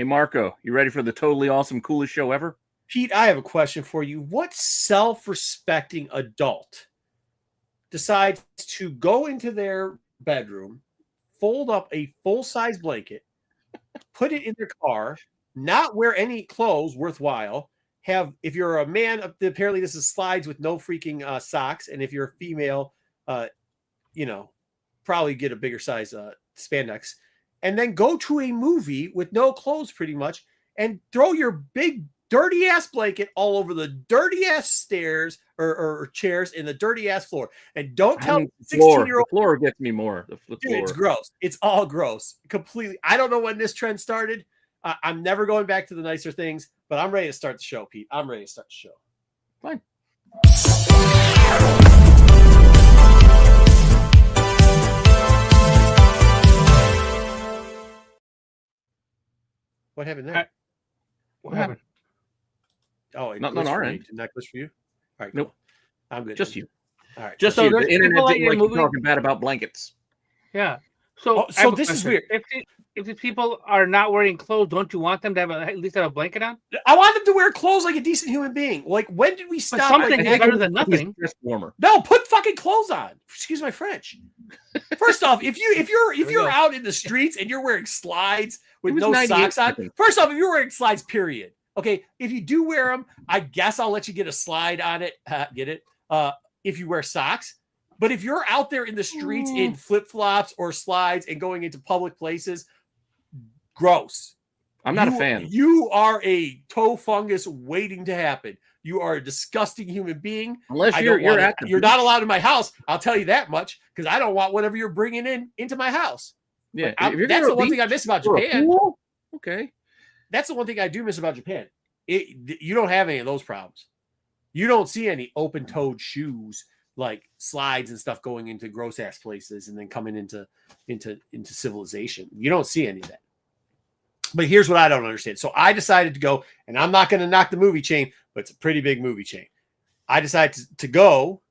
Hey, Marco, you ready for the totally awesome, coolest show ever? Pete, I have a question for you. What self-respecting adult decides to go into their bedroom, fold up a full-size blanket, put it in their car, not wear any clothes worthwhile, if you're a man, apparently this is slides with no freaking socks, and if you're a female, probably get a bigger size spandex, and then go to a movie with no clothes pretty much, and throw your big dirty ass blanket all over the dirty ass stairs or chairs in the dirty ass floor. And don't tell 16-year-old. The floor gets me more. The Dude, it's gross. It's all gross. Completely. I don't know when this trend started. I'm never going back to the nicer things, but I'm ready to start the show, Pete. I'm ready to start the show. Fine. What happened there? What happened? Oh, not on our end. Did that glitch for you? All right, nope. Cool. I'm good. Just you. All right. Just so the internet didn't like you talking bad about blankets. Yeah. So this is weird. If these people are not wearing clothes, don't you want them to have at least have a blanket on? I want them to wear clothes like a decent human being. Like, when did we stop? But something is better than nothing. Just warmer. No, put fucking clothes on. Excuse my French. First off, if you're out in the streets and you're wearing slides with no socks on, first off, if you're wearing slides, period. Okay, if you do wear them, I guess I'll let you get a slide on it. Get it? If you wear socks. But if you're out there in the streets in flip-flops or slides and going into public places, gross. I'm not a fan. You are a toe fungus waiting to happen. You are a disgusting human being. Unless you're not allowed in my house. I'll tell you that much, because I don't want whatever you're bringing into my house. Yeah, that's the one thing I miss about Japan. Okay, that's the one thing I do miss about Japan. You don't have any of those problems. You don't see any open-toed shoes like slides and stuff going into gross ass places and then coming into civilization. You don't see any of that. But here's what I don't understand. So I decided to go, and I'm not going to knock the movie chain, but it's a pretty big movie chain. I decided to go,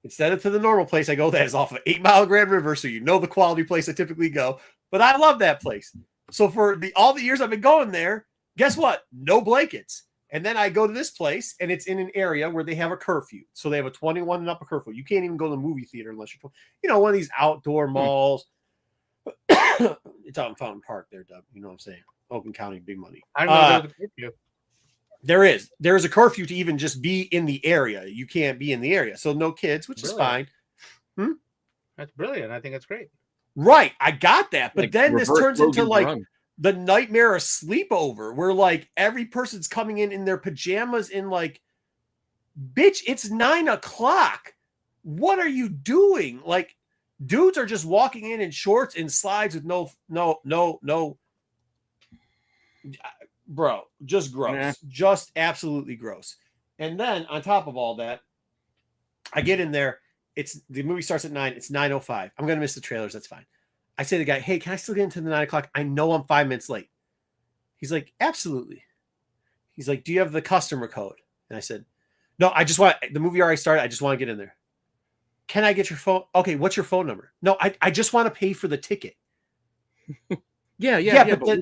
instead of to the normal place I go, that is off of 8 Mile Grand River, so you know the quality place I typically go. But I love that place. So for all the years I've been going there, guess what? No blankets. And then I go to this place, and it's in an area where they have a curfew. So they have a 21 and up curfew. You can't even go to the movie theater unless you're, one of these outdoor malls. It's out in Fountain Park there, Dub. You know what I'm saying? Oakland County, big money. I know there's a curfew. There is a curfew to even just be in the area. You can't be in the area. So no kids, which is fine. That's brilliant. I think that's great. Right. I got that. But then this turns into the nightmare of sleepover, where every person's coming in their pajamas and bitch, it's 9 o'clock. What are you doing? Dudes are just walking in shorts and slides with no, bro, just gross. Yeah. Just absolutely gross. And then on top of all that, I get in there. The movie starts at 9. It's 9:05. I'm going to miss the trailers. That's fine. I say to the guy, hey, can I still get into the 9 o'clock? I know I'm 5 minutes late. He's like, absolutely. He's like, do you have the customer code? And I said, no, the movie already started. I just want to get in there. Can I get your phone? Okay, what's your phone number? No, I just want to pay for the ticket. Yeah. But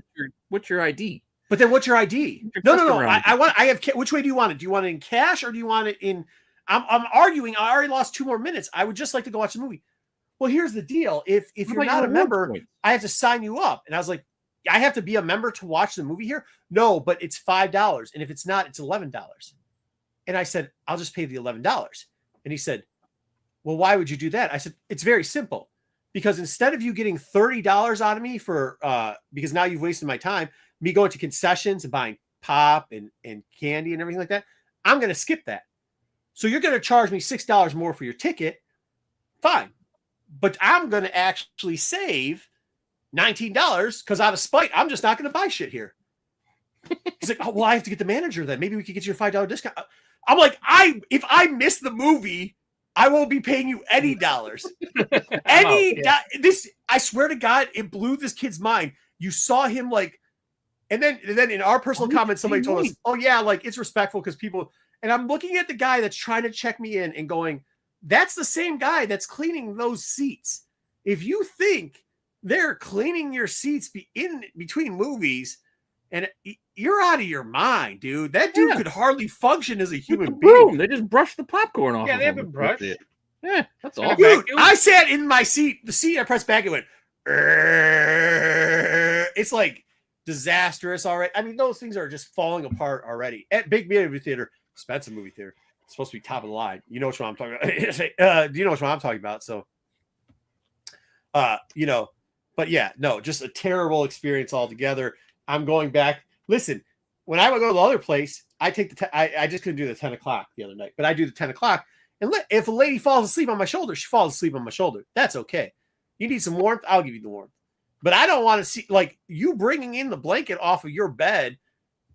what's your ID? But then what's your ID? No. I have. Which way do you want it? Do you want it in cash or do you want it in? I'm arguing. I already lost 2 more minutes. I would just like to go watch the movie. Well, here's the deal. If you're not a member, I have to sign you up. And I was like, I have to be a member to watch the movie here? No, but it's $5. And if it's not, it's $11. And I said, I'll just pay the $11. And he said, well, why would you do that? I said, it's very simple. Because instead of you getting $30 out of me because now you've wasted my time, me going to concessions and buying pop and candy and everything like that, I'm going to skip that. So you're going to charge me $6 more for your ticket. Fine. But I'm going to actually save $19 because out of spite, I'm just not going to buy shit here. He's like, oh, well, I have to get the manager then. Maybe we could get you a $5 discount. I'm like, if I miss the movie, I won't be paying you any dollars. I swear to God, it blew this kid's mind. You saw him and then in our personal comments, somebody told us, oh yeah, it's respectful because people, and I'm looking at the guy that's trying to check me in and going, that's the same guy that's cleaning those seats. If you think they're cleaning your seats in between movies And you're out of your mind, dude. That dude could hardly function as a human being. being. They just brushed the popcorn off. Yeah, of they him. haven't brushed. Yeah, that's all. Dude, I sat in my seat. The seat I pressed back, it went. It's like disastrous already. I mean, those things are just falling apart already. At big movie theater, expensive movie theater, it's supposed to be top of the line. You know what I'm talking about. Do you know what I'm talking about? So, you know, but yeah, no, just a terrible experience altogether. I'm going back. Listen, when I would go to the other place, I take the. I just couldn't do the 10 o'clock the other night, but I do the 10 o'clock. And if a lady falls asleep on my shoulder, she falls asleep on my shoulder. That's okay. You need some warmth, I'll give you the warmth. But I don't want to see like you bringing in the blanket off of your bed.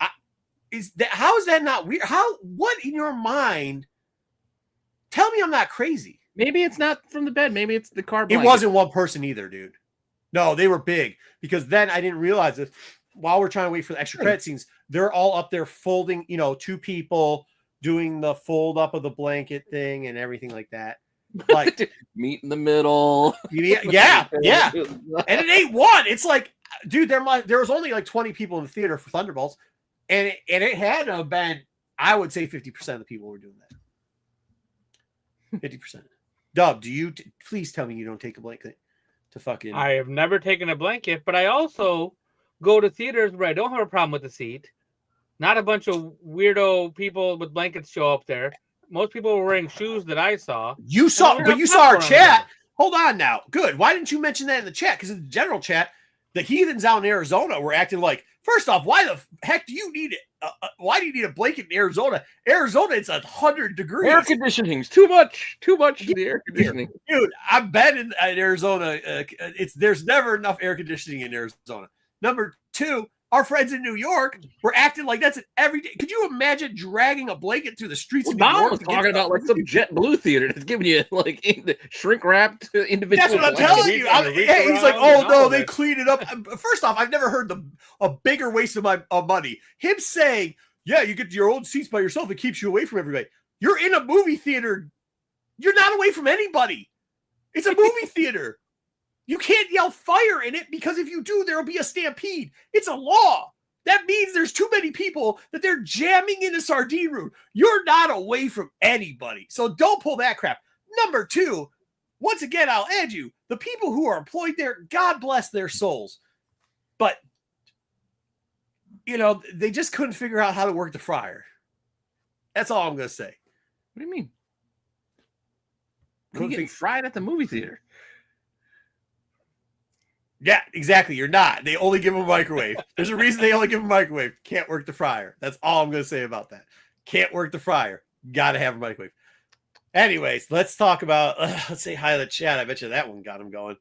How is that not weird? What in your mind? Tell me I'm not crazy. Maybe it's not from the bed. Maybe it's the car blanket. It wasn't one person either, dude. No, they were big because then I didn't realize this. While we're trying to wait for the extra credit scenes, they're all up there folding, you know, two people doing the fold up of the blanket thing and everything like that. Like meet in the middle. Yeah. And it ain't one. It's like, dude, there was only like 20 people in the theater for Thunderbolts, and it had to have been, I would say 50% of the people were doing that. 50%. Dub, do you please tell me you don't take a blanket to fucking? I have never taken a blanket, but I also go to theaters where I don't have a problem with the seat. Not a bunch of weirdo people with blankets show up there. Most people were wearing shoes that I saw. You saw our chat. Hold on now. Good. Why didn't you mention that in the chat? Because in the general chat, the heathens out in Arizona were acting like, first off, why the heck do you need it? Why do you need a blanket in Arizona? Arizona, it's 100 degrees. Air conditioning's too much. Too much for the air conditioning. Dude, I've been in Arizona. There's never enough air conditioning in Arizona. Number two, our friends in New York were acting like that's an everyday. Could you imagine dragging a blanket through the streets of New York? Was talking about like some JetBlue theater that's giving you like shrink wrapped individual. That's what I'm telling you. He's like, oh no, they cleaned it up. First off, I've never heard a bigger waste of money. Him saying, yeah, you get your own seats by yourself. It keeps you away from everybody. You're in a movie theater. You're not away from anybody. It's a movie theater. You can't yell fire in it because if you do, there'll be a stampede. It's a law. That means there's too many people that they're jamming in a sardine room. You're not away from anybody. So don't pull that crap. Number two, once again, I'll add you, the people who are employed there, God bless their souls. But, you know, they just couldn't figure out how to work the fryer. That's all I'm going to say. What do you mean? Couldn't get fried at the movie theater. Yeah, exactly. You're not. They only give them a microwave. There's a reason they only give them a microwave. Can't work the fryer. That's all I'm going to say about that. Can't work the fryer. Got to have a microwave. Anyways, let's talk about, let's say hi to the chat. I bet you that one got them going.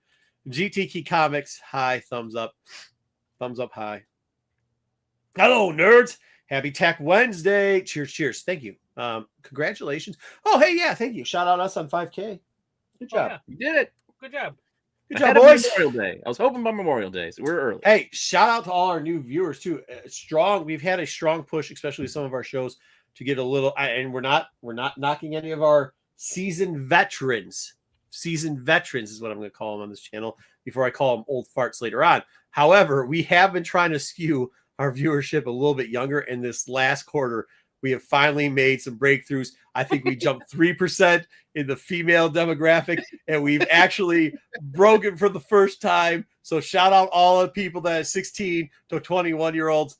GT Key Comics. Hi. Thumbs up. Thumbs up high. Hello, nerds. Happy Tech Wednesday. Cheers, cheers. Thank you. Congratulations. Oh, hey, yeah, thank you. Shout out us on 5K. Good job. Yeah. You did it. Good job. Good job, boys. Memorial Day. I was hoping by Memorial Day, so we're early. Hey, shout out to all our new viewers too. Strong. We've had a strong push, especially some of our shows, to get a little. And we're not knocking any of our seasoned veterans. Seasoned veterans is what I'm going to call them on this channel. Before I call them old farts later on. However, we have been trying to skew our viewership a little bit younger. In this last quarter, we have finally made some breakthroughs. I think we jumped 3% in the female demographic, and we've actually broken for the first time. So shout out all the people that are 16 to 21-year-olds.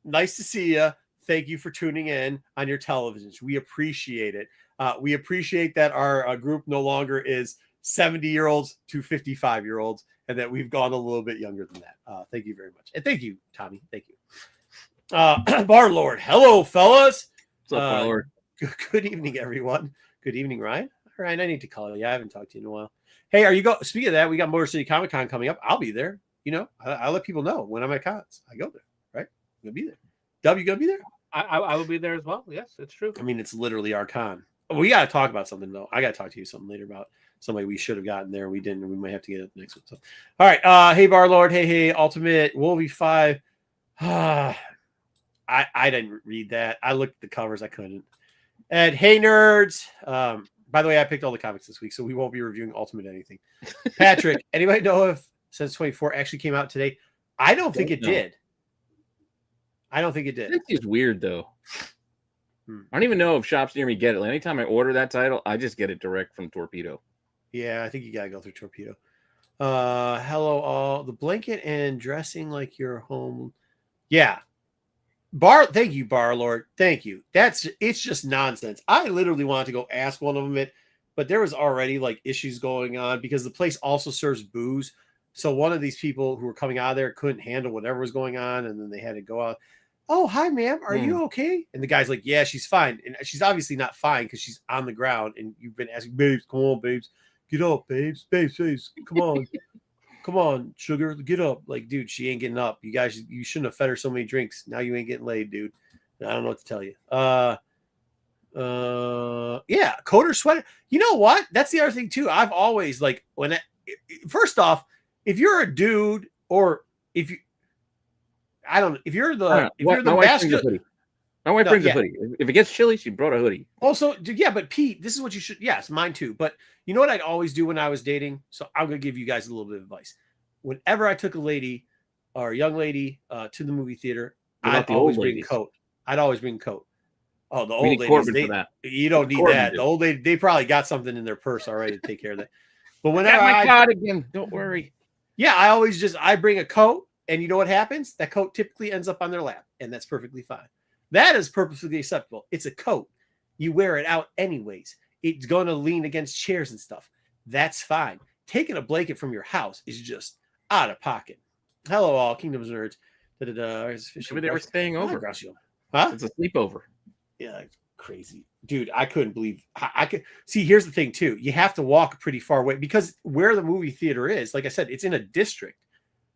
Nice to see you. Thank you for tuning in on your televisions. We appreciate it. We appreciate that our group no longer is 70-year-olds to 55-year-olds, and that we've gone a little bit younger than that. Thank you very much. And thank you, Tommy. Thank you. Bar Lord. Hello, fellas. What's up, Bar Lord? Good evening, everyone. Good evening, Ryan. Ryan, I need to call you. I haven't talked to you in a while. Hey, are you go? Speaking of that, we got Motor City Comic Con coming up. I'll be there. You know, I'll let people know when I'm at cons. I go there, right? I'm gonna be there. W, you gonna be there? I will be there as well. Yes, it's true. I mean, it's literally our con. We got to talk about something though. I got to talk to you something later about somebody we should have gotten there. We didn't. And we might have to get it next one. So, all right. Hey, Bar Lord. Hey, Ultimate Wolvie 5. I didn't read that. I looked at the covers. I couldn't. And hey, nerds. By the way, I picked all the comics this week, so we won't be reviewing Ultimate anything. Patrick, anybody know if Sense 24 actually came out today? I don't think it did. I don't think it did. It's weird though. I don't even know if shops near me get it. Like, anytime I order that title, I just get it direct from Torpedo. Yeah, I think you gotta go through Torpedo. Hello all. The blanket and dressing like your home. Yeah. Thank you, Bar Lord. Thank you. It's just nonsense. I literally wanted to go ask one of them it, but there was already like issues going on because the place also serves booze. So one of these people who were coming out of there couldn't handle whatever was going on, and then they had to go out. Oh, hi, ma'am. Are you okay? And the guy's like, yeah, she's fine. And she's obviously not fine because she's on the ground. And you've been asking, babes, come on, babes. Get up, babes. Babes. Come on. Come on, sugar. Get up. Like, dude, she ain't getting up. You guys, you shouldn't have fed her so many drinks. Now you ain't getting laid, dude. I don't know what to tell you. Yeah, coat sweater. You know what? That's the other thing, too. I've always, like, first off, if you're a dude or if you, I don't know. If you're the master, my wife brings a hoodie. If it gets chilly, she brought a hoodie. Also, yeah, but Pete, this is what you should. Yes, mine too. But you know what I'd always do when I was dating? So I'm gonna give you guys a little bit of advice. Whenever I took a lady or a young lady to the movie theater, I'd always bring a coat. I'd always bring a coat. Oh, the old ladies, you don't need that. The old lady, they probably got something in their purse already to take care of that. But whenever I got again, don't worry. Yeah, I bring a coat. And you know what happens? That coat typically ends up on their lap, and that's perfectly fine. That is perfectly acceptable. It's a coat. You wear it out anyways. It's going to lean against chairs and stuff. That's fine. Taking a blanket from your house is just out of pocket. Hello, all. Kingdoms Nerds. Maybe they were staying over. Huh? It's a sleepover. Yeah, crazy. Dude, I couldn't believe. I could see. Here's the thing, too. You have to walk a pretty far away because where the movie theater is, like I said, it's in a district.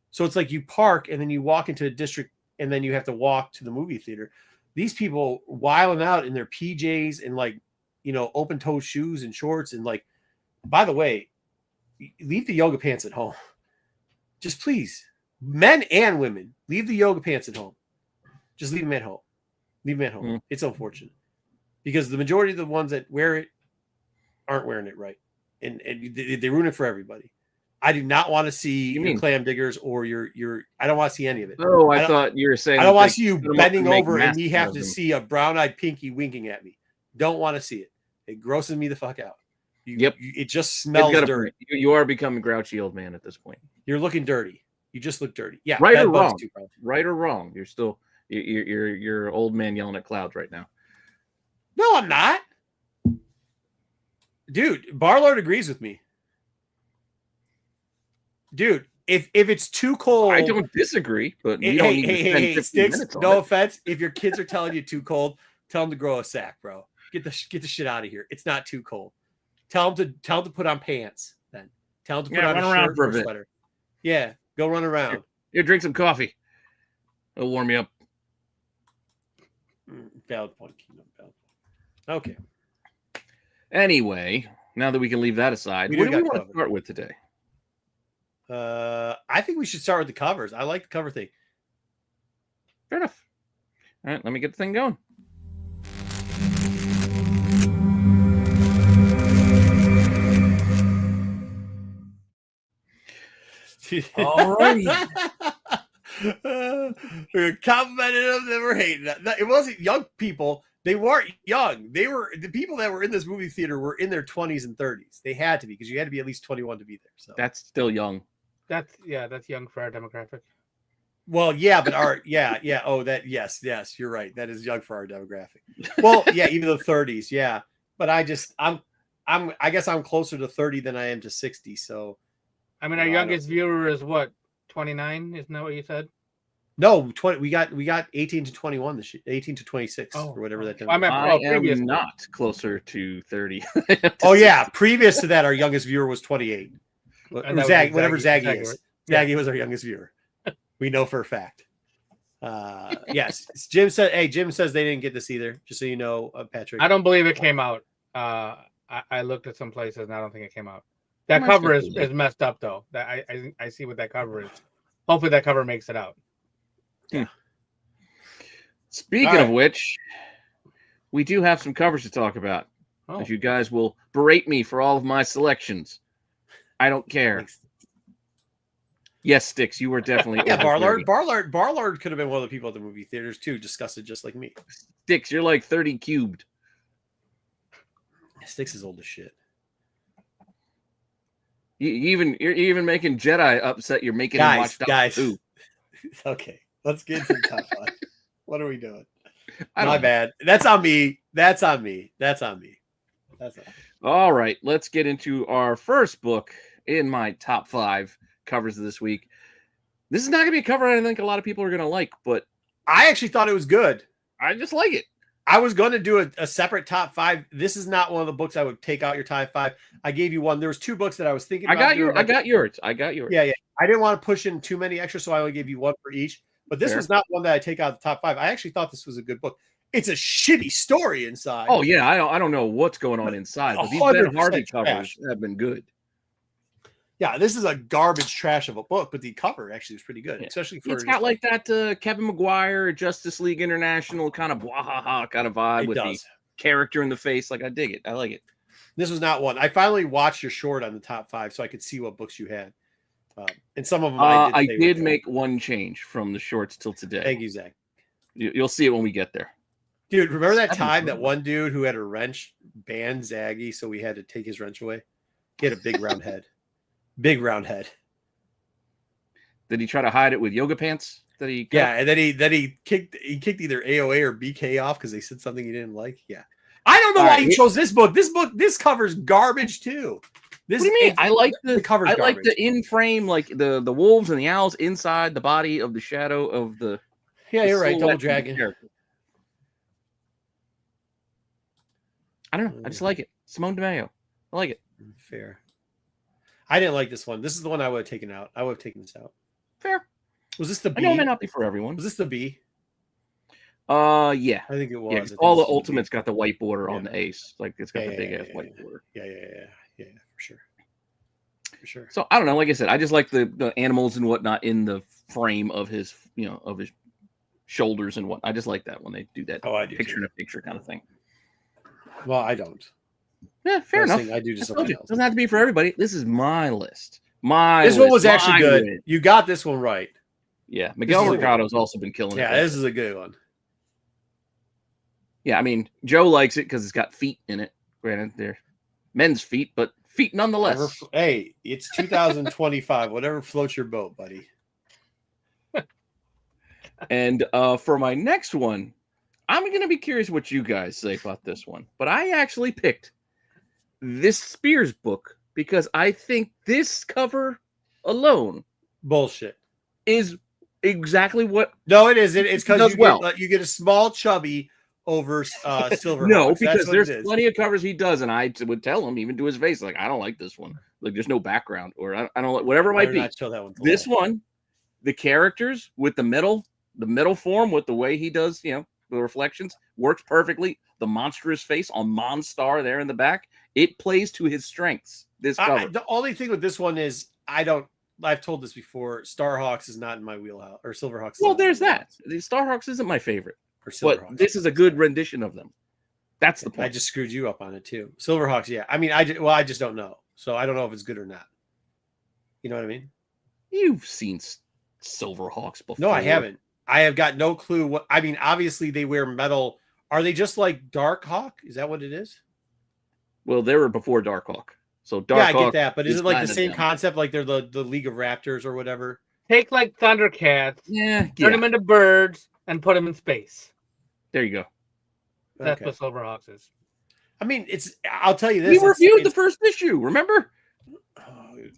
So it's like you park and then you walk into a district and then you have to walk to the movie theater. These people wiling out in their PJs and like, open toe shoes and shorts. And like, by the way, leave the yoga pants at home. Just please, men and women, leave the yoga pants at home. Just leave them at home. Leave them at home. It's unfortunate because the majority of the ones that wear it aren't wearing it right. And they ruin it for everybody. I do not want to see your clam diggers or your. I don't want to see any of it. Oh, I thought you were saying. I don't want to see you bending over and me have to see a brown-eyed pinky winking at me. Don't want to see it. It grosses me the fuck out. It just smells dirty. You are becoming a grouchy old man at this point. You're looking dirty. You just look dirty. Yeah. Right or wrong. Right or wrong. You're still you're old man yelling at clouds right now. No, I'm not. Dude, Barlord agrees with me. Dude, if it's too cold, I don't disagree. But you don't need to spend 15 minutes on no offense. If your kids are telling you too cold, tell them to grow a sack, bro. Get the shit out of here. It's not too cold. Tell them to put on pants. Then tell them to put on a shirt or a sweater. Yeah, go run around. Here, drink some coffee. It'll warm you up. Valid point, Kingdom. Okay. Anyway, now that we can leave that aside, what do we want to start with today? I think we should start with the covers. I like the cover thing. Fair enough. All right, let me get the thing going. All right. We complimented them. They were hating that. It wasn't young people. They weren't young. They were the people that were in this movie theater were in their 20s and 30s. They had to be because you had to be at least 21 to be there. So that's still young. That's young for our demographic. Well, yeah, but yes, you're right. That is young for our demographic. Well, yeah, even the 30s, yeah. But I guess I'm closer to 30 than I am to 60. So I mean, our youngest viewer is what, 29? Isn't that what you said? No, 20. We got 18 to 21 this year, 18 to 26 or whatever that. I am not closer to 30. Oh yeah, previous to that, our youngest viewer was 28. Whatever Zaggy is. Zaggy was our youngest viewer. We know for a fact. Yes, Jim said. Hey, Jim says they didn't get this either. Just so you know, Patrick. I don't believe it came out. I looked at some places and I don't think it came out. That cover is messed up though. That I see what that cover is. Hopefully that cover makes it out. Yeah. Speaking of which, we do have some covers to talk about. If you guys will berate me for all of my selections, I don't care. Yes, Sticks, you were definitely Yeah, over 30. Barlard could have been one of the people at the movie theaters too, disgusted just like me. Sticks, you're like 30 cubed. Sticks is old as shit. You're even making Jedi upset. You're making him watch guys. Doctor Who. Okay, let's get into the top 5. What are we doing? My bad. That's on me. All right, let's get into our first book in my top 5 covers this week. This is not going to be a cover I think a lot of people are going to like, but I actually thought it was good. I just like it. I was going to do a separate top 5. This is not one of the books I would take out your top 5. I gave you one. There was 2 books that I was thinking about. I got yours. Yeah. I didn't want to push in too many extra, so I only gave you one for each. But this was not one that I take out of the top 5. I actually thought this was a good book. It's a shitty story inside. Oh yeah, I don't know what's going on inside, but these Ben Hardy covers have been good. Yeah, this is a garbage trash of a book, but the cover actually is pretty good, especially for. It's got like that Kevin Maguire Justice League International kind of bwahaha kind of vibe with the character in the face. Like I dig it. I like it. This was not one. I finally watched your short on the top 5, so I could see what books you had. And some of them I did make one change from the shorts till today. Thank you, Zach. You'll see it when we get there. Dude, remember that time that one dude who had a wrench banned Zaggy, so we had to take his wrench away? He had a big round head. Big round head. Did he try to hide it with yoga pants? And then he kicked either AOA or BK off because they said something he didn't like. Yeah. I don't know why he chose this book. This covers garbage too. What do you mean? I like the cover. I like the in frame, like the wolves and the owls inside the body of the shadow of the. Yeah, you're right. Double dragon. I don't know. I just like it. Simone DeMayo. I like it. Fair. I didn't like this one. This is the one I would have taken out. I would have taken this out. Fair. Was this the B? I know it may not be for everyone. Was this the B? Yeah. I think it was. Yeah, all the Ultimates got the white border on the ace. Like it's got the big ass white border. Yeah, for sure. So I don't know. Like I said, I just like the animals and whatnot in the frame of his, of his shoulders and what. I just like that when they do that picture in a picture kind of thing. Well, I don't. Yeah, fair enough. I do just something else. Doesn't have to be for everybody. This is my list. This one was actually good. Win. You got this one right. Yeah, Miguel Mercado's also been killing it. Yeah, this is a good one. Yeah, I mean, Joe likes it because it's got feet in it. Granted, they're men's feet, but feet nonetheless. Hey, it's 2025. Whatever floats your boat, buddy. And for my next one, I'm going to be curious what you guys say about this one. But I actually picked this Spears book because I think this cover alone bullshit is exactly what. No, it isn't. It's because you get a small chubby over Silver. No, because there's plenty of covers he does, and I would tell him even to his face, like, I don't like this one. Like, there's no background, or I don't like whatever it might be. This one, the characters with the middle form with the way he does, the reflections works perfectly. The monstrous face on Monstar there in the back, it plays to his strengths. This cover. The only thing with this one is I've told this before. Starhawks is not in my wheelhouse, or Silverhawks. Well, there's that. The Starhawks isn't my favorite, but this is a good rendition of them. That's the point. I just screwed you up on it too. Silverhawks, yeah. I mean, I just don't know, so I don't know if it's good or not. You know what I mean? You've seen Silverhawks before? No, I haven't. I have got no clue what. I mean, obviously they wear metal. Are they just like Darkhawk? Is that what it is? Well, they were before Darkhawk. So Darkhawk, I get that, but is it like the same concept? Like they're the League of Raptors or whatever? Take like Thundercats, turn them into birds, and put them in space. There you go. That's what Silverhawks is. I mean, I'll tell you this. We reviewed the first issue. Remember?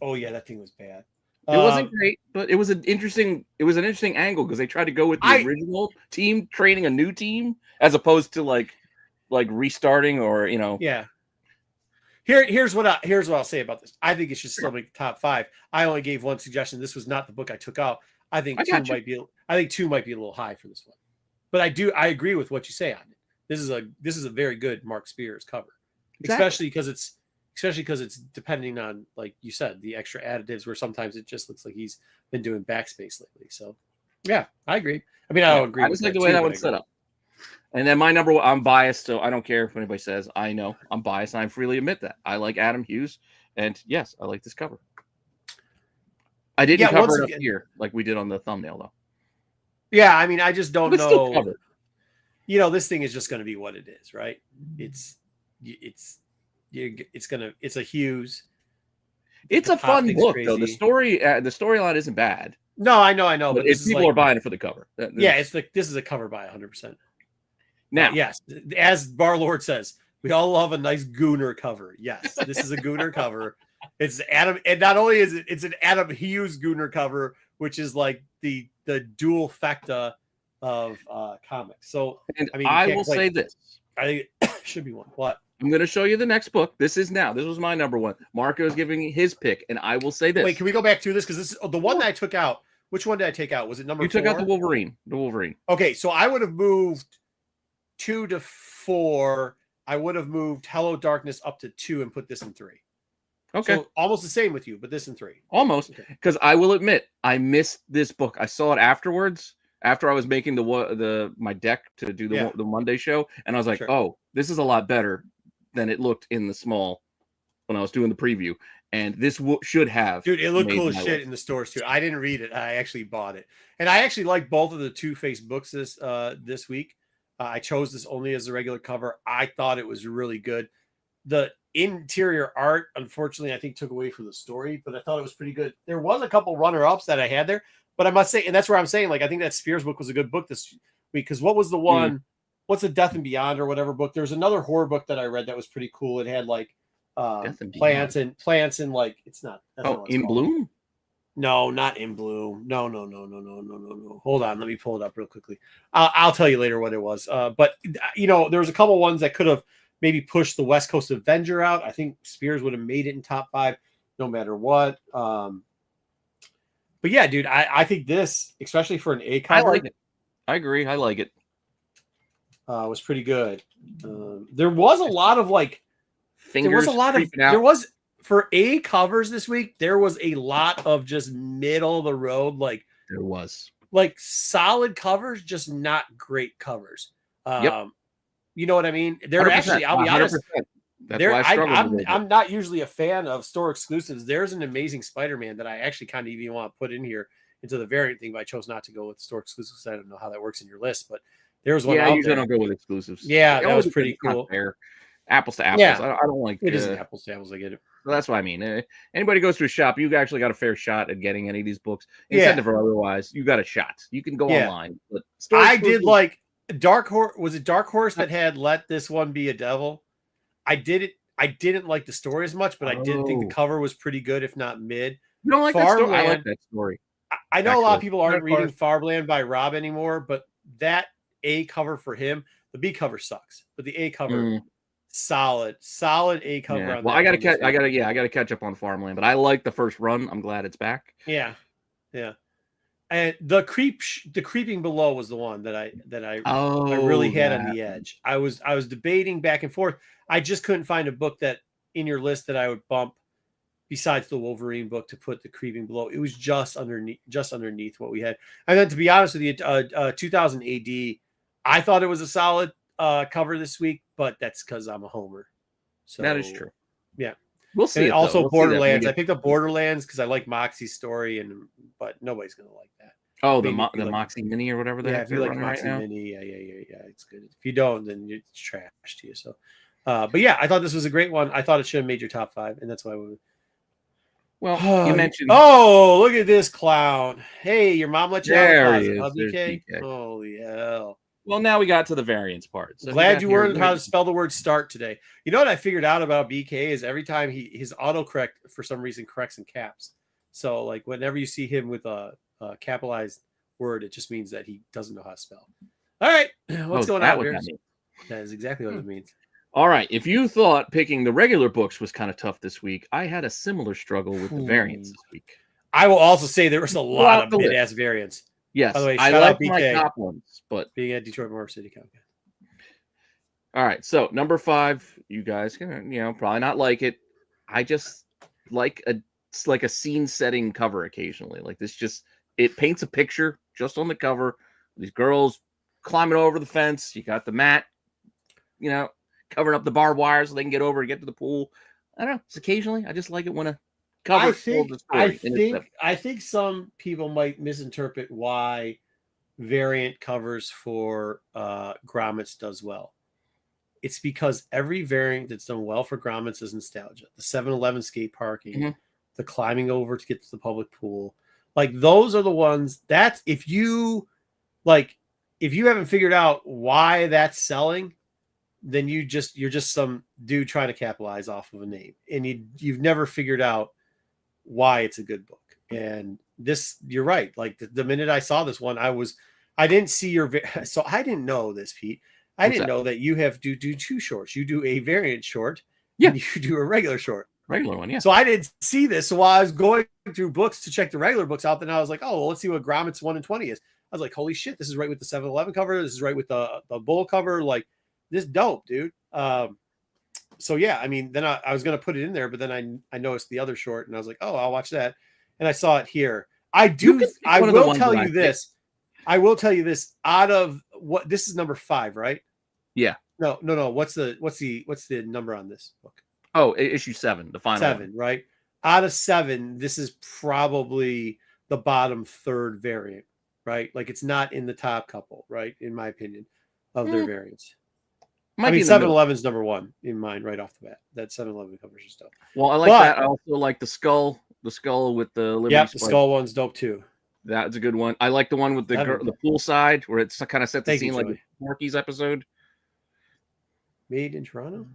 Oh yeah, that thing was bad. It wasn't great, but it was an interesting angle because they tried to go with the original team training a new team as opposed to like restarting or Yeah. Here's what I'll say about this. I think it should still make the top 5. I only gave one suggestion. This was not the book I took out. I think 2 might be a little high for this one. But I agree with what you say on it. This is a very good Mark Spears cover. Exactly. Especially because it's depending on, like you said, the extra additives where sometimes it just looks like he's been doing backspace lately. So yeah, I agree. I mean, I don't agree. I just like the way that one's set up. And then my number one, I'm biased, so I don't care if anybody says. I know I'm biased, and I freely admit that. I like Adam Hughes, and yes, I like this cover. I didn't cover it up here like we did on the thumbnail, though. Yeah, I mean, I just don't know. This thing is just going to be what it is, right? It's a Hughes. It's a fun book, though. The storyline isn't bad. No, I know, but people are buying it for the cover. This is a cover buy 100%. Now, yes, as Barlord says, we all love a nice Gooner cover. Yes, this is a Gooner cover. It's Adam, and not only is it's an Adam Hughes Gooner cover, which is like the dual fecta of comics. So, I will say this. I think it should be one. What? I'm going to show you the next book. This was my number one. Marco is giving his pick, and I will say this. Wait, can we go back through this? Because this is the one that I took out. Which one did I take out? Was it number 4? You took out the Wolverine. The Wolverine. Okay, so I would have moved 2 to 4. I would have moved Hello Darkness up to 2 and put this in 3. Okay. So almost the same with you, but this in 3. Almost. Because I will admit, I missed this book. I saw it afterwards, after I was making my deck to do the Monday show, and I was like, oh, this is a lot better than it looked in the small when I was doing the preview. And this should have. Dude, it looked cool as shit in the stores too. I didn't read it. I actually bought it. And I actually like both of the Two-Face books this week. I chose this only as a regular cover. I thought it was really good. The interior art, unfortunately, I think took away from the story, but I thought it was pretty good. There was a couple runner-ups that I had there, but I must say, and that's where I'm saying, like, I think that Spears book was a good book this week, because what was the one, what's the Death and Beyond or whatever book? There was another horror book that I read that was pretty cool. It had like plants and like, it's not. In Bloom? No, not In Bloom. No. Hold on, let me pull it up real quickly. I'll tell you later what it was. But there was a couple ones that could have maybe pushed the West Coast Avenger out. I think Spears would have made it in top 5 no matter what. But yeah, dude, I think this, especially for an A cover, I like it. I agree. I like it. Was pretty good. There was a lot of like fingers. There was for A covers this week. There was a lot of just middle of the road, like there was like solid covers, just not great covers. You know what I mean? They're actually, I'll be honest. That's why I struggle. I'm not usually a fan of store exclusives. There's an Amazing Spider-Man that I actually kind of even want to put in here into the variant thing, but I chose not to go with store exclusives. I don't know how that works in your list, but there's one. Yeah, I usually don't go with exclusives. Yeah, that was pretty cool. Fair. Apples to apples. Yeah. I don't like it. Isn't apples to apples. I get it. So that's what I mean. Anybody goes to a shop, you actually got a fair shot at getting any of these books. Incentive or otherwise, you got a shot. You can go online. But I did like Dark Horse. Was it Dark Horse that had Let This One Be a Devil? I didn't like the story as much, but I did think the cover was pretty good, if not mid. You don't like that story? I like that story. I know a lot of people aren't reading Farmland by Rob anymore, but that A cover for him, the B cover sucks, but the A cover, solid A cover. Yeah. On well, I gotta catch up on Farmland, but I like the first run. I'm glad it's back. Yeah. And the Creeping Below was the one that I really had on the edge. I was debating back and forth. I just couldn't find a book that in your list that I would bump besides the Wolverine book to put the Creeping Below. It was just underneath what we had. And then to be honest with you, 2000 AD, I thought it was a solid cover this week, but that's because I'm a homer. So that is true. Yeah. We'll see. And also Borderlands. I picked up Borderlands because I like Moxie's story, but nobody's gonna like that. Oh, the Moxie Mini or whatever that. Yeah, if you like Moxie Mini, yeah, it's good. If you don't, then it's trash to you. So, but yeah, I thought this was a great one. I thought it should have made your top 5, and that's why we. Well, you mentioned. Oh, look at this clown! Hey, your mom let you out of the closet, BK? Holy hell! Well, now we got to the variants part. So glad you learned how to spell the word start today. You know what I figured out about BK is every time his autocorrect for some reason corrects in caps. So like whenever you see him with a capitalized word, it just means that he doesn't know how to spell. All right, what's going on here? That is exactly what it means. All right, if you thought picking the regular books was kind of tough this week, I had a similar struggle with the variants this week. I will also say there was a lot of mid-ass variants. Yes, by the way, I like my top ones, but being at Detroit Motor City Comic. All right, so number 5, you guys can probably not like it. I just like a scene-setting cover occasionally. Like this, it paints a picture just on the cover. These girls climbing over the fence. You got the mat, covering up the barbed wire so they can get over and get to the pool. I don't know. Just occasionally, I just like it when cover I think some people might misinterpret why variant covers for grommets does well. It's because every variant that's done well for grommets is nostalgia. The 7-Eleven skate parking, the climbing over to get to the public pool, like those are the ones that if you haven't figured out why that's selling, then you're just some dude trying to capitalize off of a name, and you've never figured out why it's a good book. And this, you're right. Like the minute I saw this one, I didn't see so I didn't know this, Pete. I didn't know that you have do two shorts. You do a variant short, and you do a regular short. Regular one, yeah. So I didn't see this. So while I was going through books to check the regular books out, then I was like, oh, well, let's see what Grommet's 1 in 20 is. I was like, holy shit, this is right with the 7-Eleven cover. This is right with the Bull cover. Like, this dope, dude. So yeah, I mean, then I was gonna put it in there, but then I noticed the other short, and I was like, oh, I'll watch that. And I saw it here. I will tell you this. Out of what this is number 5, right? Yeah. No. What's the number on this book? Oh, issue 7, the final 7, right? Out of 7, this is probably the bottom third variant, right? Like it's not in the top couple, right? In my opinion, of their variants. I mean, 7-Eleven's number 1 in mine right off the bat. That 7-Eleven covers your stuff. Well, I like that. I also like the skull with the Liberty. Yeah, the skull one's dope too. That's a good one. I like the one with the pool side where it's kind of set the scene like a Porky's episode. Made in Toronto.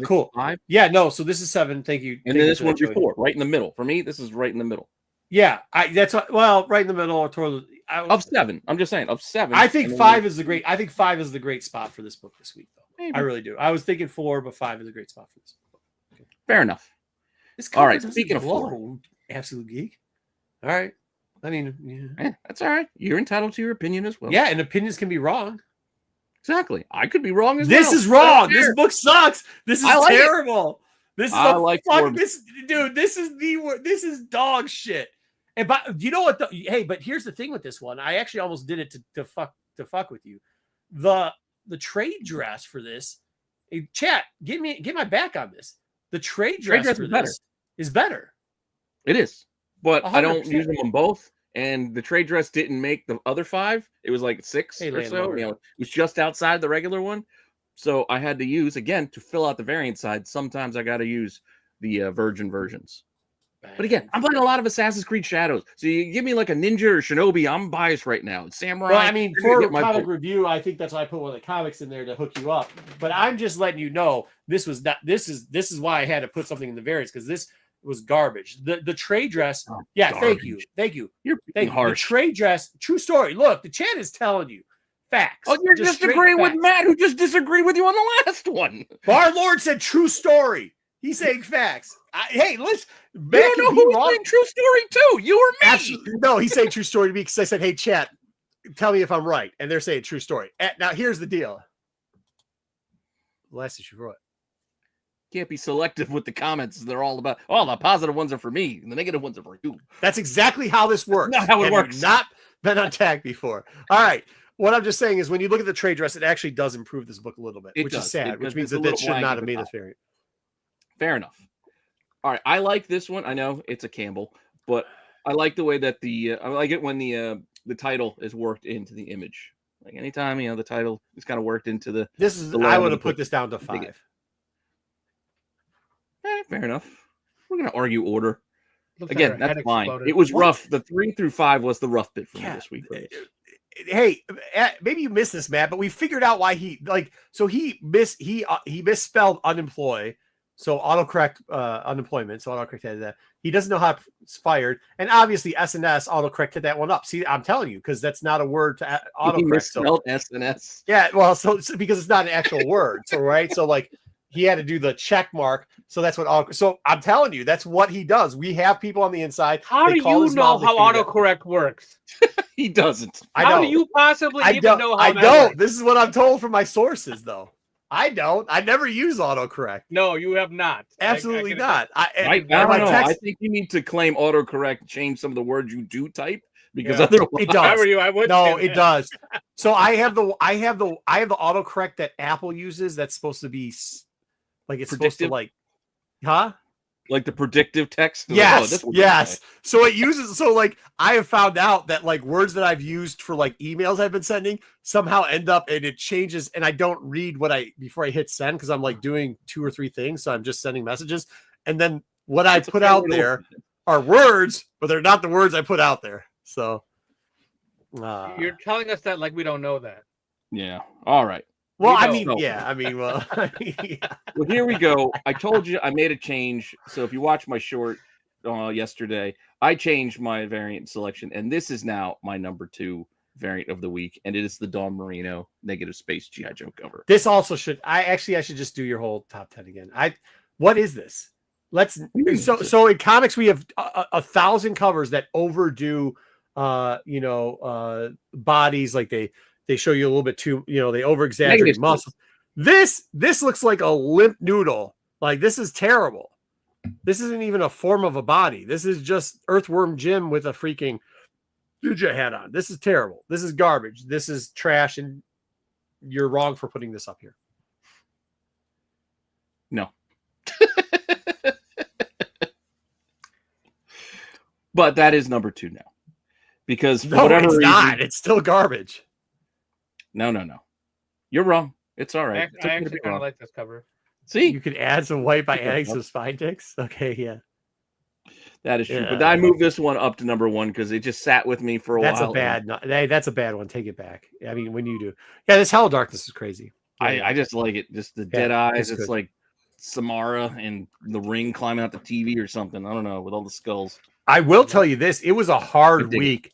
Cool. 5? Yeah, no. So this is 7. Thank you. And then this one's your 4, right in the middle. For me, this is right in the middle. Yeah, right in the middle or toward of 7. I'm just saying of 7. I think 5 is the great. I think 5 is the great spot for this book this week, though. Maybe. I really do. I was thinking 4, but 5 is a great spot for this book. Okay. Fair enough. All right. Speaking of 4, absolute geek. All right. I mean, that's all right. You're entitled to your opinion as well. Yeah, and opinions can be wrong. Exactly. I could be wrong as well. This is wrong. This book sucks. This is terrible. This is This is dog shit. And you know what? But here's the thing with this one. I actually almost did it to fuck with you. The trade dress for this. Hey, chat, get my back on this. The trade dress for this is better. It is, but 100%. I don't use them on both. And the trade dress didn't make the other 5. It was like 6 or so. It was just outside the regular one. So I had to use, again, to fill out the variant side. Sometimes I got to use the virgin versions. But again, I'm playing a lot of Assassin's Creed Shadows. So you give me like a ninja or shinobi, I'm biased right now. Samurai. Well, I mean, for a comic review, I think that's why I put one of the comics in there to hook you up. But I'm just letting you know this is why I had to put something in the variants, because this was garbage. The trade dress. Garbage. Thank you. You're harsh. The trade dress. True story. Look, the chat is telling you facts. Oh, you're just agreeing with Matt, who just disagreed with you on the last one. Bar Lord said true story. He's saying facts. Hey, listen. You don't know who's saying true story too. You or me? Absolutely. No, he's saying true story to me because I said, "Hey, chat, tell me if I'm right," and they're saying true story. Now, here's the deal. Last issue for what? Can't be selective with the comments. They're all about, the positive ones are for me and the negative ones are for you. That's exactly how this works. Not how it works. Not been untagged before. All right. What I'm just saying is when you look at the trade dress, it actually does improve this book a little bit, which is sad, which means that should not have made this variant. Fair enough. All right. I like this one. I know it's a Campbell, but I like the way that I like it when the title is worked into the image. Like anytime, the title is kind of worked into the. I would have put this down to 5. Fair enough. We're gonna argue order. Again, that's fine. It was rough. The 3 through 5 was the rough bit for me this week. Hey, maybe you missed this, Matt, but we figured out why he misspelled unemployed. So autocorrect unemployment. So autocorrect had that. He doesn't know how it's fired, and obviously SNS autocorrect hit that one up. See, I'm telling you, because that's not a word to autocorrect. He misspelled SNS. Yeah, well, so because it's not an actual word. So right, so like. He had to do the check mark, so that's what. So I'm telling you, that's what he does. We have people on the inside. How do you know how autocorrect works? He doesn't. How do you possibly even know how? I don't. This is what I'm told from my sources, though. I don't. I never use autocorrect. No, you have not. Absolutely not. I don't know. I think you need to claim autocorrect, change some of the words you do type. Because otherwise, it does. It does. So I have the autocorrect that Apple uses. That's supposed to be like it's supposed to like, huh? Like the predictive text? Yes, yes. So it uses, so like I have found out that like words that I've used for like emails I've been sending somehow end up and it changes and I don't read before I hit send because I'm like doing 2 or 3 things. So I'm just sending messages. And then what I put out there are words, but they're not the words I put out there. So you're telling us that like we don't know that. Yeah. All right. Well, well, Well, here we go. I told you I made a change. So if you watched my short yesterday, I changed my variant selection, and this is now my number 2 variant of the week, and it is the Dawn Marino Negative Space G.I. Joe cover. This also should. I should just do your whole top 10 again. What is this? So in comics we have 1,000 covers that overdo, bodies like they show you a little bit too, they over exaggerate muscles. This looks like a limp noodle. Like this is terrible. This isn't even a form of a body. This is just Earthworm Jim with a freaking Ninja hat on. This is terrible. This is garbage. This is trash, and you're wrong for putting this up here. No. But that is number 2 now. Because for whatever reason, not. It's still garbage. No. You're wrong. It's all right. I actually kind of like this cover. See? You could add some white by adding some spine ticks. Okay, yeah. That is true. Yeah. But I moved this one up to number 1 because it just sat with me for a while. That's a bad one. Take it back. I mean, when you do. Yeah, this Hell of Darkness is crazy. I just like it. Just the dead eyes. It's like Samara and the Ring climbing out the TV or something. I don't know, with all the skulls. I will tell you this. It was a hard week.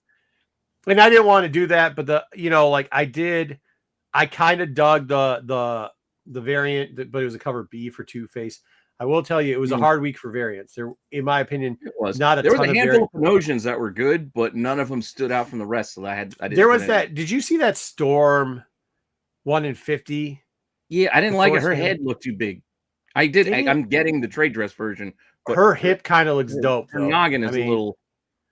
And I didn't want to do that, but I kind of dug the variant, but it was a cover B for Two-Face. I will tell you, it was a hard week for variants. There, in my opinion, it was not a there ton was a of handful of promotions that were good, but none of them stood out from the rest. So I didn't. There was that. Did you see that Storm 1 in 50? Yeah, I didn't like it. Her head looked too big. I did. I'm getting the trade dress version. But her hip kind of looks dope. Her noggin is a little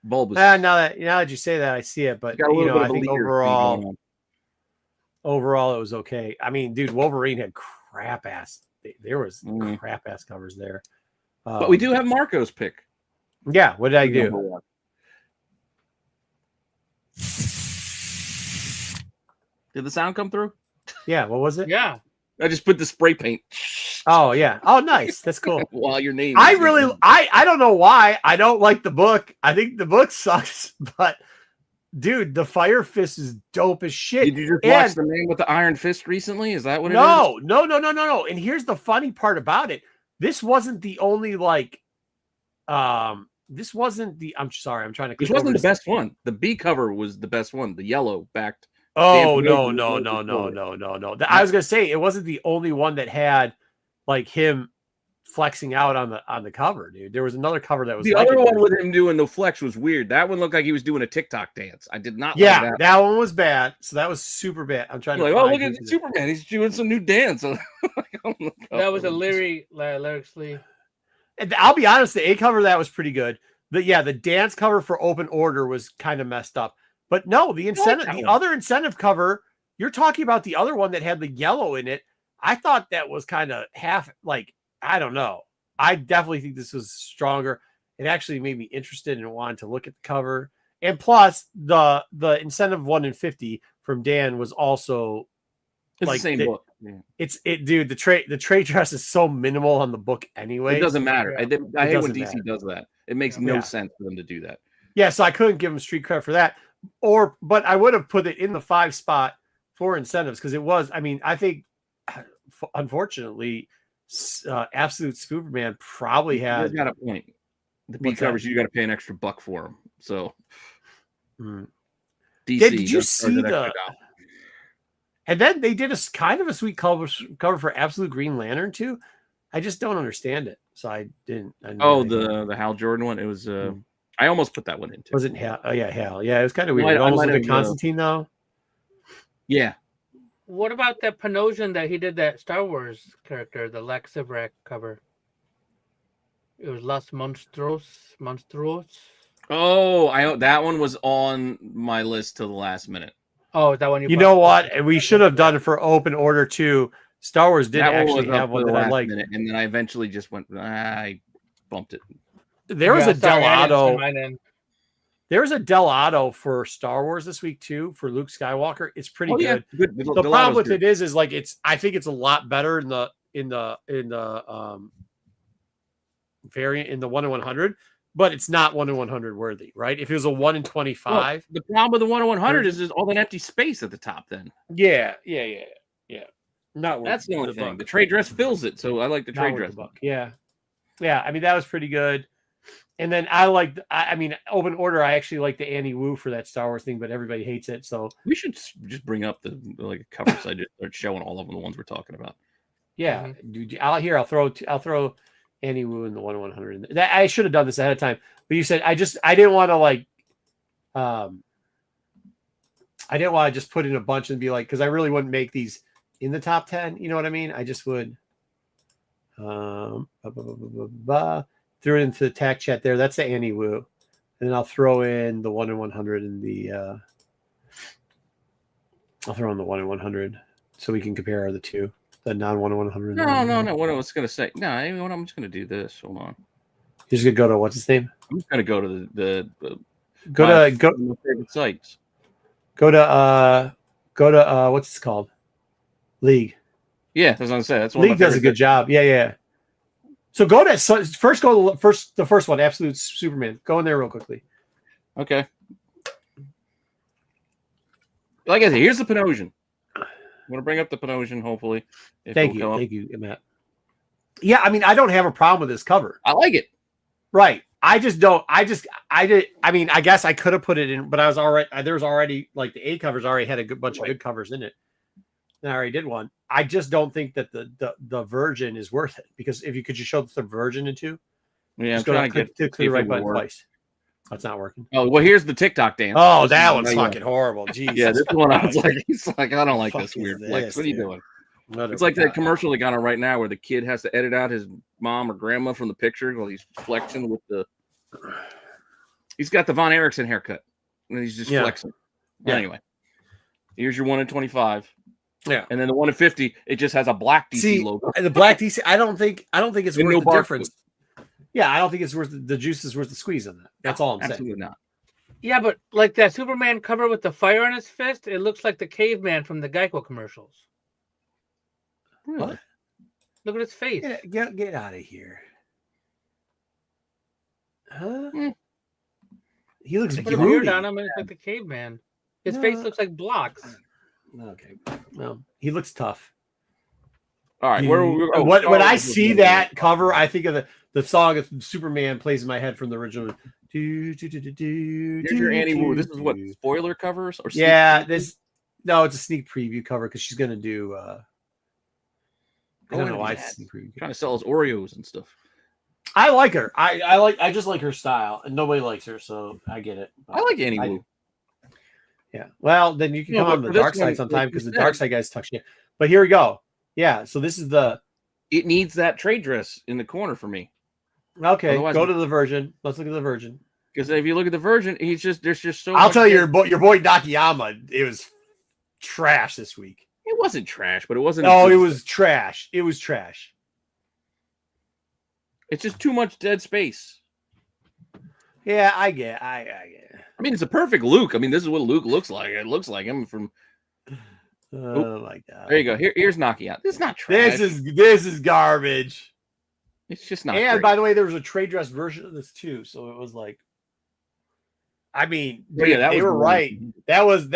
bulbous. Now that you say that, I see it. But I think overall it was okay. I mean, dude, Wolverine had crap ass. There was crap ass covers there. But we do have Marco's pick. Yeah. What did I do? Did the sound come through? Yeah. What was it? Yeah. I just put the spray paint. Oh yeah. Oh, nice. That's cool. While your name. I don't know why I don't like the book. I think the book sucks, but dude, the Fire Fist is dope as shit. Did you just watch The Man with the Iron Fist recently? Is that what it is? No. And here's the funny part about it. This wasn't the only I'm sorry, I'm trying to. This wasn't the best one. The B cover was the best one. The yellow backed. Oh no. I was gonna say it wasn't the only one that had like him flexing out on the cover, dude. There was another cover that was the other one with him doing the flex was weird. That one looked like he was doing a TikTok dance. I did not like that one was bad. So that was super bad. I'm trying to look at Superman. He's doing some new dance. That was a lyrically. And I'll be honest, the A cover of that was pretty good. The dance cover for Open Order was kind of messed up. But no, the other incentive cover, you're talking about the other one that had the yellow in it. I thought that was kind of half I don't know. I definitely think this was stronger. It actually made me interested and wanted to look at the cover. And plus, the incentive 1 in 50 from Dan was also the same book. Yeah. Dude. The trade dress is so minimal on the book anyway. It doesn't matter. I hate when DC does that. It makes no sense for them to do that. Yeah, so I couldn't give them street credit for that. But I would have put it in the 5 spot for incentives because it was. I mean, I think unfortunately, Absolute Superman probably had. He's got a point. The B covers, you got to pay an extra $1 for them. So, DC. Did you see the? And then they did a kind of a sweet cover for Absolute Green Lantern too. I just don't understand it, so I didn't. The Hal Jordan one. It was. I almost put that one in too. Was it Hal? Oh yeah, Hal. Yeah, it was kind of weird. Almost like Constantine though. Yeah. What about that Panosian that he did that Star Wars character, the Lex Sivrak cover? It was Las Monstruos. Oh, that one was on my list till the last minute. Oh, is that one you know what? We should have done it for Open Order 2. Star Wars did actually have one that I liked. And then I eventually just went, I bumped it. There was a Dubbalow. There's a Dubbalow for Star Wars this week too for Luke Skywalker. It's pretty good. The problem with it is like I think it's a lot better in the variant in the 1 in 100, but it's not 1 in 100 worthy, right? If it was a 1 in 25, the problem with the 1 in 100 is all that empty space at the top. Then yeah. Not worth that's the only thing. The trade dress fills it, so I like the trade dress. Yeah. I mean that was pretty good. And then I mean, Open Order. I actually like the Annie Wu for that Star Wars thing, but everybody hates it. So we should just bring up the cover side, just start showing all of them, the ones we're talking about. Yeah, dude. I'll throw Annie Wu in the 1 in 100. That I should have done this ahead of time, but you said I didn't want to I didn't want to just put in a bunch and be like, because I really wouldn't make these in the top 10. You know what I mean? I just would. Threw it into the tag chat there. That's the Annie Wu. And then I'll throw in the 1 in 100 in the I'll throw in the 1 in 100 so we can compare the two. The non 1 in 100. No. What I was gonna say. No, I'm just gonna do this. Hold on. You're just gonna go to what's his name? I'm just gonna go to the my favorite sites. Go to what's it called? League. Yeah, that's what I'm saying. That's League does a good job. Yeah. So go to the first one, Absolute Superman. Go in there real quickly. Okay. Like I said, here's the Panosian. I'm going to bring up the Panosian, hopefully. Thank you, Matt. Yeah, I mean, I don't have a problem with this cover. I like it. Right. I just don't. I mean, I guess I could have put it in, but there's already like the A covers already had a good bunch of good covers in it. And I already did one. I just don't think that the Virgin is worth it, because if you could just show the Virgin in two, I'm trying to click the right button twice. That's not working. Oh well, here's the TikTok dance. Oh, that one's fucking horrible. Jesus. Yeah, this one I was like, he's like, I don't like this weird flex. What are you doing? It's like that commercial they got on right now where the kid has to edit out his mom or grandma from the picture while he's flexing with the. He's got the Von Erickson haircut, and he's just flexing. Yeah. Anyway, here's your 1 in 25. Yeah, and then the 1 in 50, it just has a black DC logo. The black DC, I don't think it's worth the difference. Yeah, I don't think it's worth the juice is worth the squeeze on that. That's all I'm saying. Absolutely not. Yeah, but like that Superman cover with the fire on his fist, it looks like the caveman from the Geico commercials. What? Look at his face. Get out of here. Huh? He looks like weird on him, and it's like the caveman. His face looks like blocks. Okay. Well, he looks tough. All right. When I see that cover, I think of the song of Superman plays in my head from the original. Here's your Annie Wu. This is what, spoiler covers? Or it's a sneak preview cover because she's going to do. I don't know why it's sneak preview. Trying to sell us Oreos and stuff. I like her. I just like her style, and nobody likes her, so I get it. I like Annie Wu. Yeah. Well, then you can come on the dark side sometime because the dark side guys touch you. But here we go. Yeah. So this is it needs that trade dress in the corner for me. Okay. Otherwise, go to the Virgin. Let's look at the Virgin. Because if you look at the Virgin, there's just so. I'll tell you, your boy Nakayama. It was trash this week. It wasn't trash, but it wasn't. No, it was trash. It was trash. It's just too much dead space. Yeah, I get. I mean, it's a perfect Luke. I mean, this is what Luke looks like. It looks like him from. Oh my god! There you go. Here's Nakia. This is not trash. This is garbage. It's just not. And by the way, there was a trade dress version of this too, so it was like. I mean, they were right. That was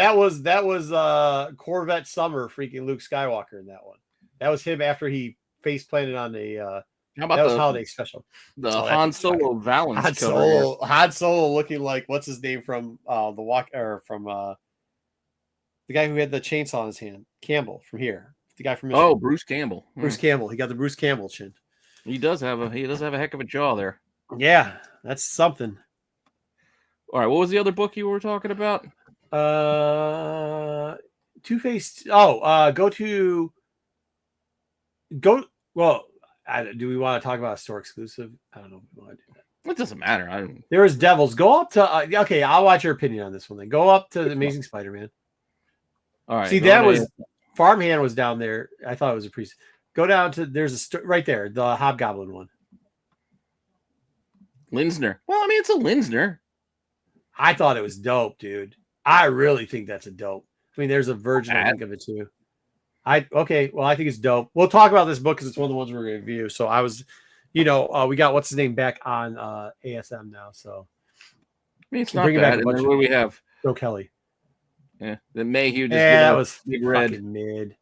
Corvette Summer freaking Luke Skywalker in that one. That was him after he face planted on the. How about that was holiday special? The Han Solo Valance Han Solo looking like what's his name from the guy who had the chainsaw in his hand, Campbell from here. The guy from Michigan. Oh, Bruce Campbell. Bruce Campbell. He got the Bruce Campbell chin. He does have a heck of a jaw there. Yeah, that's something. All right, what was the other book you were talking about? Two-Face. Oh, well. Do we want to talk about a store exclusive? I don't know if we want to do that. It doesn't matter. There was Devils. Go up to okay. I'll watch your opinion on this one. Then go up to the Amazing Spider-Man. All right. See, that was Farmhand was down there. I thought it was a priest. Go down to there's a right there, the Hobgoblin one. Linsner. Well, I mean, it's a Linsner. I thought it was dope, dude. I really think that's a dope. I mean, there's a version I think of it too. Okay, well, I think it's dope. We'll talk about this book because it's one of the ones we're going to review. So I was, we got what's his name back on ASM now. So I mean, it's not bad. What do we have? Joe Kelly. Yeah, the Mayhew. Just that was big red mid.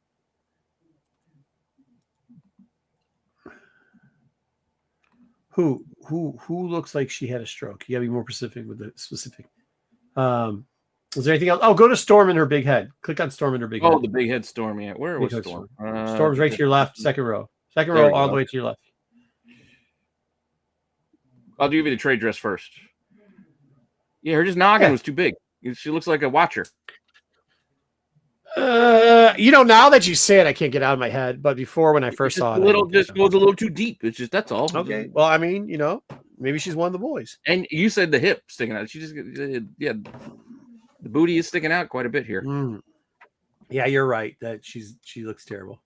Who looks like she had a stroke? You gotta be more specific with the specific. Is there anything else? Oh, go to Storm in her big head. Click on Storm in her big head. Oh, the big head Storm. Yeah, where was Storm? Storm's right to your left, second row. Second row, all the way to your left. I'll give you the trade dress first. Yeah, her just noggin was too big. She looks like a watcher. Now that you say it, I can't get out of my head. But before, when I first saw it, just goes a little too deep. It's just that's all. Okay. Well, I mean, maybe she's one of the boys. And you said the hip sticking out. She just the booty is sticking out quite a bit here. Yeah, you're right. That she looks terrible.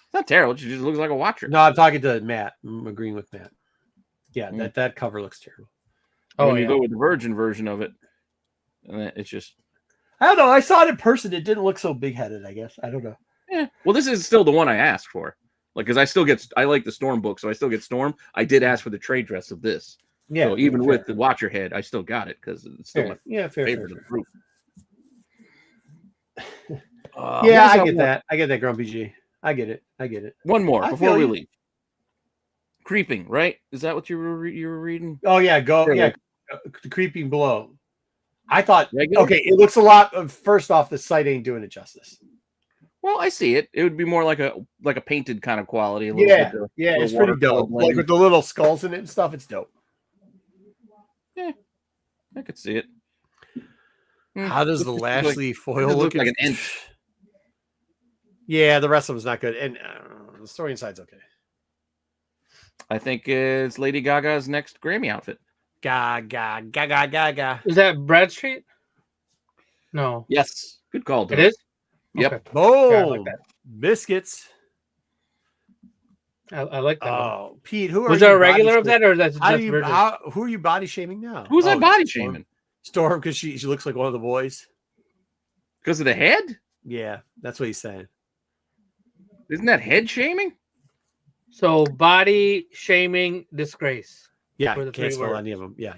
It's not terrible. She just looks like a watcher. No, I'm talking to Matt. I'm agreeing with Matt. Yeah, that cover looks terrible. Oh, you go with the Virgin version of it, and it's just. I don't know. I saw it in person. It didn't look so big-headed, I guess. I don't know. Yeah. Well, this is still the one I asked for. Like, because I like the Storm book, so I still get Storm. I did ask for the trade dress of this. Yeah. So even with the Watcher head, I still got it because it's still my favorite of the group. I get that. I get that, Grumpy G. I get it. One more before we leave. Creeping, right? Is that what you were reading? Oh, yeah. The Creeping Below. I thought, okay, it looks a lot. First off, the site ain't doing it justice. Well, I see it. It would be more like a painted kind of quality. It's pretty dope. Like with the little skulls in it and stuff, it's dope. Yeah, I could see it. How does the Lashley foil look like an inch? Yeah, the rest of them's not good, and the story inside's okay. I think it's Lady Gaga's next Grammy outfit. Gaga. Is that Bradstreet? No. Yes. Good call, Doug. It is? Yep. Okay. Boom. Yeah, I like that. Biscuits. I like that. Oh, Pete, who are was there a regular of that, or that's who are you body shaming now? Who's that body shaming? Storm, because she looks like one of the boys. Because of the head? Yeah, that's what he's saying. Isn't that head shaming? So body shaming disgrace. Yeah, can't spell any of them. Yeah.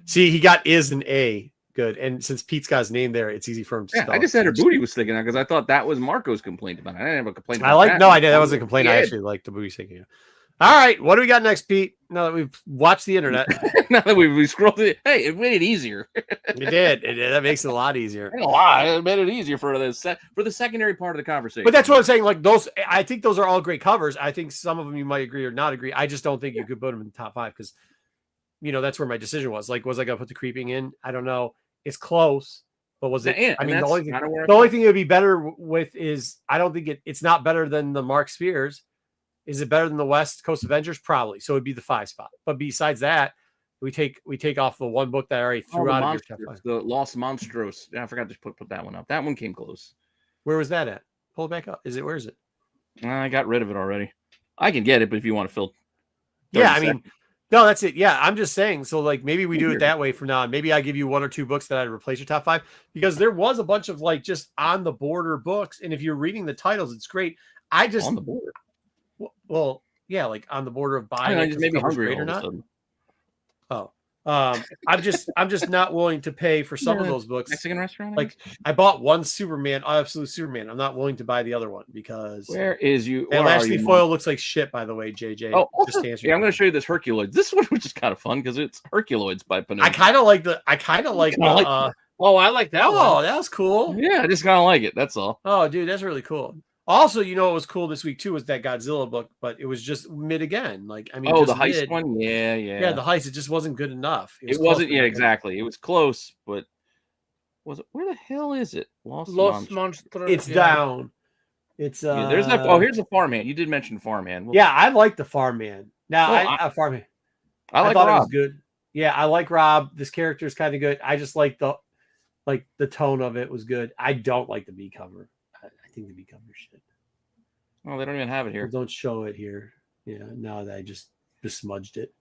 See, he got is and a good, and since Pete's got his name there, it's easy for him to spell. I just said her booty was sticking out because I thought that was Marco's complaint about it. I didn't have a complaint about that. No, I did. That wasn't a complaint. I actually liked the booty sticking out. All right, what do we got next, Pete? Now that we've watched the internet, now that we scrolled it, hey, it made it easier. It did. That makes it a lot easier. It made it easier for the secondary part of the conversation. But that's what I'm saying. Like those, I think those are all great covers. I think some of them you might agree or not agree. I just don't think you could put them in the top 5 because, that's where my decision was. Like, was I gonna put the Creeping in? I don't know. It's close, but was it? I mean, the only thing it would be better with is I don't think it's not better than the Mark Spears. Is it better than the West Coast Avengers? Probably. So it'd be the 5 spot. But besides that, we take off the one book that I already threw out of your top 5. The Lost Monstros. I forgot to put that one up. That one came close. Where was that at? Pull it back up. Where is it? I got rid of it already. I can get it, but if you want to fill. Yeah, I mean, no, that's it. Yeah, I'm just saying. So like maybe we do it that way from now on. Maybe I give you 1 or 2 books that I'd replace your top 5 because there was a bunch of like just on the border books, and if you're reading the titles, it's great. I just on the border. Well, yeah, like on the border of buying. I just made me hungry or not. I'm just not willing to pay for some of those books. Mexican restaurant. Like I bought one Superman, Absolute Superman. I'm not willing to buy the other one because where is you? And Lashley foil looks like shit, by the way, JJ. Oh, also, I'm going to show you this Herculoids. This one, which is kind of fun because it's Herculoids by Panini. I kind of like the. Oh, I like that one. Oh, that was cool. Yeah, I just kind of like it. That's all. Oh, dude, that's really cool. Also, what was cool this week too was that Godzilla book, but it was just mid again. Like, I mean, the heist one, yeah, the heist. It just wasn't good enough. It wasn't, exactly. It was close, but was it? Where the hell is it? Lost Monster. It's down. It's there's that. Oh, here's the Farmhand. You did mention Farmhand. Yeah, I like the Farmhand. Now, Farmhand. I thought Rob. It was good. Yeah, I like Rob. This character is kind of good. I just like the tone of it was good. I don't like the B cover. I think the B cover shit. Oh, they don't even have it here. Well, don't show it here. Yeah, now that I just smudged it.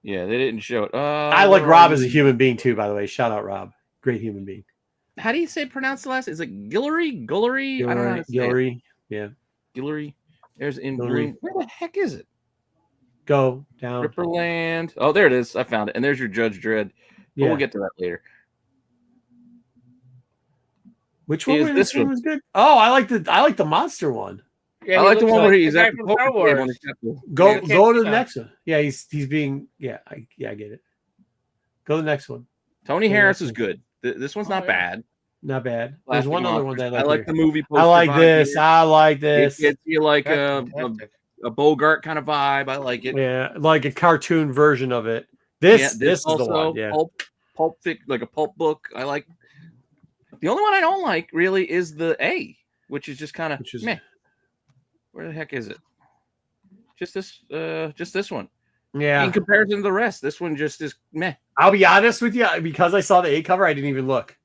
Yeah, they didn't show it. I like Rob as a human being too, by the way. Shout out Rob. Great human being. How do you pronounce the last? Is it Guillory? Guillory? I don't know how to say Guillory. it. Yeah. Guillory. There's in Guillory. Where the heck is it? Go down. Ripperland. Oh, there it is. I found it. And there's your Judge Dredd. But we'll get to that later. Which one was this one? Was good? Oh, I like the monster one. Yeah, I like the one where he's actually Go to the next one. Yeah, he's being I get it. Go to the next one. Tony Harris is good. This one's not bad. Not bad. There's one other one that I like the movie poster. I like this. I like this. It's like a Bogart kind of vibe. I like it. Yeah, like a cartoon version of it. This is the one. Yeah. Pulp like a pulp book. I like. The only one I don't like really is the A, which is just kind of meh. Where the heck is it? Just this one. Yeah. In comparison to the rest, this one just is meh. I'll be honest with you, because I saw the A cover, I didn't even look.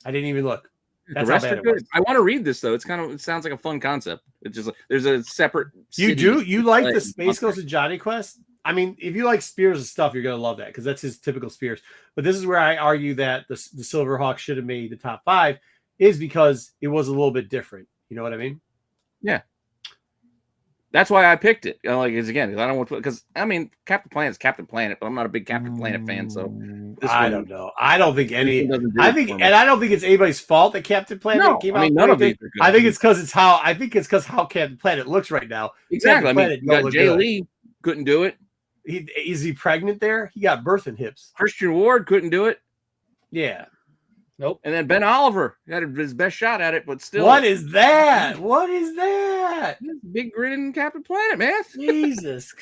That's the rest are good. I want to read this though. It sounds like a fun concept. It's just like there's a separate. You like the Space Ghost of Johnny Quest? I mean, if you like Spears' stuff, you're gonna love that because that's his typical Spears. But this is where I argue that the Silverhawk should have made the top 5 is because it was a little bit different. You know what I mean? Yeah. That's why I picked it. Like, I don't want to, because I mean, Captain Planet's Captain Planet, but I'm not a big Captain Planet fan, so I don't know. I don't think I don't think it's anybody's fault that Captain Planet came out. None of these are good. I think it's because how Captain Planet looks right now. Exactly. I mean, you got Jay Lee couldn't do it. Is he pregnant there? He got birthing hips. Christian Ward couldn't do it. Yeah. Nope. And then Ben Oliver had his best shot at it, but still. What is that? What is that? Big grin Captain Planet, man. Jesus.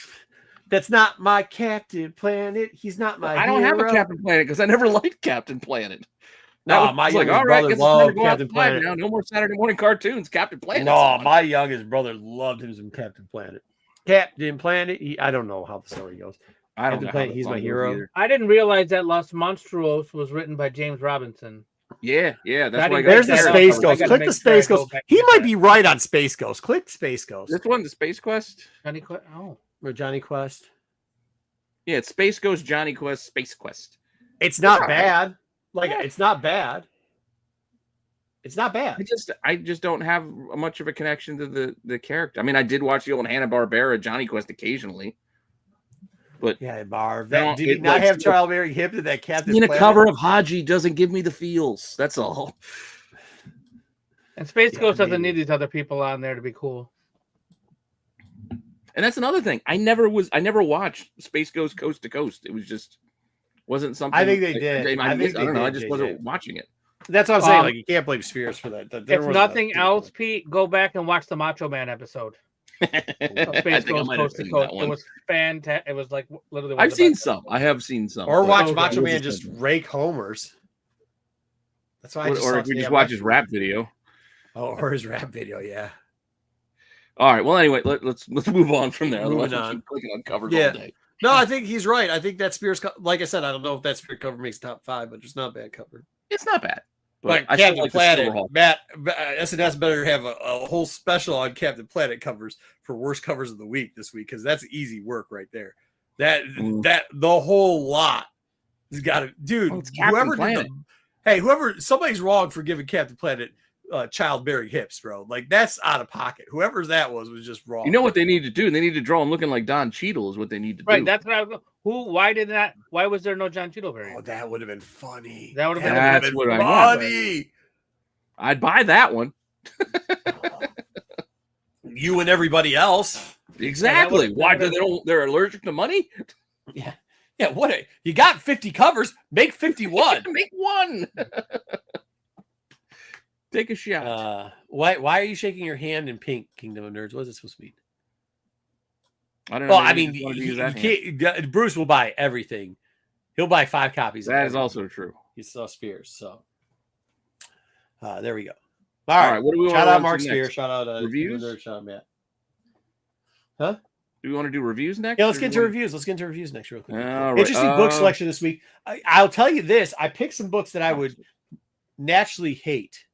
That's not my Captain Planet. He's not my I don't have a Captain Planet because I never liked Captain Planet. No, my youngest brother loved Captain Planet. Now. No more Saturday morning cartoons. Captain Planet. No, my youngest brother loved him some Captain Planet. Captain Planet. I don't know how the story goes. I don't know. He's my hero. Either. I didn't realize that Los Monstruos was written by James Robinson. Yeah. That's why. There's the Space Ghost. Click the Space Ghost. He might be right on Space Ghost. Click Space Ghost. This one, the Space Quest. Johnny Quest. Oh, or Johnny Quest. Yeah, it's Space Ghost, Johnny Quest, Space Quest. It's not bad. It's not bad. It's not bad. I just don't have much of a connection to the character. I mean, I did watch the old Hanna-Barbera Johnny Quest occasionally. But yeah, Marv. Did he not have Charles Berry hip to that Captain Planet? A cover of Haji doesn't give me the feels. That's all. And Space Ghost doesn't need these other people on there to be cool. And that's another thing. I never watched Space Ghost Coast to Coast. It wasn't something. I think they did. I don't know. I just wasn't watching it. That's what I'm saying. Like, you can't blame Spears for that. If nothing else, Pete, go back and watch the Macho Man episode. Space Ghost Coast to Coast. It was fantastic. It was like literally. I've seen some. I have seen some. Or watch Macho Man just rake homers. That's why. Or if you just watch his rap video. Oh, or his rap video, yeah. All right. Well, anyway, let's move on from there. Moving on. Clicking on covers all day. No, I think he's right. I think that Spears, like I said, I don't know if that Spears cover makes top 5, but it's not a bad cover. It's not bad. But Captain Planet, Matt, SNS better have a whole special on Captain Planet covers for worst covers of the week this week, because that's easy work right there. That the whole lot has got to, dude. Whoever somebody's wrong for giving Captain Planet childbearing hips, bro. Like, that's out of pocket. Whoever that was just wrong. You know what they need to do? They need to draw him looking like Don Cheadle is what they need to do. Right. That's what I was. Why was there no John Cheadle variant? Oh, that would have been funny. That would have been That's what funny. I want. I'd buy that one. You and everybody else. Exactly. Why they're allergic to money? Yeah. Yeah. You got 50 covers, make 51. Make one. Take a shot. Why are you shaking your hand in pink, Kingdom of Nerds? What is it supposed to mean? I don't know. Well, I mean, Bruce will buy everything. He'll buy 5 copies. That is also true. He saw Spears, so there we go. All right. What do we want shout out Mark Spears. Shout out reviews. Shout out Matt. Huh? Do we want to do reviews next? Yeah, let's get into reviews. Let's get into reviews next, real quick. All right. Interesting book selection this week. I'll tell you this: I picked some books that I would naturally hate.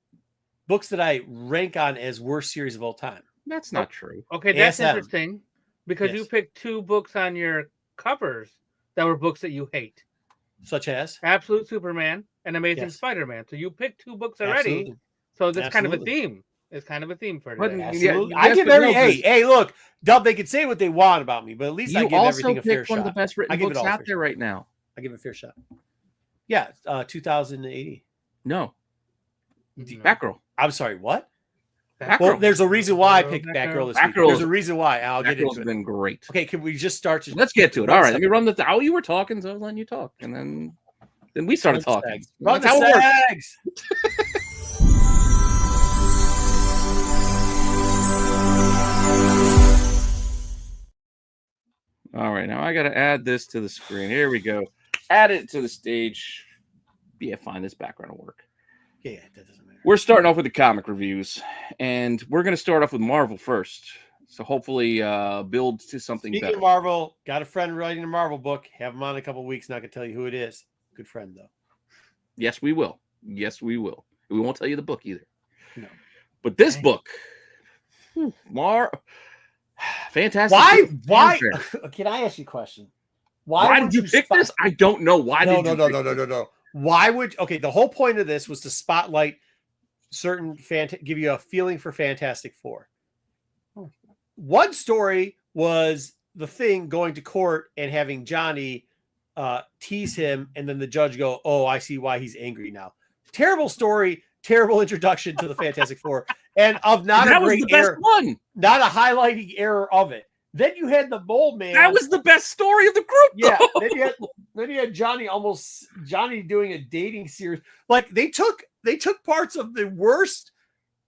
Books that I rank on as worst series of all time. That's not true. Okay, that's interesting because you picked 2 books on your covers that were books that you hate, such as Absolute Superman and Amazing Spider-Man. So you picked 2 books already. Absolutely. So that's kind of a theme. It's kind of a theme for today. Absolutely. I give every hey, look, Dub, they can say what they want about me, but at least I give everything a fair shot. You also picked one of the best written books out there right now. I give it a fair shot. Yeah, 2080. No. Batgirl. I'm sorry, what? Batgirl. Well, there's a reason why I picked Batgirl this week. There's a reason why. I'll get into it. Been great. Okay, can we just start? Let's get to it. All right, let me run the. You were talking, so I was letting you talk, and then we started talking. Run the sags. All right, now I got to add this to the screen. Here we go. Add it to the stage. Yeah, fine. This background will work. Yeah, that doesn't matter. We're starting off with the comic reviews, and we're going to start off with Marvel first. So hopefully build to something better. Speaking of Marvel, got a friend writing a Marvel book. Have him on in a couple of weeks. Not going to tell you who it is. Good friend, though. Yes, we will. Yes, we will. We won't tell you the book either. No. But this book, fantastic. Why? Can I ask you a question? Why did you pick this? I don't know. Why did you pick this? No. Why would the whole point of this was to spotlight certain give you a feeling for Fantastic Four. One story was the Thing going to court and having Johnny tease him, and then the judge go, "Oh, I see why he's angry now." Terrible story, terrible introduction to the Fantastic Four, and not a great error, not a highlighting error of it. Then you had the Mole Man. That was the best story of the group. Yeah. Then you had Johnny doing a dating series. Like they took parts of the worst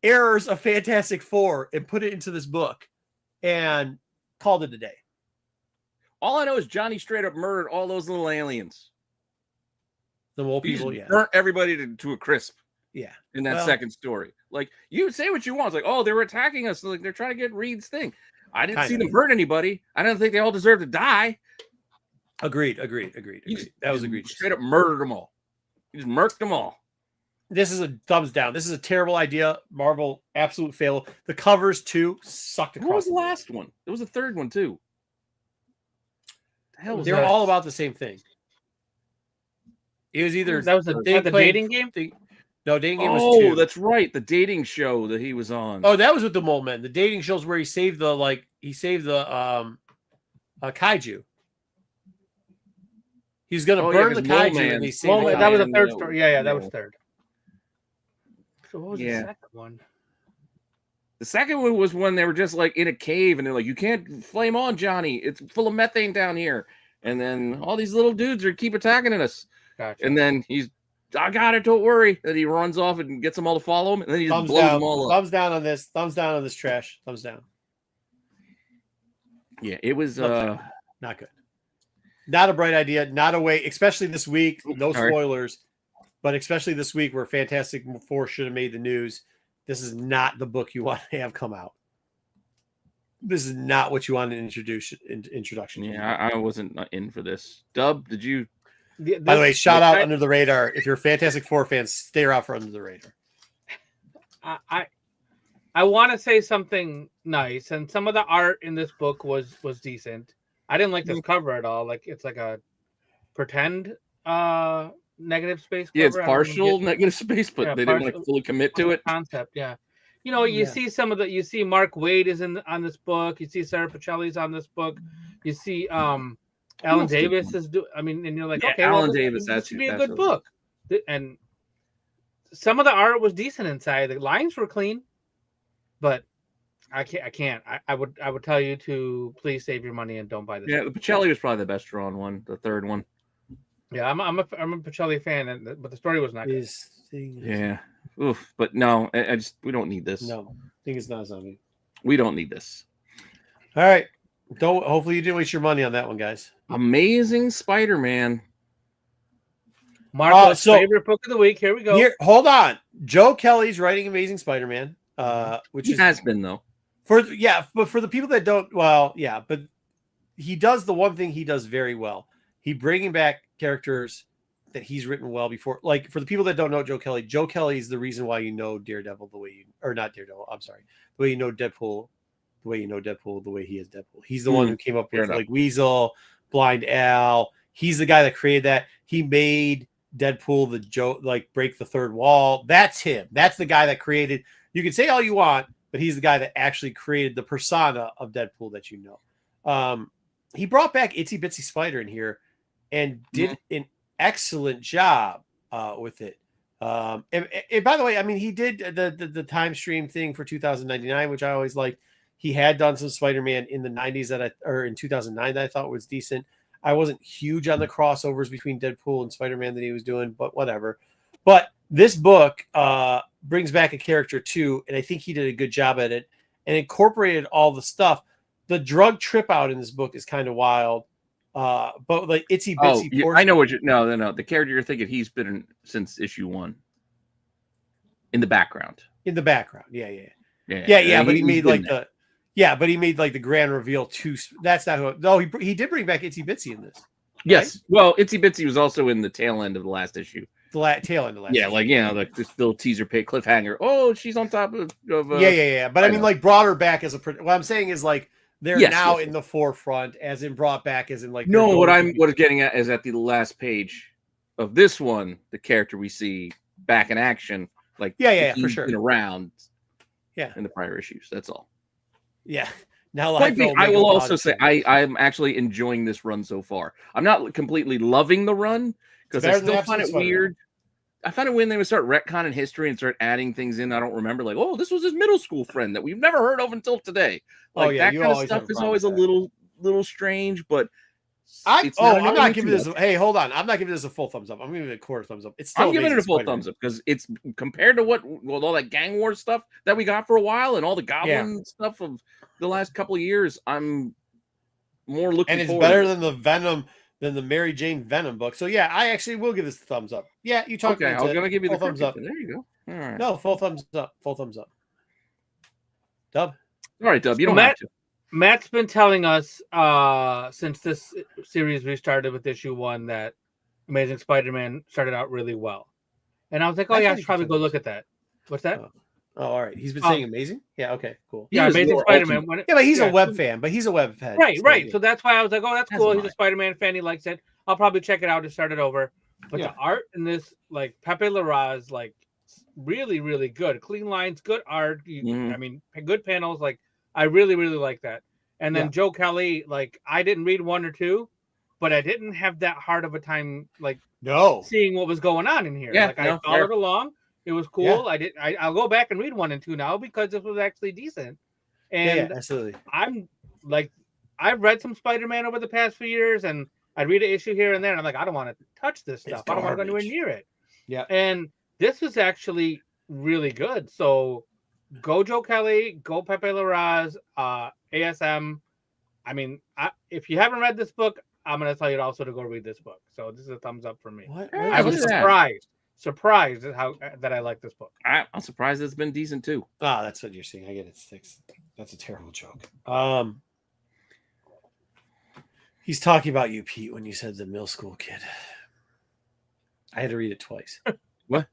errors of Fantastic Four and put it into this book and called it a day. All I know is Johnny straight up murdered all those little aliens. The mole people, burnt everybody to a crisp. Yeah. In that second story. Like, you say what you want. It's like, oh, they were attacking us. Like, they're trying to get Reed's thing. I didn't see them hurt anybody. I don't think they all deserve to die. Agreed. That was agreed. Straight up murdered them all. He just murked them all. This is a thumbs down. This is a terrible idea. Marvel, absolute fail. The covers, too, sucked across. What was the last one? There was a third one, too. The hell was They're all about the same thing. It was either... That was the dating game? No, dating game was 2. Oh, that's right. The dating show that he was on. Oh, that was with the Mole Men. The dating shows where he saved the kaiju. He was going to burn the kaiju and he saved the kaiju. That was the third story. Yeah, that was third. So what was the second one? The second one was when they were just like in a cave and they're like, you can't flame on, Johnny. It's full of methane down here. And then all these little dudes keep attacking us. Gotcha. And then I got it, don't worry. And he runs off and gets them all to follow him. And then he just blows them all up. Thumbs down on this. Thumbs down on this trash. Thumbs down. Yeah, it was not good. Not a bright idea. Not a way, especially this week. No spoilers. But especially this week where Fantastic Four should have made the news. This is not the book you want to have come out. This is not what you want in introduction. Yeah, I wasn't in for this. Dub, did you? By the way, shout out Under the Radar. If you're a Fantastic Four fan, stay out for Under the Radar. I want to say something nice, and some of the art in this book was decent. I didn't like this cover at all. Like it's like a pretend negative space cover. Yeah, it's partial negative space, but they didn't like fully commit to it. Concept, yeah. You know, you see some of the. You see Mark Waid is on this book. You see Sarah Pacelli's on this book. You see Alan Davis is and you're like, okay, Alan Davis, that should be a good book. And some of the art was decent inside. The lines were clean, but I can't. I would tell you to please save your money and don't buy this. Yeah, the Pacelli was probably the best drawn one. The third one. Yeah, I'm a Pacelli fan, but the story was not good. Yeah, oof. But no, we don't need this. No, I think it's not zombie. We don't need this. All right. Hopefully you didn't waste your money on that one, guys. Amazing Spider-Man. Marco's favorite book of the week. Here we go. Hold on. Joe Kelly's writing Amazing Spider-Man, which has been though. But for the people that don't, but he does the one thing he does very well. He bringing back characters that he's written well before. Like for the people that don't know Joe Kelly is the reason why you know Daredevil the way not Daredevil. I'm sorry, the way you know Deadpool. The way you know Deadpool, the way he is Deadpool. He's the one who came up with like Weasel, Blind Al. He's the guy that created that. He made Deadpool the joke, like break the third wall. That's him. That's the guy that created. You can say all you want, but he's the guy that actually created the persona of Deadpool that you know. He brought back Itsy Bitsy Spider in here and did an excellent job with it. And by the way, I mean, he did the time stream thing for 2099, which I always liked. He had done some Spider-Man in the 90s or in 2009 that I thought was decent. I wasn't huge on the crossovers between Deadpool and Spider-Man that he was doing, but whatever. But this book brings back a character too, and I think he did a good job at it and incorporated all the stuff. The drug trip out in this book is kind of wild. But like Itsy Bitsy. I know what you. No. The character you're thinking, he's been in since issue 1. In the background. Yeah. But he made like the grand reveal too. That's not who. No, he did bring back Itsy Bitsy in this. Yes. Right? Well, Itsy Bitsy was also in the tail end of the last issue. Tail end of the last. Yeah, issue. Like this little teaser pit cliffhanger. Oh, she's on top of. But I mean, like brought her back as a. What I'm saying is like. They're now in the forefront, as in brought back, as in like. No, what I'm getting at is at the last page of this one, the character we see back in action, like for sure, been around, in the prior issues. That's all. Yeah. Now I will also say I'm actually enjoying this run so far. I'm not completely loving the run because I still find it weird. I find it when they would start retconning history and start adding things in I don't remember, like, oh, this was his middle school friend that we've never heard of until today. Like that kind of stuff is always a little strange, but I'm not giving this. Hey, hold on, I'm not giving this a full thumbs up. I'm giving it a quarter thumbs up. I'm giving it a full thumbs up because it's compared to all that gang war stuff that we got for a while and all the goblin stuff of the last couple of years. I'm more looking. And it's better than the Venom. Than the Mary Jane Venom book. So yeah, I actually will give this a thumbs up. Yeah, you talked. Okay, I was gonna give you the thumbs up. There you go. All right. No, full thumbs up. Full thumbs up. Dub. All right, Dub. You don't have to. Matt's been telling us since this series restarted with issue 1 that Amazing Spider-Man started out really well, and I was like, oh yeah, I should probably go look at that. What's that? Oh, all right. He's been saying amazing. Yeah. Okay. Cool. Yeah, Amazing Spider-Man. But he's a web fan. But he's a web fan. Right. So that's why I was like, oh, that's cool. He's a Spider-Man fan. He likes it. I'll probably check it out to start it over. But the art in this, like Pepe Larraz, like really, really good. Clean lines, good art. I mean, good panels. Like I really, really like that. And then Joe Kelly, like I didn't read 1 or 2, but I didn't have that hard of a time, like seeing what was going on in here. Yeah, like I followed along. It was cool. Yeah. I'll go back and read 1 and 2 now because this was actually decent. And absolutely. I'm like, I've read some Spider-Man over the past few years, and I read an issue here and there, and I'm like, I don't want to touch this stuff. I don't want to go anywhere near it. Yeah. And this is actually really good. So go Joe Kelly, go Pepe Larraz, ASM. I mean, if you haven't read this book, I'm going to tell you also to go read this book. So this is a thumbs up for me. I was surprised at how that I like this book. I'm surprised it's been decent too. Oh, that's what you're seeing. I get it. Sticks. That's a terrible joke. He's talking about you, Pete, when you said the middle school kid. I had to read it twice. What?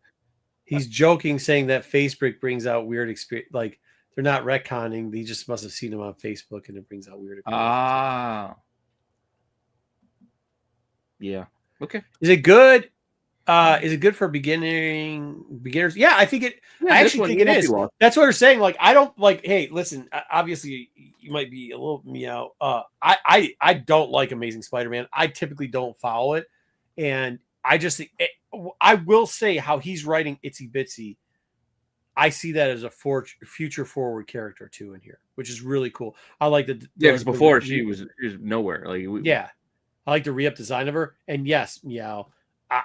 He's joking, saying that Facebook brings out weird experience. Like they're not retconning. They just must have seen him on Facebook, and it brings out weird experience. Yeah. Okay. Is it good? Is it good for beginners? Yeah, I think it. I actually think it is. That's what we're saying. Like, I don't like. Hey, listen. Obviously, you might be a little meow. I don't like Amazing Spider-Man. I typically don't follow it, and I just think. I will say how he's writing Itsy Bitsy. I see that as a future forward character too in here, which is really cool. I like the because before she was nowhere. Like I like the re-up design of her, and yes, meow.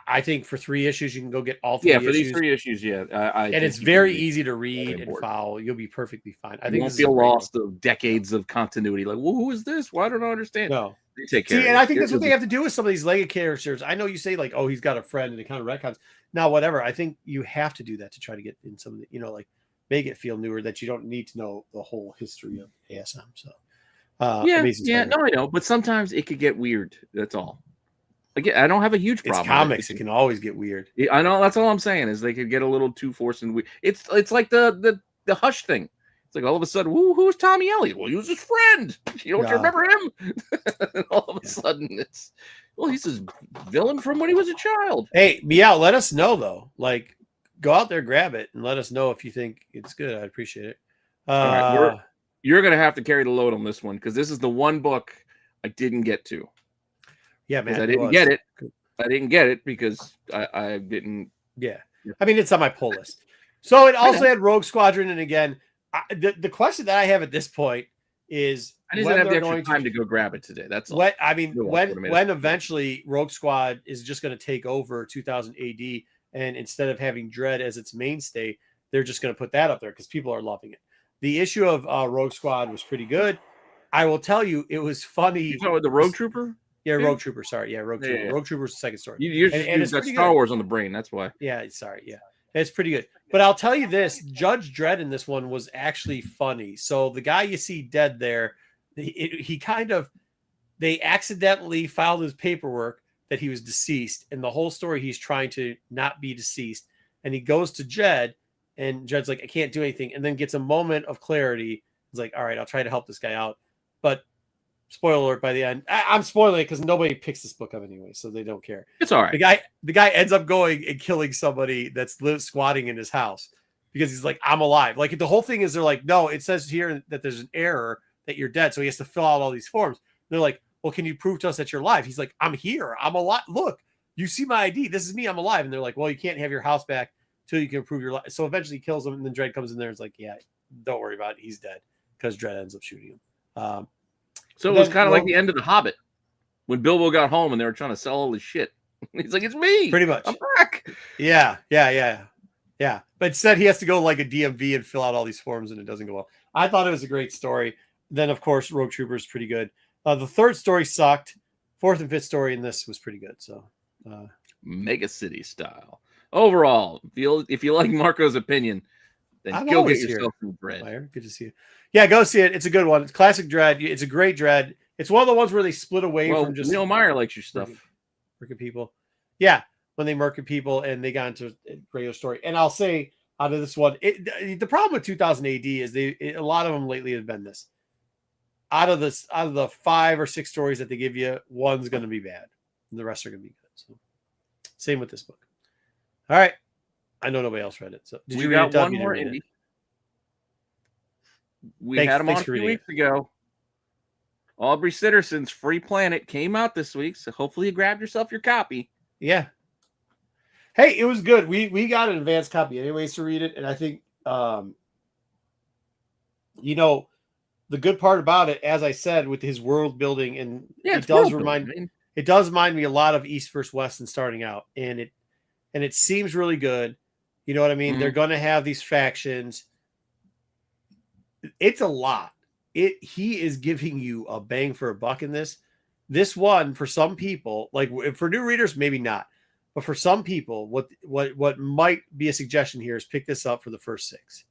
I think for 3 issues you can go get all 3 issues. Yeah, for these 3 issues, and it's very easy to read and follow. You'll be perfectly fine. I think you won't feel lost of decades of continuity. Like, well, who is this? Why don't I understand? No, they take care. See, and I think that's what they have to do with some of these Lego characters. I know you say like, oh, he's got a friend, and it kind of retcons. Now, whatever. I think you have to do that to try to get in some of the, like, make it feel newer. That you don't need to know the whole history of ASM. So, I know, but sometimes it could get weird. That's all. Again, I don't have a huge problem. It's comics; it can always get weird. Yeah, I know. That's all I'm saying is they could get a little too forced and weird. It's like the Hush thing. It's like all of a sudden, who's Tommy Elliott? Well, he was his friend. You don't remember him? And all of a sudden, it's Well, he's his villain from when he was a child. Hey, Meow, let us know though. Like, go out there, grab it, and let us know if you think it's good. I appreciate it. All right, you're gonna have to carry the load on this one because this is the one book I didn't get to. Yeah, man, I didn't get it. I didn't get it because I didn't. Yeah, I mean it's on my pull list. So it also had Rogue Squadron, and again, the question that I have at this point is I didn't have the extra time to go grab it today. That's all. When eventually Rogue Squad is just going to take over 2000 AD, and instead of having Dredd as its mainstay, they're just going to put that up there because people are loving it. The issue of Rogue Squad was pretty good. I will tell you, it was funny. You talking about the Rogue Trooper? Yeah, Rogue Trooper. Sorry, Rogue Trooper. Yeah. Rogue Trooper's the second story. You've got Star Wars on the brain. That's why. Yeah, sorry. Yeah, it's pretty good. But I'll tell you this: Judge Dredd in this one was actually funny. So the guy you see dead there, they accidentally filed his paperwork that he was deceased, and the whole story he's trying to not be deceased, and he goes to Jed, and Jed's like, I can't do anything, and then gets a moment of clarity. He's like, all right, I'll try to help this guy out, but spoiler alert, by the end, I'm spoiling it because nobody picks this book up anyway, so they don't care. It's all right. The guy ends up going and killing somebody that's squatting in his house because he's like, I'm alive. Like the whole thing is they're like, no, it says here that there's an error that you're dead, so he has to fill out all these forms. And they're like, well, can you prove to us that you're alive? He's like, I'm here. I'm alive. Look, you see my ID. This is me. I'm alive. And they're like, well, you can't have your house back until you can prove your life. So eventually he kills him, and then Dredd comes in there and is like, yeah, don't worry about it. He's dead because Dredd ends up shooting him. So it was kind of like the end of The Hobbit when Bilbo got home and they were trying to sell all his shit. He's like, it's me. Pretty much. I'm back. Yeah. But instead he has to go like a DMV and fill out all these forms, and it doesn't go well. I thought it was a great story. Then, of course, Rogue Trooper is pretty good. The third story sucked. Fourth and fifth story in this was pretty good. So, Mega City style. Overall, if you like Marco's opinion, then go get yourself some Dredd. Good to see you. Yeah, go see it. It's a good one. It's classic Dredd. It's a great Dredd. It's one of the ones where they split away from just Neil Meyer likes your stuff. Murking people. Yeah, when they murking people and they got into a regular story. And I'll say out of this one, the problem with 2000 AD is a lot of them lately have been this. Out of the 5 or 6 stories that they give you, one's going to be bad, and the rest are going to be good. So, same with this book. All right, I know nobody else read it. So, we got one more indie. We had him on a few weeks ago. Aubrey Sitterson's Free Planet came out this week, so hopefully you grabbed yourself your copy. Yeah. Hey, it was good. We got an advanced copy anyways to read it, and I think the good part about it, as I said, with his world building, and it does remind me a lot of East vs. West and starting out, and it seems really good. You know what I mean? Mm-hmm. They're going to have these factions. It's a lot. He is giving you a bang for a buck in this. This one, for some people, like for new readers, maybe not, but for some people, what might be a suggestion here is pick this up for the first 6,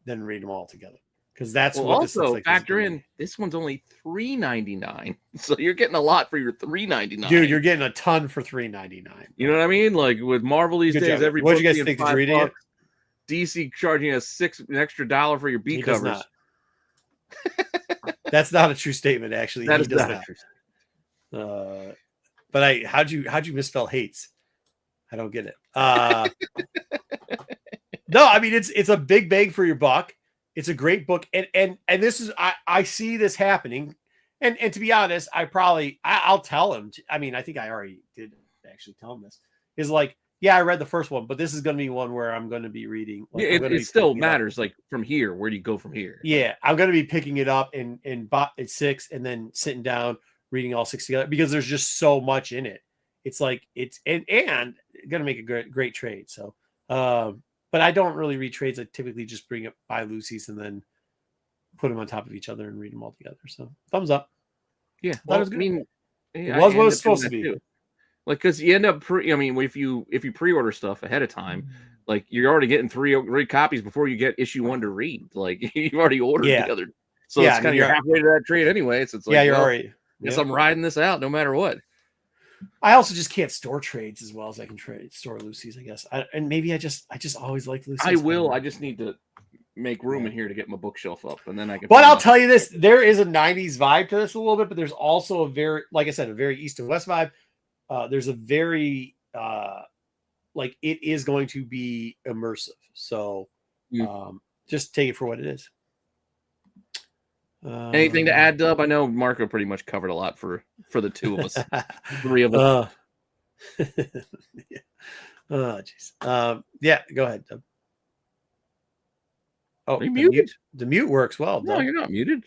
then read them all together. Because that's what this looks like. Factor in this one's only $3.99, so you're getting a lot for your $3.99. Dude, you're getting a ton for $3.99. You know what I mean? Like with Marvel these days, every what do you guys think? Did you read it? DC charging us an extra $1 for your B covers. That's not a true statement, actually. That is not a true statement. But how'd you misspell hates? I don't get it. No, I mean it's a big bang for your buck. It's a great book, and this is I see this happening, and to be honest, I'll tell him. I mean, I think I already did actually tell him this. Is like, yeah, I read the first one, but this is going to be one where I'm going to be reading. Like, it still matters. Like from here, where do you go from here? Yeah, I'm going to be picking it up in at 6, and then sitting down reading all 6 together because there's just so much in it. It's like and going to make a great trade. So. But I don't really read trades. I typically just buy Lucy's and then put them on top of each other and read them all together. So thumbs up. Yeah, well, it was what it's supposed to be. Too. Like, because you end up, if you pre-order stuff ahead of time, like you're already getting three copies before you get issue 1 to read. Like you've already ordered the other. So it's kind of you're halfway to that trade anyway. So it's like, you're already. Guess I'm riding this out no matter what. I also just can't store trades as well as I can store Lucy's, I guess. And maybe I just always like Lucy's. I will. I just need to make room in here to get my bookshelf up, and then I can. But I'll tell you this: there is a '90s vibe to this a little bit, but there's also a very, like I said, a very East and West vibe. There's a very like it is going to be immersive. So just take it for what it is. Anything to add, Dub? I know Marco pretty much covered a lot for the two of us, 3 of us. Yeah. Oh, jeez. Yeah, go ahead, Dub. Oh, are you muted? The mute works well. No, Dub. you're not muted.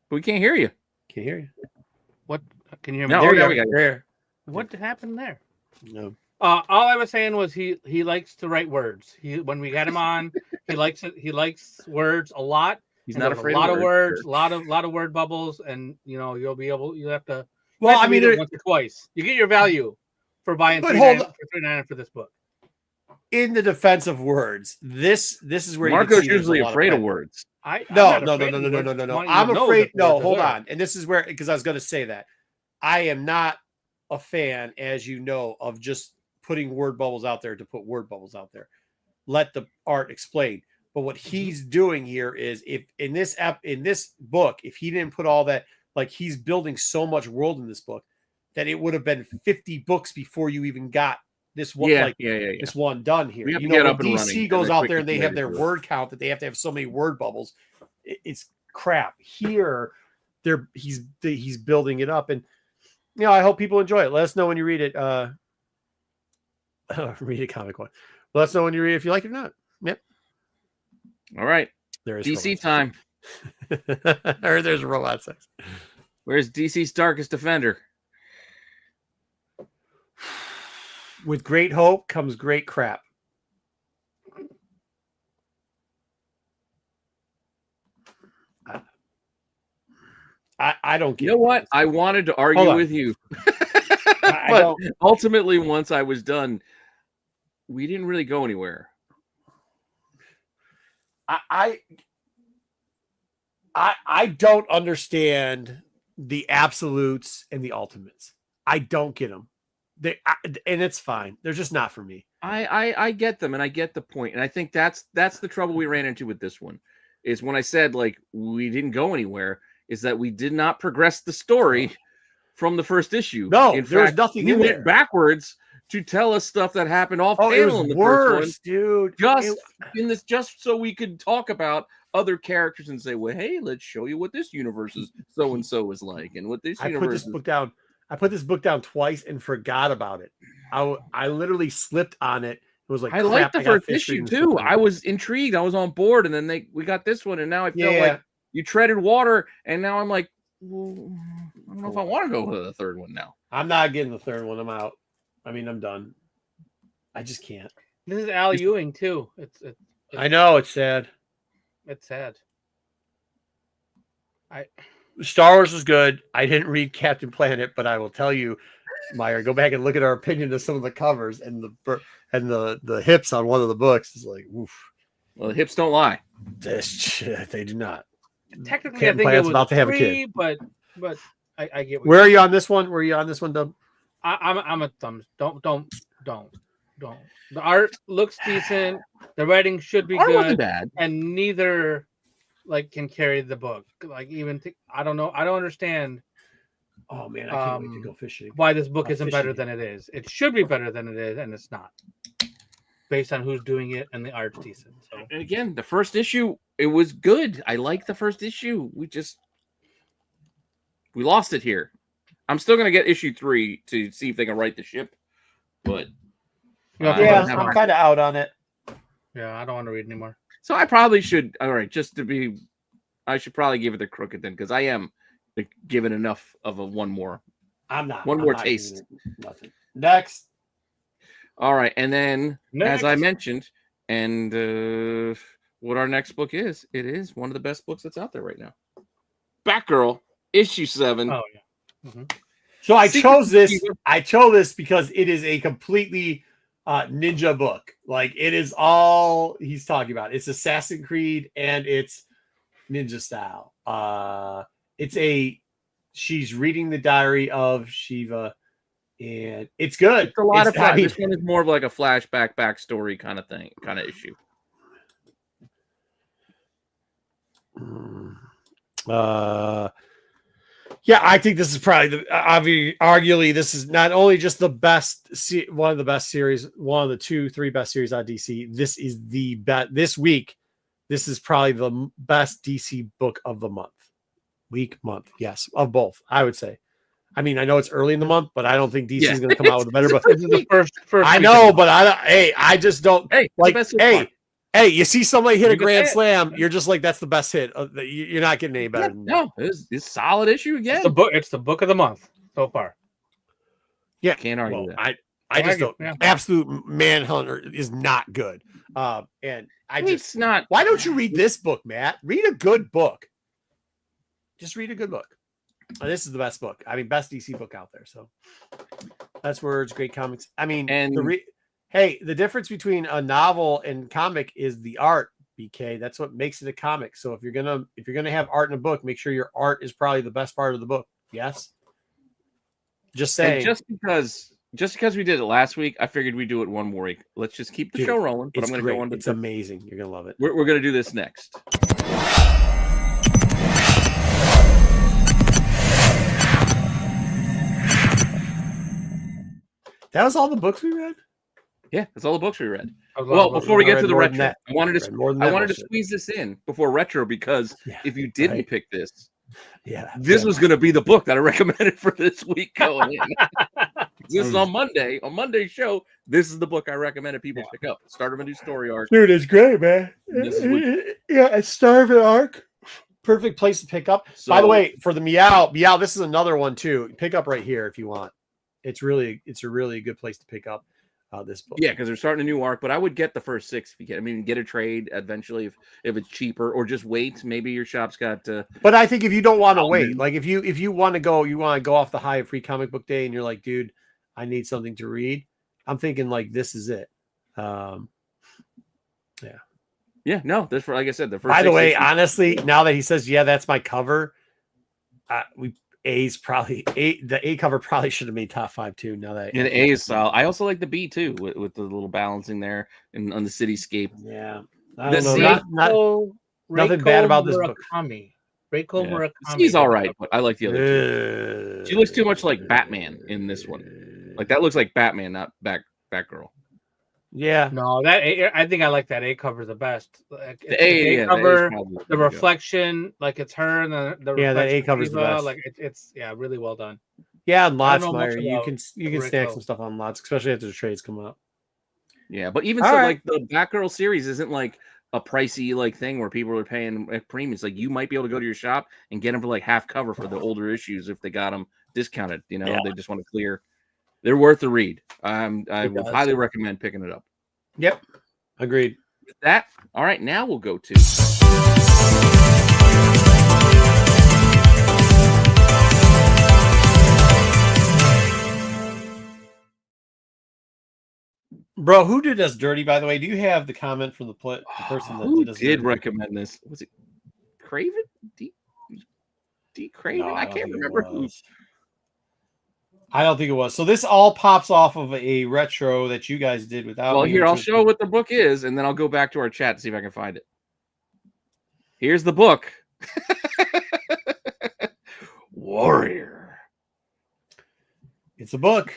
But we can't hear you. Can't hear you. What? Can you hear me? No, there we go. What happened there? No. All I was saying was he likes to write words. When we got him on, he likes it. He likes words a lot. He's not afraid of a lot of words, sure. a lot of word bubbles, and you'll have to. Well, I mean, once or twice. You get your value for buying $3.99 for this book. In the defense of words, this is where Marco's usually afraid of words. No. I'm afraid. No, hold on. And this is where, because I was going to say that I am not a fan, as you know, of just putting word bubbles out there to put word bubbles out there. Let the art explain. But what he's doing here is, if in this book, if he didn't put all that, like he's building so much world in this book that it would have been 50 books before you even got this one. This one done here. You know, when DC goes out there and they have their word count that they have to have so many word bubbles. It's crap. Here, he's building it up, and I hope people enjoy it. Let us know when you read it. Read a comic one. Let us know when you read it if you like it or not. Yep. All right. There is DC time. Or there's robot sex. Where's DC's Darkest Defender? With great hope comes great crap. I don't get it. You know what? I wanted to argue with you. But ultimately, once I was done, we didn't really go anywhere. I don't understand the absolutes and the ultimates. I don't get them. And it's fine. They're just not for me. I get them, and I get the point. And I think that's the trouble we ran into with this one, is when I said, like, we didn't go anywhere, is that we did not progress the story from the first issue. No, there was nothing in there. We went backwards to tell us stuff that happened off panel it was in the worse, first one. dude. Just so we could talk about other characters and say, well, hey, let's show you what this universe is so and so is like, and what this universe. I put this book down twice and forgot about it. I literally slipped on it. It was like, I liked the first issue too. I was intrigued. I was on board, and then we got this one, and now I feel like you treaded water, and now I'm like, well, I don't know if I want to go with the third one now. I'm not getting the third one. I'm out. I mean, I'm done. I just can't. This is Al Ewing too. I know, it's sad. It's sad. Star Wars was good. I didn't read Captain Planet, but I will tell you, Meyer, go back and look at our opinion of some of the covers, and the hips on one of the books is like, oof. Well, the hips don't lie. They do not. Technically, Captain I think Planet's it was about to have a kid, but I get. Where are you on this one? Where are you on this one, Dub? I'm a thumbs. Don't. The art looks decent. The writing should be good. Wasn't bad. And neither can carry the book. I don't know. I don't understand. Oh man, I can't wait to go fishing. Why this book isn't better than it is? It should be better than it is, and it's not. Based on who's doing it, and the art's decent. So. And again, the first issue, it was good. I like the first issue. We lost it here. I'm still gonna get issue 3 to see if they can right the ship, but I'm kind of out on it. Yeah, I don't want to read anymore. So I probably should. All right, I should probably give it the Crooked then, because I am given enough of a one more. I'm not. One more taste. Nothing. Next. All right, and then as I mentioned, and what our next book is, it is one of the best books that's out there right now. Batgirl, issue 7. Oh yeah. Mm-hmm. So I chose this. I chose this because it is a completely ninja book. Like, it is all he's talking about. It's Assassin's Creed and it's ninja style. She's reading the diary of Shiva, and it's good. It's a lot of fun. This one is more of like a flashback backstory kind of issue. Yeah, I think this is probably arguably this is not only just the best, one of the best series, one of the 2-3 best series on DC. This is the best this week. This is probably the best DC book of the month. Month, yes, of both. I would say. I mean, I know it's early in the month, but I don't think DC is going to come out with a better book. This is the first I know, but I just don't. Hey, you see somebody hit a grand slam, you're just like, that's the best hit. You're not getting any better than that. No, it's solid issue again. It's the book of the month so far. Yeah, can't argue that. I just don't. Yeah. Absolute Manhunter is not good. And it's not. Why don't you read this book, Matt? Read a good book. Just read a good book. This is the best book. I mean, best DC book out there. So that's words, great comics. I mean, hey, the difference between a novel and comic is the art, BK. That's what makes it a comic. So if you're gonna have art in a book, make sure your art is probably the best part of the book. Yes. Just saying. And just because we did it last week, I figured we'd do it one more week. Let's just keep the show rolling. But I'm gonna go on to it's amazing. You're gonna love it. We're gonna do this next. That was all the books we read? Yeah, that's all the books we read. Well, before we get to the retro, I wanted to squeeze this in before retro because if you didn't pick this, this was going to be the book that I recommended for this week going in. This is on Monday. On Monday's show, this is the book I recommended people pick up. Start of a new story arc. Dude, it's great, man. It's start of an arc. Perfect place to pick up. So, by the way, for the Meow, this is another one too. Pick up right here if you want. It's a really good place to pick up this book. Yeah, because they're starting a new arc, but I would get the first 6 if you can. I mean, get a trade eventually if it's cheaper, or just wait. Maybe your shop's got. But I think if you don't want to wait, like if you want to go off the high of Free Comic Book Day, and you're like, dude, I need something to read. I'm thinking like this is it. Yeah. No, this like I said, the first. By the way, honestly, now that he says, yeah, that's my cover, the A cover probably should have made top 5 too. Now that the A is solid. I also like the B too with the little balancing there and on the cityscape. Yeah, I don't know. Nothing bad about this book. Murakami. She's all right, but I like the other two. She looks too much like Batman in this one. Like that looks like Batman, not Batgirl. Yeah. No, I think I like that A cover the best. Like, the A cover, the reflection, like it's her, and the that A cover's the best. Like it's really well done. Yeah, and Lotsmeyer, you can stack some stuff on Lots, especially after the trades come out. Yeah, but even like the Batgirl series isn't like a pricey like thing where people are paying premiums. Like you might be able to go to your shop and get them for like half cover for the older issues if they got them discounted. You know, they just want to clear. They're worth the read. I would highly recommend picking it up. Yep. Agreed. With that, all right, now we'll go to Bro, who did us dirty, by the way? Do you have the comment from the person that did recommend this? Was it Craven? D Craven? I can't remember who. I don't think it was. So this all pops off of a retro that you guys did without. Well, here, I'll show what the book is, and then I'll go back to our chat to see if I can find it. Here's the book. Warrior. It's a book.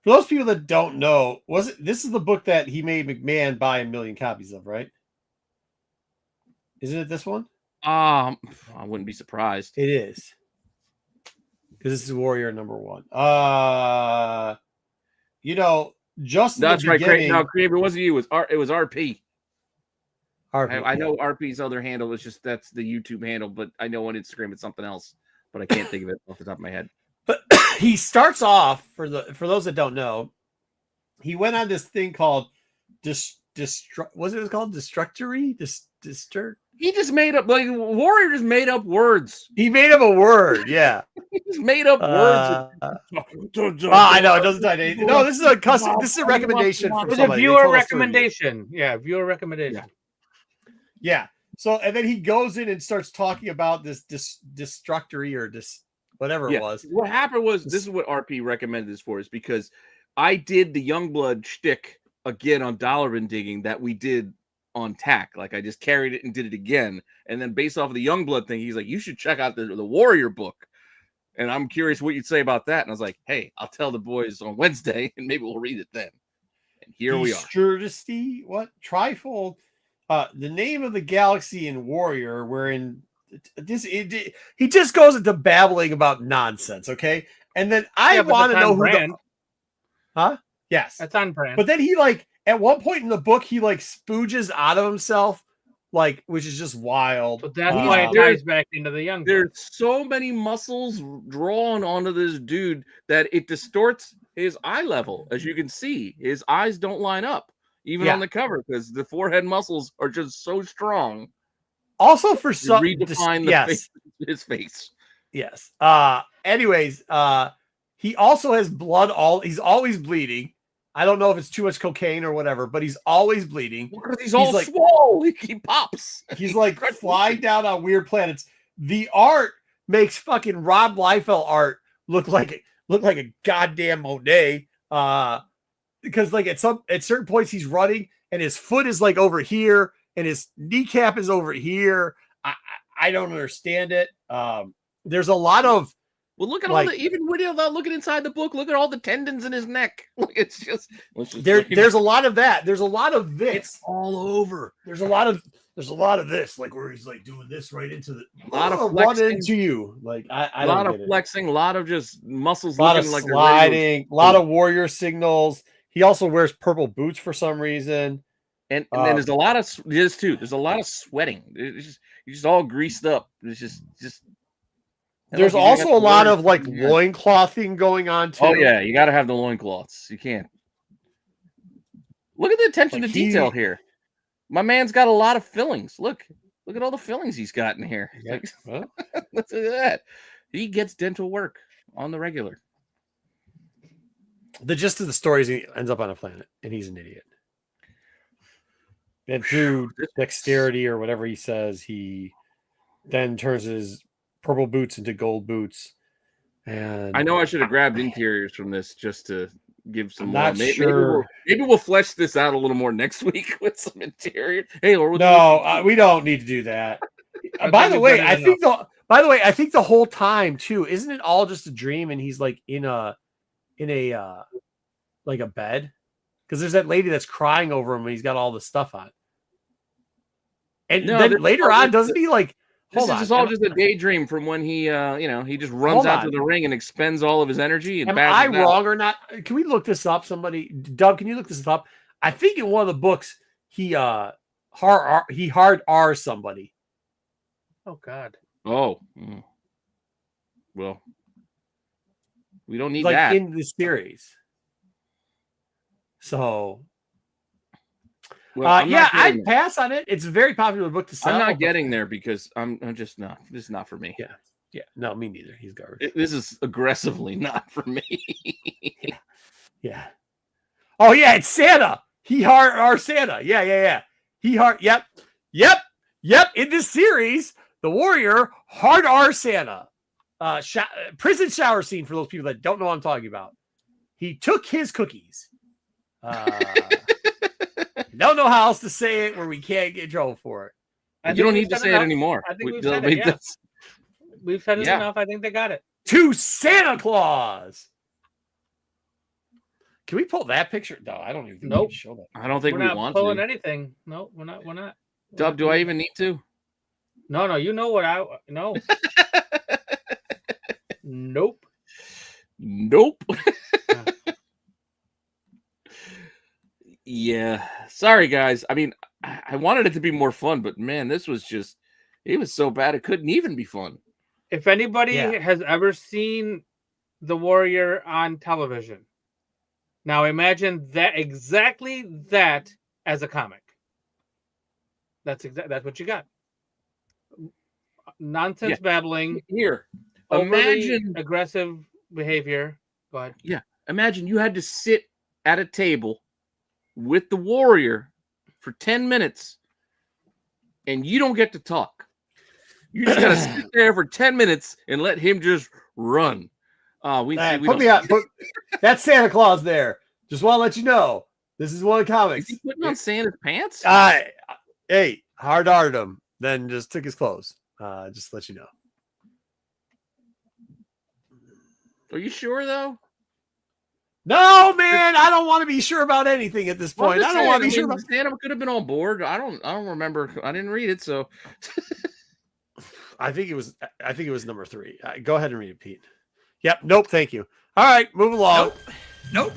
For those people that don't know, this is the book that he made McMahon buy 1 million copies of, right? Isn't it this one? I wouldn't be surprised. It is. Because this is Warrior #1. Just that's right. No, Creator, it wasn't you. It was RP. I know RP's other handle is just that's the YouTube handle, but I know on Instagram it's something else. But I can't think of it off the top of my head. But he starts off for those that don't know, he went on this thing called Destructory? He just made up Warrior just made up words. He made up a word, yeah. He just made up words. I know it doesn't tie to anything. No, this is a custom. This is a recommendation from somebody. It's a viewer recommendation. Yeah, viewer recommendation. Yeah. So and then he goes in and starts talking about this Destructory or whatever it was. What happened was this is what RP recommended this for, is because I did the Youngblood shtick again on Dollar Bin Digging that we did on tack. Like I just carried it and did it again. And then based off of the Youngblood thing, he's like, you should check out the Warrior book. And I'm curious what you'd say about that. And I was like, hey, I'll tell the boys on Wednesday and maybe we'll read it then. And here we are. Sturdy, what? Trifold. The name of the galaxy in Warrior, wherein he just goes into babbling about nonsense, okay? And then I want to know who Huh? Yes. That's on brand. But then he at one point in the book, he spooges out of himself, which is just wild. But that's why it ties back into the young. There's so many muscles drawn onto this dude that it distorts his eye level. As you can see, his eyes don't line up, even on the cover, because the forehead muscles are just so strong. Also, for some redefine his face. Yes. Anyways, he also has blood. He's always bleeding. I don't know if it's too much cocaine or whatever, but he's always bleeding. He's all swole. He pops. He's flying down on weird planets. The art makes fucking Rob Liefeld art look like a goddamn Monet. Because at certain points he's running and his foot is over here and his kneecap is over here. I don't understand it. There's a lot of look at all even without looking inside the book. Look at all the tendons in his neck. It's just there's a lot of that. There's a lot of this. It's all over. There's a lot of this, where he's doing this right into the a lot of flexing into you. I a lot of flexing, a lot of just muscles, a lot of sliding, a lot of warrior signals. He also wears purple boots for some reason. And then there's a lot of there's a lot of sweating. It's you're just all greased up. It's just. There's also a lot of loinclothing going on too. Oh yeah, you got to have the loincloths. You can't. Look at the attention to detail here. My man's got a lot of fillings. Look at all the fillings he's got in here. Yeah. Look at that. He gets dental work on the regular. The gist of the story is he ends up on a planet and he's an idiot. And through dexterity or whatever he says, he then turns his purple boots into gold boots. And I know I should have grabbed interiors from this just to give some more. Maybe we'll flesh this out a little more next week with some interior. Hey, or we don't need to do that. By the way, I think the whole time too, isn't it all just a dream? And he's in a bed, because there's that lady that's crying over him and he's got all the stuff on. And then later on, doesn't he This is all just a daydream from when he, he just runs out to the ring and expends all of his energy. And am I wrong or not? Can we look this up? Somebody, Dub, can you look this up? I think in one of the books he hard R somebody. Oh God. Oh. Well, we don't need that in this series. So. Well, I'd pass on it. It's a very popular book to sell. I'm not getting there because I'm just not. This is not for me. Yeah. No, me neither. He's garbage. This is aggressively not for me. Yeah. Oh yeah, it's Santa. He hard our Santa. Yeah. He hard. Yep. In this series, the Warrior hard our Santa. Prison shower scene for those people that don't know what I'm talking about. He took his cookies. Don't know how else to say it where we can't get in trouble for it. You don't need to say it anymore. I think we've said it, yeah. We've said it enough. I think they got it. To Santa Claus. Can we pull that picture? No, I don't even think we can show that. I don't think we want to. We're not pulling anything. No, we're not. Dub, do I even need to? No, you know what I no. Nope. Yeah, sorry guys. I mean, I wanted it to be more fun, but man, this was it was so bad it couldn't even be fun. If anybody has ever seen The Warrior on television, now imagine exactly that as a comic. That's what you got. Nonsense babbling. Here, imagine aggressive behavior. Go ahead. Yeah, imagine you had to sit at a table with the Warrior for 10 minutes and you don't get to talk. You just gotta sit there for 10 minutes and let him just run. That's Santa Claus there. Just want to let you know. This is one of the comics. Is he putting on Santa's pants? Hey, hard him, then just took his clothes. Just to let you know. Are you sure though? No, man, I don't want to be sure about anything at this point. I don't want to be sure about. Stand-up could have been on board. I don't remember. I didn't read it, so I think it was number 3. Go ahead and read it, Pete. Yep. Nope. Thank you. All right, move along. Nope.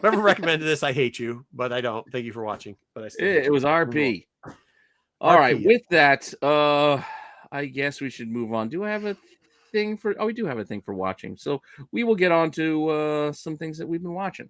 Whoever recommended this, I hate you, but I don't. Thank you for watching. But I still it was RP. All right. With that, I guess we should move on. Do I have a thing for? Oh, we do have a thing for watching. So we will get on to some things that we've been watching.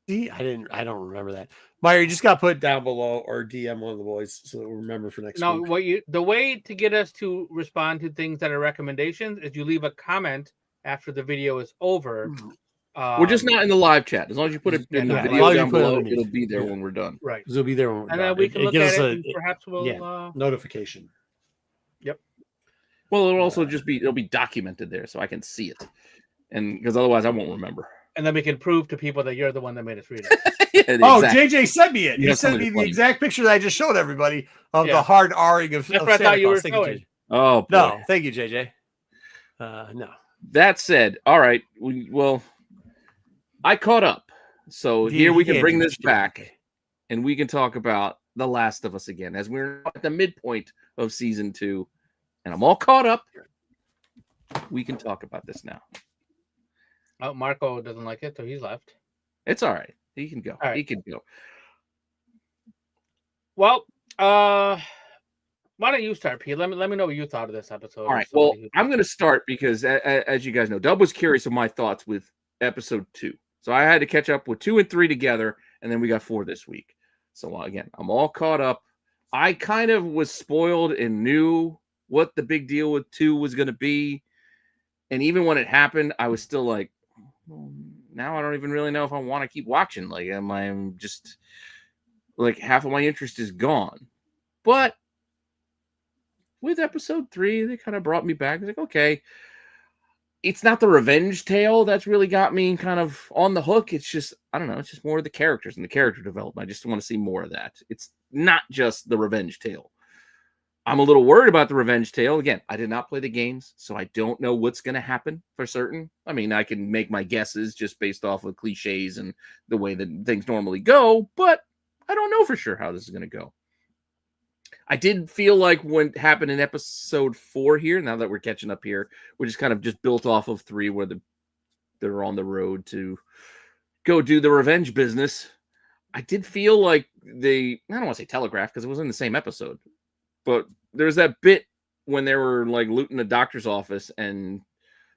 See, I don't remember that. Meyer, you just got to put down below or DM one of the boys so that we'll remember for next week. The way to get us to respond to things that are recommendations is you leave a comment after the video is over. We're just not in the live chat. As long as you put it in the video down below, it'll be there when we're done. Right. It'll be there when we're done. And then we can look at it and perhaps we'll notification. Yep. Well, it'll also it'll be documented there so I can see it. And because otherwise I won't remember. And then we can prove to people that you're the one that made us read it. JJ sent me it. He sent me the exact picture that I just showed everybody of the hard R-ing of That's what I thought you were showing. Oh, boy. No. Thank you, JJ. No. That said, all right. I caught up. So here we can bring this back and we can talk about The Last of Us again as we're at the midpoint of season 2 and I'm all caught up. We can talk about this now. Oh, Marco doesn't like it, so he's left. It's all right. He can go. He can go. Well, why don't you start, Pete? Let me know what you thought of this episode. All right. Well, I'm going to start because, as you guys know, Dub was curious of my thoughts with episode 2. So I had to catch up with 2 and 3 together, and then we got 4 this week. So again, I'm all caught up. I kind of was spoiled and knew what the big deal with 2 was going to be. And even when it happened, I was still like, now I don't even really know if I want to keep watching. Like, I'm just like half of my interest is gone. But with episode 3, they kind of brought me back. I was like, okay, it's not the revenge tale that's really got me kind of on the hook. It's just, I don't know, it's just more of the characters and the character development. I just want to see more of that. It's not just the revenge tale. I'm a little worried about the revenge tale. Again, I did not play the games, so I don't know what's going to happen for certain. I mean, I can make my guesses just based off of cliches and the way that things normally go, but I don't know for sure how this is going to go. I did feel like what happened in episode 4 here, now that we're catching up here, which is kind of just built off of 3 where they're on the road to go do the revenge business. I did feel like I don't want to say telegraph because it was in the same episode. But there's that bit when they were like looting the doctor's office and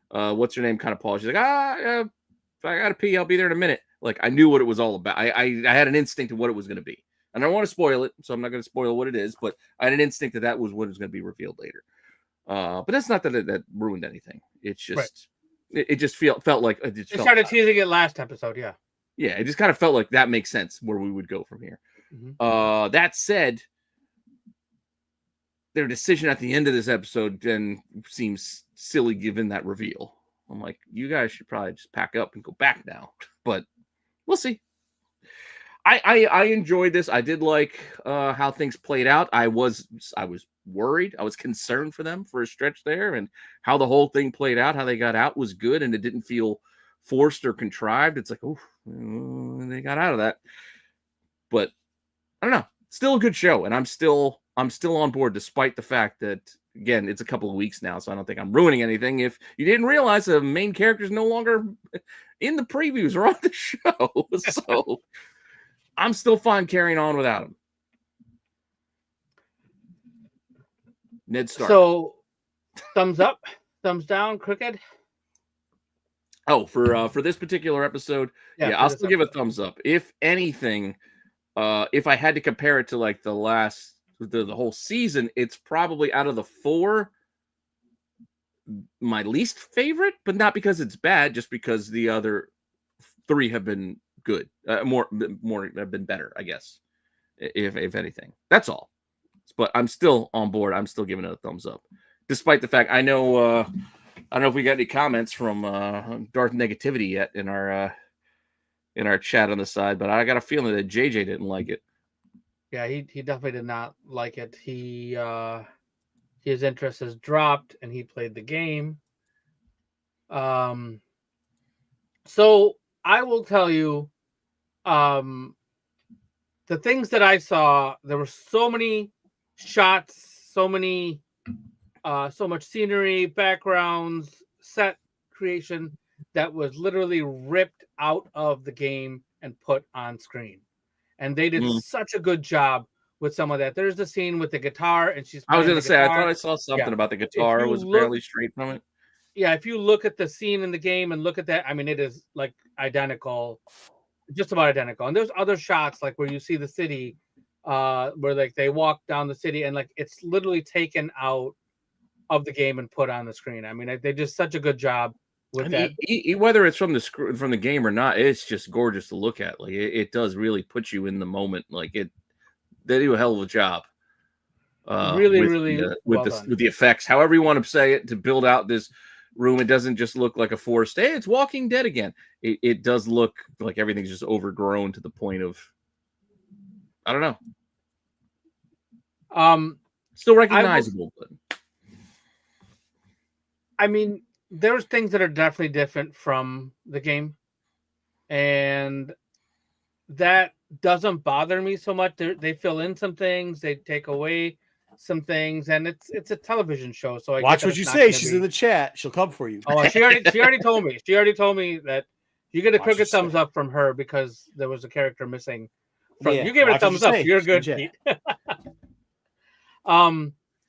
what's her name kind of paused. She's like, I got to pee. I'll be there in a minute. Like I knew what it was all about. I had an instinct of what it was going to be. And I don't want to spoil it, so I'm not going to spoil what it is. But I had an instinct that was what was going to be revealed later. But that's not that ruined anything. It's just, it just felt like it just started teasing it last episode. Yeah. Yeah. It just kind of felt like that makes sense where we would go from here. Mm-hmm. That said, their decision at the end of this episode then seems silly given that reveal. I'm like, you guys should probably just pack up and go back now. But we'll see. I enjoyed this. I did like how things played out. I was worried. I was concerned for them for a stretch there, and how the whole thing played out, how they got out was good, and it didn't feel forced or contrived. It's like, oh, they got out of that. But I don't know. Still a good show, and I'm still on board despite the fact that, again, it's a couple of weeks now, so I don't think I'm ruining anything. If you didn't realize the main character is no longer in the previews or on the show, so I'm still fine carrying on without him. Ned Stark. So, thumbs up, thumbs down, crooked. Oh, for this particular episode, yeah I'll still give a thumbs up. If anything, if I had to compare it to like the whole season, it's probably out of the 4 my least favorite, but not because it's bad, just because the other 3 have been good, more have been better, I guess, if anything. That's all. But I'm still on board. I'm still giving it a thumbs up, despite the fact I know I don't know if we got any comments from Darth Negativity yet in our chat on the side, but I got a feeling that JJ didn't like it. Yeah, he definitely did not like it. His interest has dropped, and he played the game. So I will tell you, the things that I saw, there were so many shots, so much scenery, backgrounds, set creation that was literally ripped out of the game and put on screen. And they did such a good job with some of that. There's the scene with the guitar, and she's. I was going to say, I thought I saw something about the guitar. It was fairly straight from it. Yeah, if you look at the scene in the game and look at that, I mean, it is like identical, just about identical. And there's other shots like where you see the city, where like they walk down the city, and like it's literally taken out of the game and put on the screen. I mean, they did such a good job with that. Whether it's from the game or not, it's just gorgeous to look at. Like it does really put you in the moment. Like they do a hell of a job. Really with the effects, however you want to say it, to build out this room. It doesn't just look like a forest. Hey, it's Walking Dead again. It does look like everything's just overgrown to the point of, I don't know. Still recognizable, but I mean, there's things that are definitely different from the game, and that doesn't bother me so much. They fill in some things, they take away some things, and it's a television show. So watch what you say. She's in the chat. She'll come for you. Oh, she already told me. She already told me that you get a crooked thumbs up from her because there was a character missing. You gave it a thumbs up. You're good, Pete.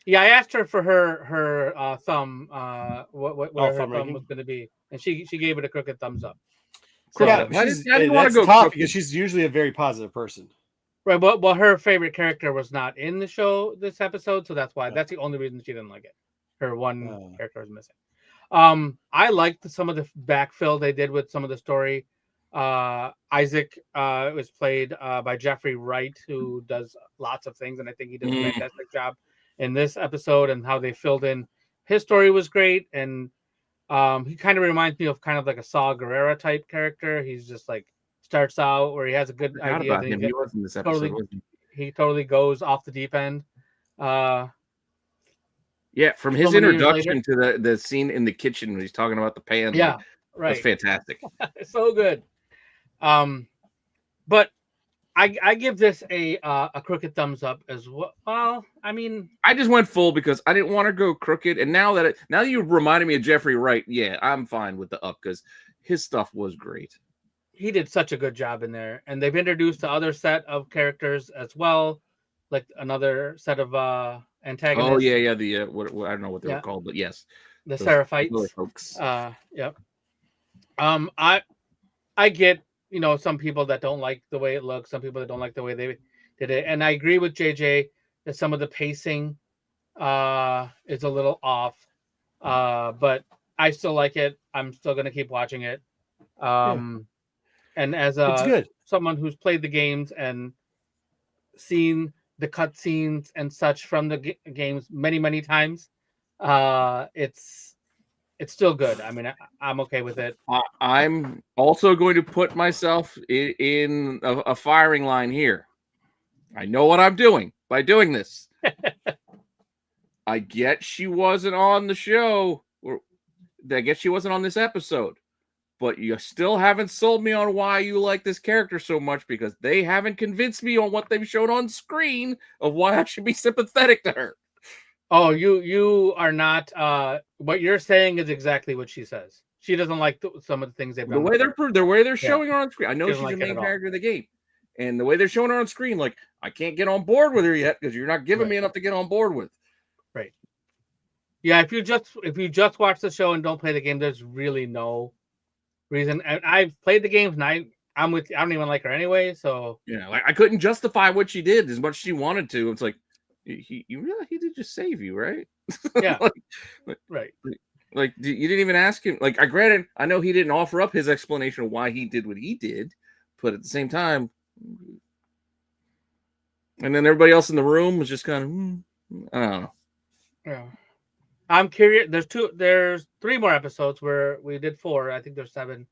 Yeah, I asked her for her thumb. What her thumb was going to be, and she gave it a crooked thumbs up. So, yeah, I didn't want to go tough because she's usually a very positive person. Right, well, her favorite character was not in the show this episode, so that's why. That's the only reason she didn't like it. Her one character was missing. I liked some of the backfill they did with some of the story. Isaac was played by Jeffrey Wright, who does lots of things, and I think he did a fantastic job in this episode. And how they filled in his story was great, and he kind of reminds me of kind of like a Saw Gerrera type character. He's just like starts out where he has a good idea. About him. He was in this episode. He totally goes off the deep end. Yeah, from his introduction to the scene in the kitchen when he's talking about the pan. Yeah, right. That's fantastic. So good. But I give this a crooked thumbs up as well. Well, I mean, I just went full because I didn't want to go crooked, and now that you reminded me of Jeffrey Wright, yeah, I'm fine with the up because his stuff was great. He did such a good job in there, and they've introduced the other set of characters as well, like another set of antagonists. Oh yeah, the I don't know what they were called, but yes, the Seraphites folks. Yep. I get some people that don't like the way it looks, some people that don't like the way they did it, and I agree with JJ that some of the pacing is a little off, but I still like it. I'm still gonna keep watching it. And as someone who's played the games and seen the cutscenes and such from the games many times, it's still good. I mean, I'm okay with it. I'm also going to put myself in a firing line here. I know what I'm doing by doing this. I get she wasn't on the show, or I guess she wasn't on this episode. But you still haven't sold me on why you like this character so much because they haven't convinced me on what they've shown on screen of why I should be sympathetic to her. Oh, you are not. What you're saying is exactly what she says. She doesn't like some of the things they've done. The way they're showing her on screen. I know she's the main character of the game, and the way they're showing her on screen, like I can't get on board with her yet because you're not giving me enough to get on board with. Right. Yeah. If you just watch the show and don't play the game, there's really no reason. And I've played the games, and I'm with. I don't even like her anyway. So like I couldn't justify what she did as much as she wanted to. It's like he did just save you, right? Yeah, right. Like you didn't even ask him. Like I know he didn't offer up his explanation of why he did what he did, but at the same time, and then everybody else in the room was just kind of I don't know. Yeah. I'm curious. There's 3 more episodes where we did 4. I think there's 7.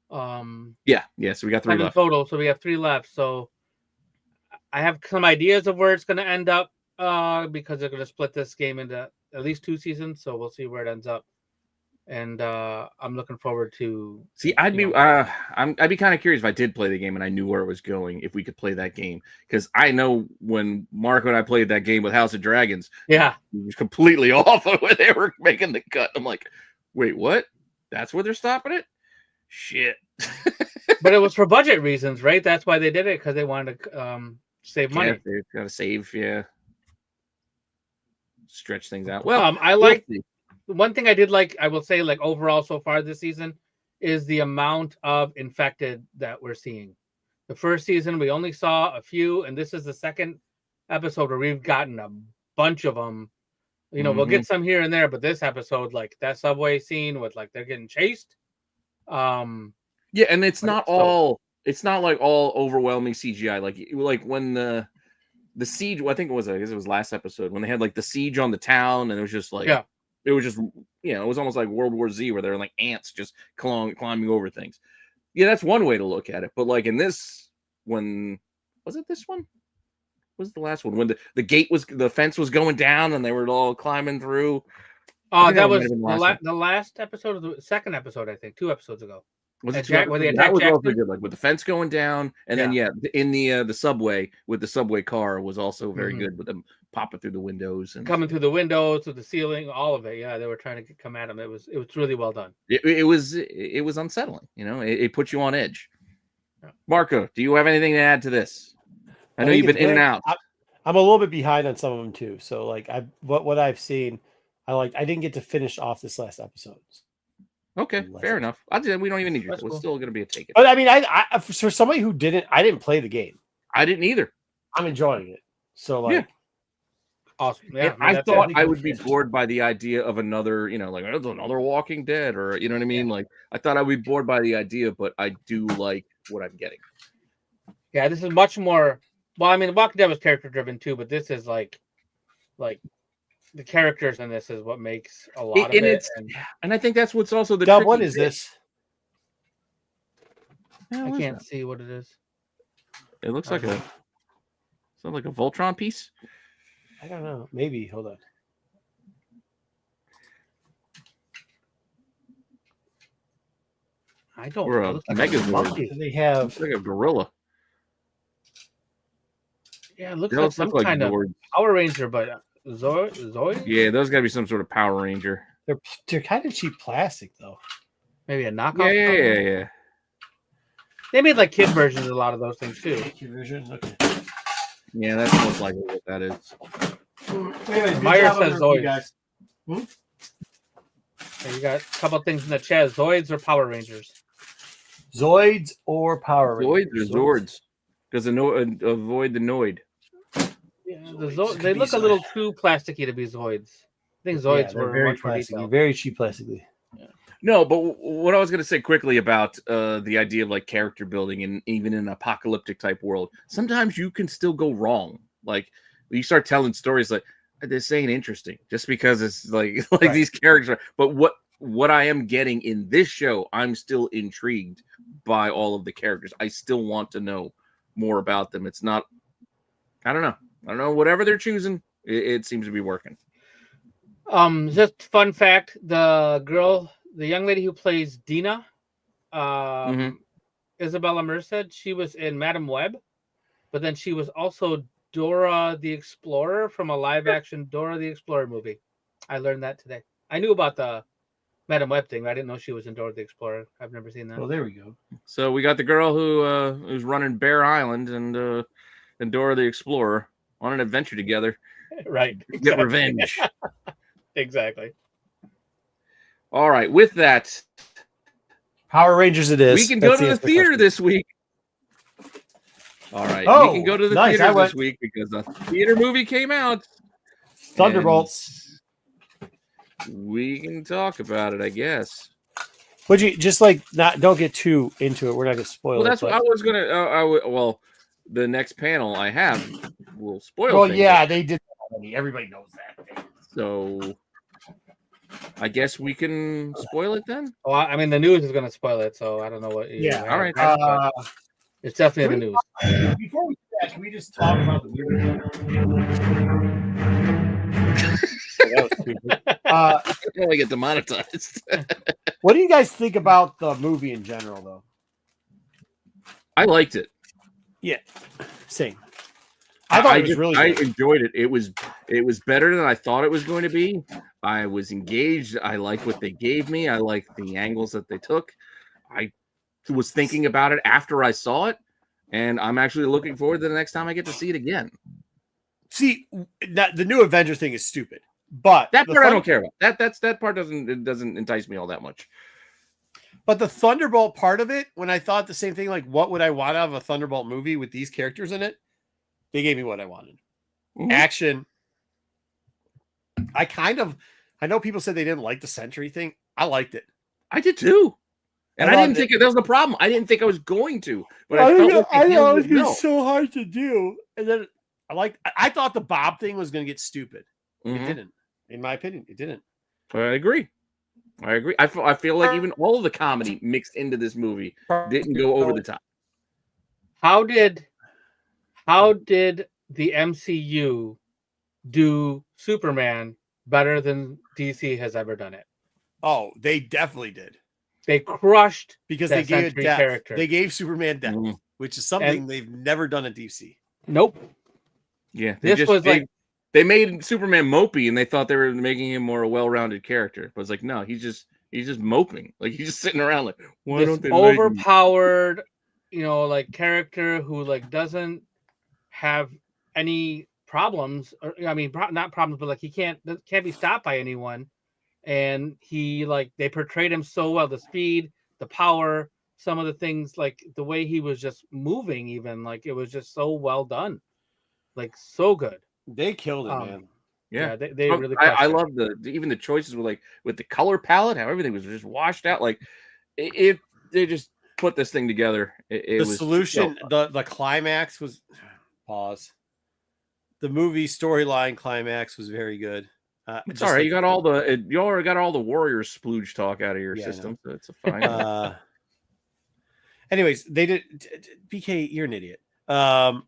Yeah. So we got 3 left total. So we have 3 left. So I have some ideas of where it's going to end up because they're going to split this game into at least 2 seasons. So we'll see where it ends up. And I'm looking forward to see. I'd be kind of curious if I did play the game and I knew where it was going, if we could play that game, because I know when Marco and I played that game with House of Dragons, it was completely off of when they were making the cut. I'm like, wait, what? That's where they're stopping it? Shit. But it was for budget reasons, right? That's why they did it, because they wanted to save money. Yeah, they've got to save, stretch things out. Well, I like. One thing I did like, I will say, like overall so far this season, is the amount of infected that we're seeing. The first season, we only saw a few, and this is the second episode where we've gotten a bunch of them. We'll get some here and there, but this episode, like that subway scene with like they're getting chased. And it's not like all overwhelming CGI. Like when the siege, I think it was last episode when they had like the siege on the town, and it was just like it was just, it was almost like World War Z where they're like ants just climbing over things. Yeah, that's one way to look at it. But like in this, when was it this one? What was the last one? When the fence was going down and they were all climbing through. That was the last episode of the second episode, I think, 2 episodes ago. That was also good, like with the fence going down, and then in the subway with the subway car was also very good with them popping through the windows and coming through the windows, through the ceiling, all of it. Yeah, they were trying to come at him. It was really well done. It was unsettling. It put you on edge. Yeah. Marco, do you have anything to add to this? I know you've been in and out. I'm a little bit behind on some of them too. So like what I've seen, I didn't get to finish off this last episode. Okay, fair enough. We don't even need you. It's still going to be a take it. But I mean, I for somebody who I didn't play the game. I didn't either. I'm enjoying it. So awesome. Yeah, I thought I would be bored by the idea of another, like another Walking Dead, or you know what I mean. Like I thought I would be bored by the idea, but I do like what I'm getting. Yeah, this is much more. Well, I mean, Walking Dead was character driven too, but this is like. The characters in this is what makes a lot of it. And I think that's what's also the Dub, what is this? I can't see what it is. It looks like a Voltron piece. I don't know. Maybe. Hold on. I don't know. Or a Megazord. They have it's like a gorilla. Yeah, it looks like some kind of Power Ranger, but Zoid? Yeah, those got to be some sort of Power Ranger. They're kind of cheap plastic, though. Maybe a knockoff? Yeah. They made like kid versions of a lot of those things, too. Kid version? Okay. Yeah, that's most likely what that is. Anyway, Meyer says Zoids. Guys. Yeah, you got a couple things in the chat. Zoids or Power Rangers? Zoids or Power Rangers? Zoids or Zords. Because avoid the Noid. Yeah, they look a little too plasticky to be Zoids. I think Zoids were very much more detailed. Very cheap plastically. Yeah. No, but what I was going to say quickly about the idea of like character building, and even in an apocalyptic type world, sometimes you can still go wrong. Like you start telling stories like this ain't interesting just because it's like right. These characters. But what I am getting in this show, I'm still intrigued by all of the characters. I still want to know more about them. It's not. I don't know. Whatever they're choosing, it seems to be working. Just fun fact: the young lady who plays Dina, Isabella Merced, she was in Madam Web, but then she was also Dora the Explorer from a live-action Dora the Explorer movie. I learned that today. I knew about the Madam Web thing, but I didn't know she was in Dora the Explorer. I've never seen that. Well, there we go. So we got the girl who's running Bear Island and Dora the Explorer on an adventure together. Right. Get revenge. Exactly. All right. With that, Power Rangers it is. We can go to the theater this week. All right. We can go to the theater this week because a theater movie came out. Thunderbolts. We can talk about it, I guess. Would you just don't get too into it? We're not going to spoil it. Well, that's what I was going to. The next panel I have will spoil. Well, yeah, they did that already. Everybody knows that. So I guess we can spoil it then. Oh, I mean, the news is going to spoil it, so I don't know what. Yeah. All right. It's definitely in the news. Before we do that, can we just talk about the movie? That was stupid. I get demonetized. What do you guys think about the movie in general, though? I liked it. Yeah, same. I thought it was really good. I enjoyed it. It was better than I thought it was going to be. I was engaged. I liked what they gave me. I liked the angles that they took. I was thinking about it after I saw it, and I'm actually looking forward to the next time I get to see it again. See, the new Avengers thing is stupid, but that part I don't care about. That part doesn't entice me all that much. But the Thunderbolt part of it, when I thought the same thing, like what would I want out of a Thunderbolt movie with these characters in it? They gave me what I wanted. Mm-hmm. Action. I know people said they didn't like the Sentry thing. I liked it. I did too. And I didn't think that was the problem. I didn't think I was going to, but I felt like it was so hard to do. And then I thought the Bob thing was going to get stupid. Mm-hmm. It didn't. In my opinion, it didn't. I agree. I feel like even all of the comedy mixed into this movie didn't go over the top. How did the MCU do Superman better than DC has ever done it? Oh, they definitely did. They crushed because they gave it depth. Character. They gave Superman depth, which is something they've never done at DC. Nope. Yeah, they made Superman mopey, and they thought they were making him more a well-rounded character. But it's like, no, he's just moping. Like he's just sitting around like, why don't they overpowered, like character who like doesn't have any problems, or I mean, not problems, but like he can't be stopped by anyone. And he they portrayed him so well, the speed, the power, some of the things, like the way he was just moving, even like it was just so well done, like so good. They killed it, man. Yeah, they really. I love even the choices with the color palette, how everything was just washed out. Like they just put this thing together. The solution, the climax was pause. The movie storyline climax was very good. It's all right. You already got all the warrior splooge talk out of your system, so it's a fine. Anyways, they did. BK, you're an idiot. I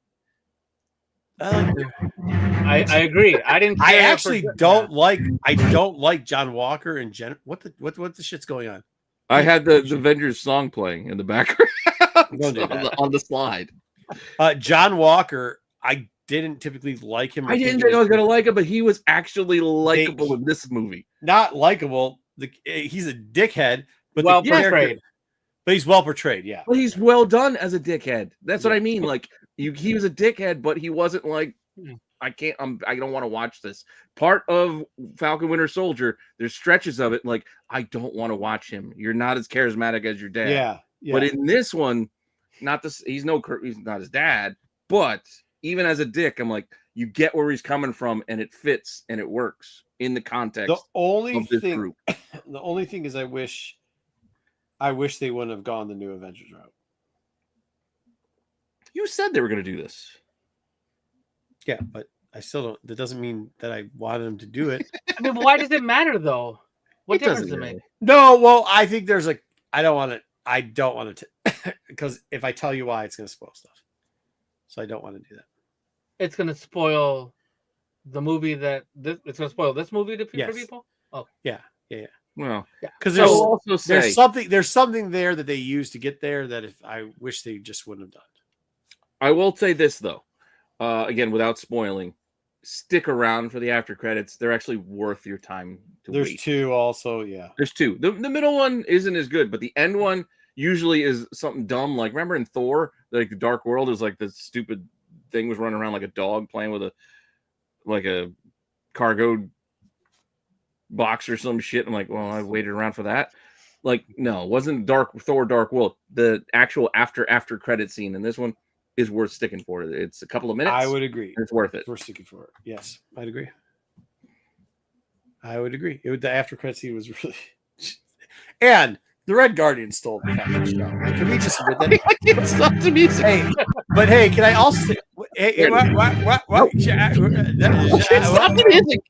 agree. I didn't. I actually don't like. I don't like John Walker and Jen. What the shit's going on? I had the Avengers song playing in the background on the slide. John Walker, I didn't typically like him. I didn't think I was going to like him, but he was actually likable in this movie. Not likable. He's a dickhead, but well portrayed. But he's well portrayed, yeah. But he's well done as a dickhead. That's what I mean. Like he was a dickhead, but he wasn't like, I don't want to watch this. Part of Falcon Winter Soldier, there's stretches of it like, I don't want to watch him. You're not as charismatic as your dad. Yeah. But in this one, he's not his dad, but even as a dick, I'm like, you get where he's coming from, and it fits and it works in the context of this group. The only thing is, I wish they wouldn't have gone the new Avengers route. You said they were going to do this. Yeah, but I still don't. That doesn't mean that I wanted them to do it. I mean, why does it matter though? What difference does it make? No, well, I think there's I don't want it to, because if I tell you why, it's going to spoil stuff. So I don't want to do that. It's going to spoil the movie it's going to spoil this movie for people. Oh, yeah. Well, because there's something there that they used to get there that if I wish they just wouldn't have done. I will say this though, again without spoiling, stick around for the after credits. They're actually worth your time to wait. There's two also, yeah. There's two. The middle one isn't as good, but the end one usually is something dumb. Like remember in Thor, like the Dark World is like the stupid thing was running around like a dog playing with a cargo box or some shit. I'm like, well, I waited around for that. Like, no, it wasn't Thor Dark World. The actual after credit scene in this one is worth sticking for. It's a couple of minutes. I would agree. It's worth it. We're sticking for it. Yes, I'd agree. The after credit scene was really, and the Red Guardian stole the fucking show. Can we just admit that? It's not to me. Hey, but hey, can I also say, Hey, what? Stop the music.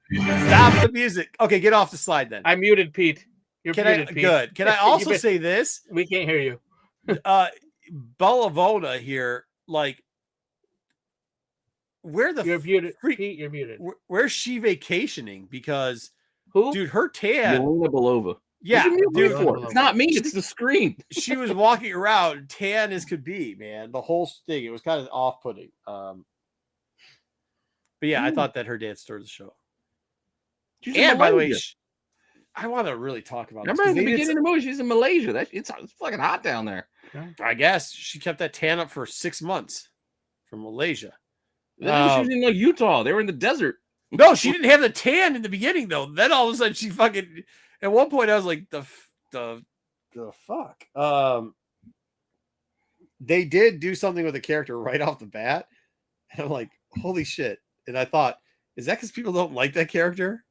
Stop the music. Okay, get off the slide then. I muted Pete. You're muted, Pete. Good. Can I also say this? We can't hear you. Bellavona here, like, where the you're muted, Pete? You're muted. Where's she vacationing? Because who? Dude, her tan. Yelena Belova. Yeah, dude, it's not me. It's the screen. She was walking around tan as could be, man. The whole thing. It was kind of off-putting. But yeah, I thought that her dance started the show. And by the way, I want to really talk about. Remember at the beginning of the movie, she's in Malaysia. It's fucking hot down there. I guess she kept that tan up for 6 months from Malaysia. She was in like Utah. They were in the desert. No, she didn't have the tan in the beginning though. Then all of a sudden she fucking. At one point I was like, the fuck. They did do something with the character right off the bat, and I'm like, holy shit. And I thought, is that because people don't like that character?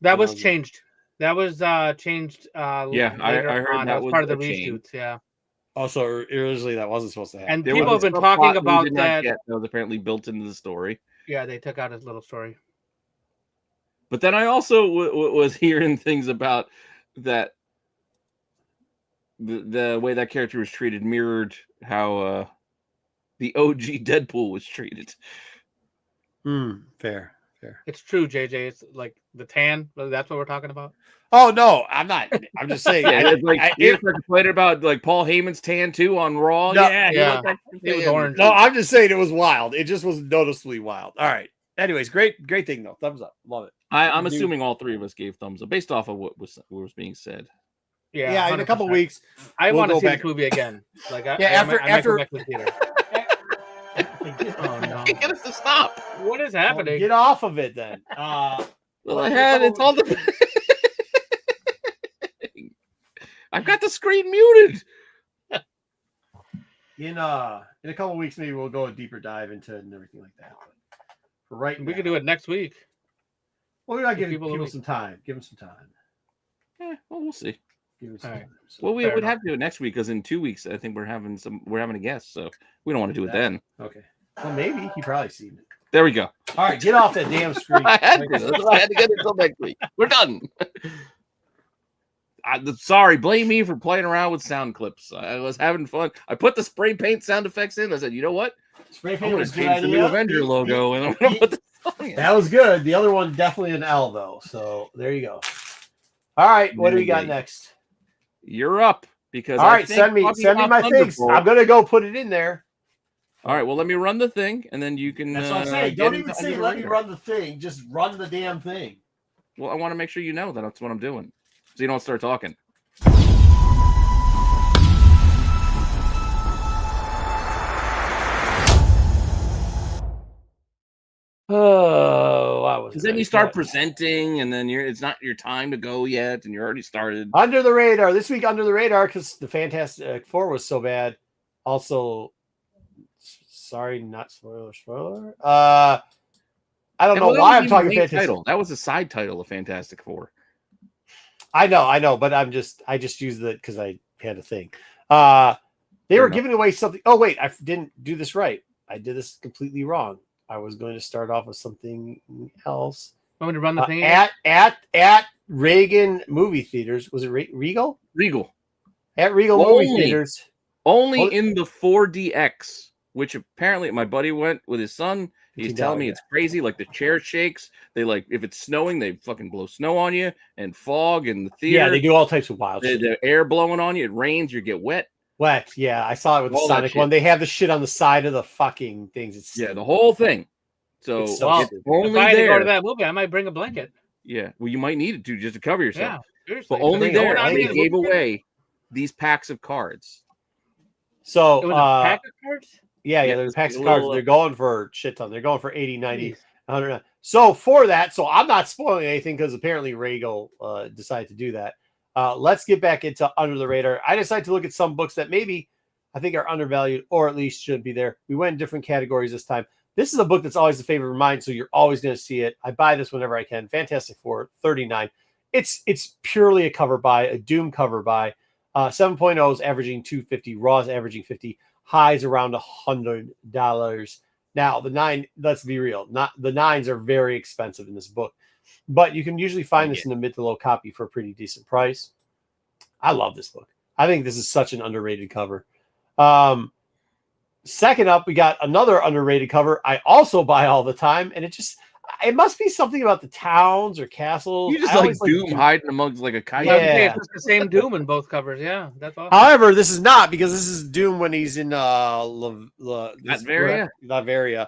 That was changed. That was changed. Yeah, I heard that was part of the reshoots. Yeah. Also, originally that wasn't supposed to happen. And people have been talking about that. That was apparently built into the story. Yeah, they took out his little story. But then I also was hearing things about that. The way that character was treated mirrored how the OG Deadpool was treated. Fair. It's true, JJ. It's like the tan. That's what we're talking about. Oh no, I'm not. I'm just saying. You're complaining about like Paul Heyman's tan too on Raw. No, yeah. It was orange. No, I'm just saying it was wild. It just was noticeably wild. All right. Anyways, great thing though. Thumbs up. Love it. I'm assuming all three of us gave thumbs up based off of what was being said. Yeah. In a couple weeks, I want to see this movie again. Like, after. Oh no! Get us to stop. What is happening? Get off of it then. Well, it's all the. I've got the screen muted. In a couple of weeks, maybe we'll go a deeper dive into it and everything like that. But for right now, we could do it next week. Well, we gotta give people some time. Give them some time. Yeah, well, we'll see. Give them some time. So, well, we would have to do it next week because in 2 weeks, I think we're having a guest, so we don't want to do it then. Okay. Well, maybe he probably seen it. There we go. All right, get off that damn screen. I had to get it until next week. We're done. Sorry, blame me for playing around with sound clips. I was having fun. I put the spray paint sound effects in. I said, you know what? Spray paint was change the new Avenger logo, and I'm gonna put the song in. That was good. The other one definitely an L though. So there you go. All right, what do we got next? You're up because all right. Send me my things. I'm gonna go put it in there. All right. Well, let me run the thing, and then you can. That's what I'm saying. Don't even say let me run the thing. Just run the damn thing. Well, I want to make sure you know that that's what I'm doing, so you don't start talking. Oh, I was. Because then you start presenting, and then it's not your time to go yet, and you're already started. Under the radar this week. Under the radar because the Fantastic Four was so bad. Also, sorry, not spoiler. I don't know why I'm talking Fantastic. Title. That was a side title of Fantastic Four. I know, but I just used it because I had a thing. They were giving away something. Oh wait, I didn't do this right. I did this completely wrong. I was going to start off with something else. Want me to run the thing at Reagan movie theaters? Was it Regal? Regal. At Regal movie theaters. Only in the 4DX, which apparently my buddy went with his son. He's telling me it's crazy. Like the chair shakes. They if it's snowing, they fucking blow snow on you and fog in the theater. Yeah, they do all types of wild shit. The air blowing on you. It rains. You get wet. Wet. Yeah, I saw it with the Sonic one. They have the shit on the side of the fucking things. It's the whole thing. So it's only if I had to go to that movie, I might bring a blanket. Yeah, well, you might need it to just to cover yourself. Yeah, seriously. But only there they gave away these packs of cards. So it was a pack of cards? Yeah, there's packs of cards. They're going for shit ton. They're going for 80, 90, 100. So for that, so I'm not spoiling anything because apparently Regal decided to do that. Let's get back into Under the Radar. I decided to look at some books that maybe I think are undervalued or at least shouldn't be there. We went in different categories this time. This is a book that's always a favorite of mine, so you're always going to see it. I buy this whenever I can. Fantastic Four, $39. It's purely a cover buy, a Doom cover buy. 7.0 is averaging $250. Raw is averaging $50. Highs around $100. Now the 9, let's be real, not the 9s are very expensive in this book, but you can usually find this in the mid to low copy for a pretty decent price. I love this book. I think this is such an underrated cover. Second up, we got another underrated cover I also buy all the time, and it must be something about the towns or castles. You just like Doom hiding amongst like a kite. Yeah, it's the same Doom in both covers. Yeah, that's awesome. However, this is not, because this is Doom when he's in Latveria.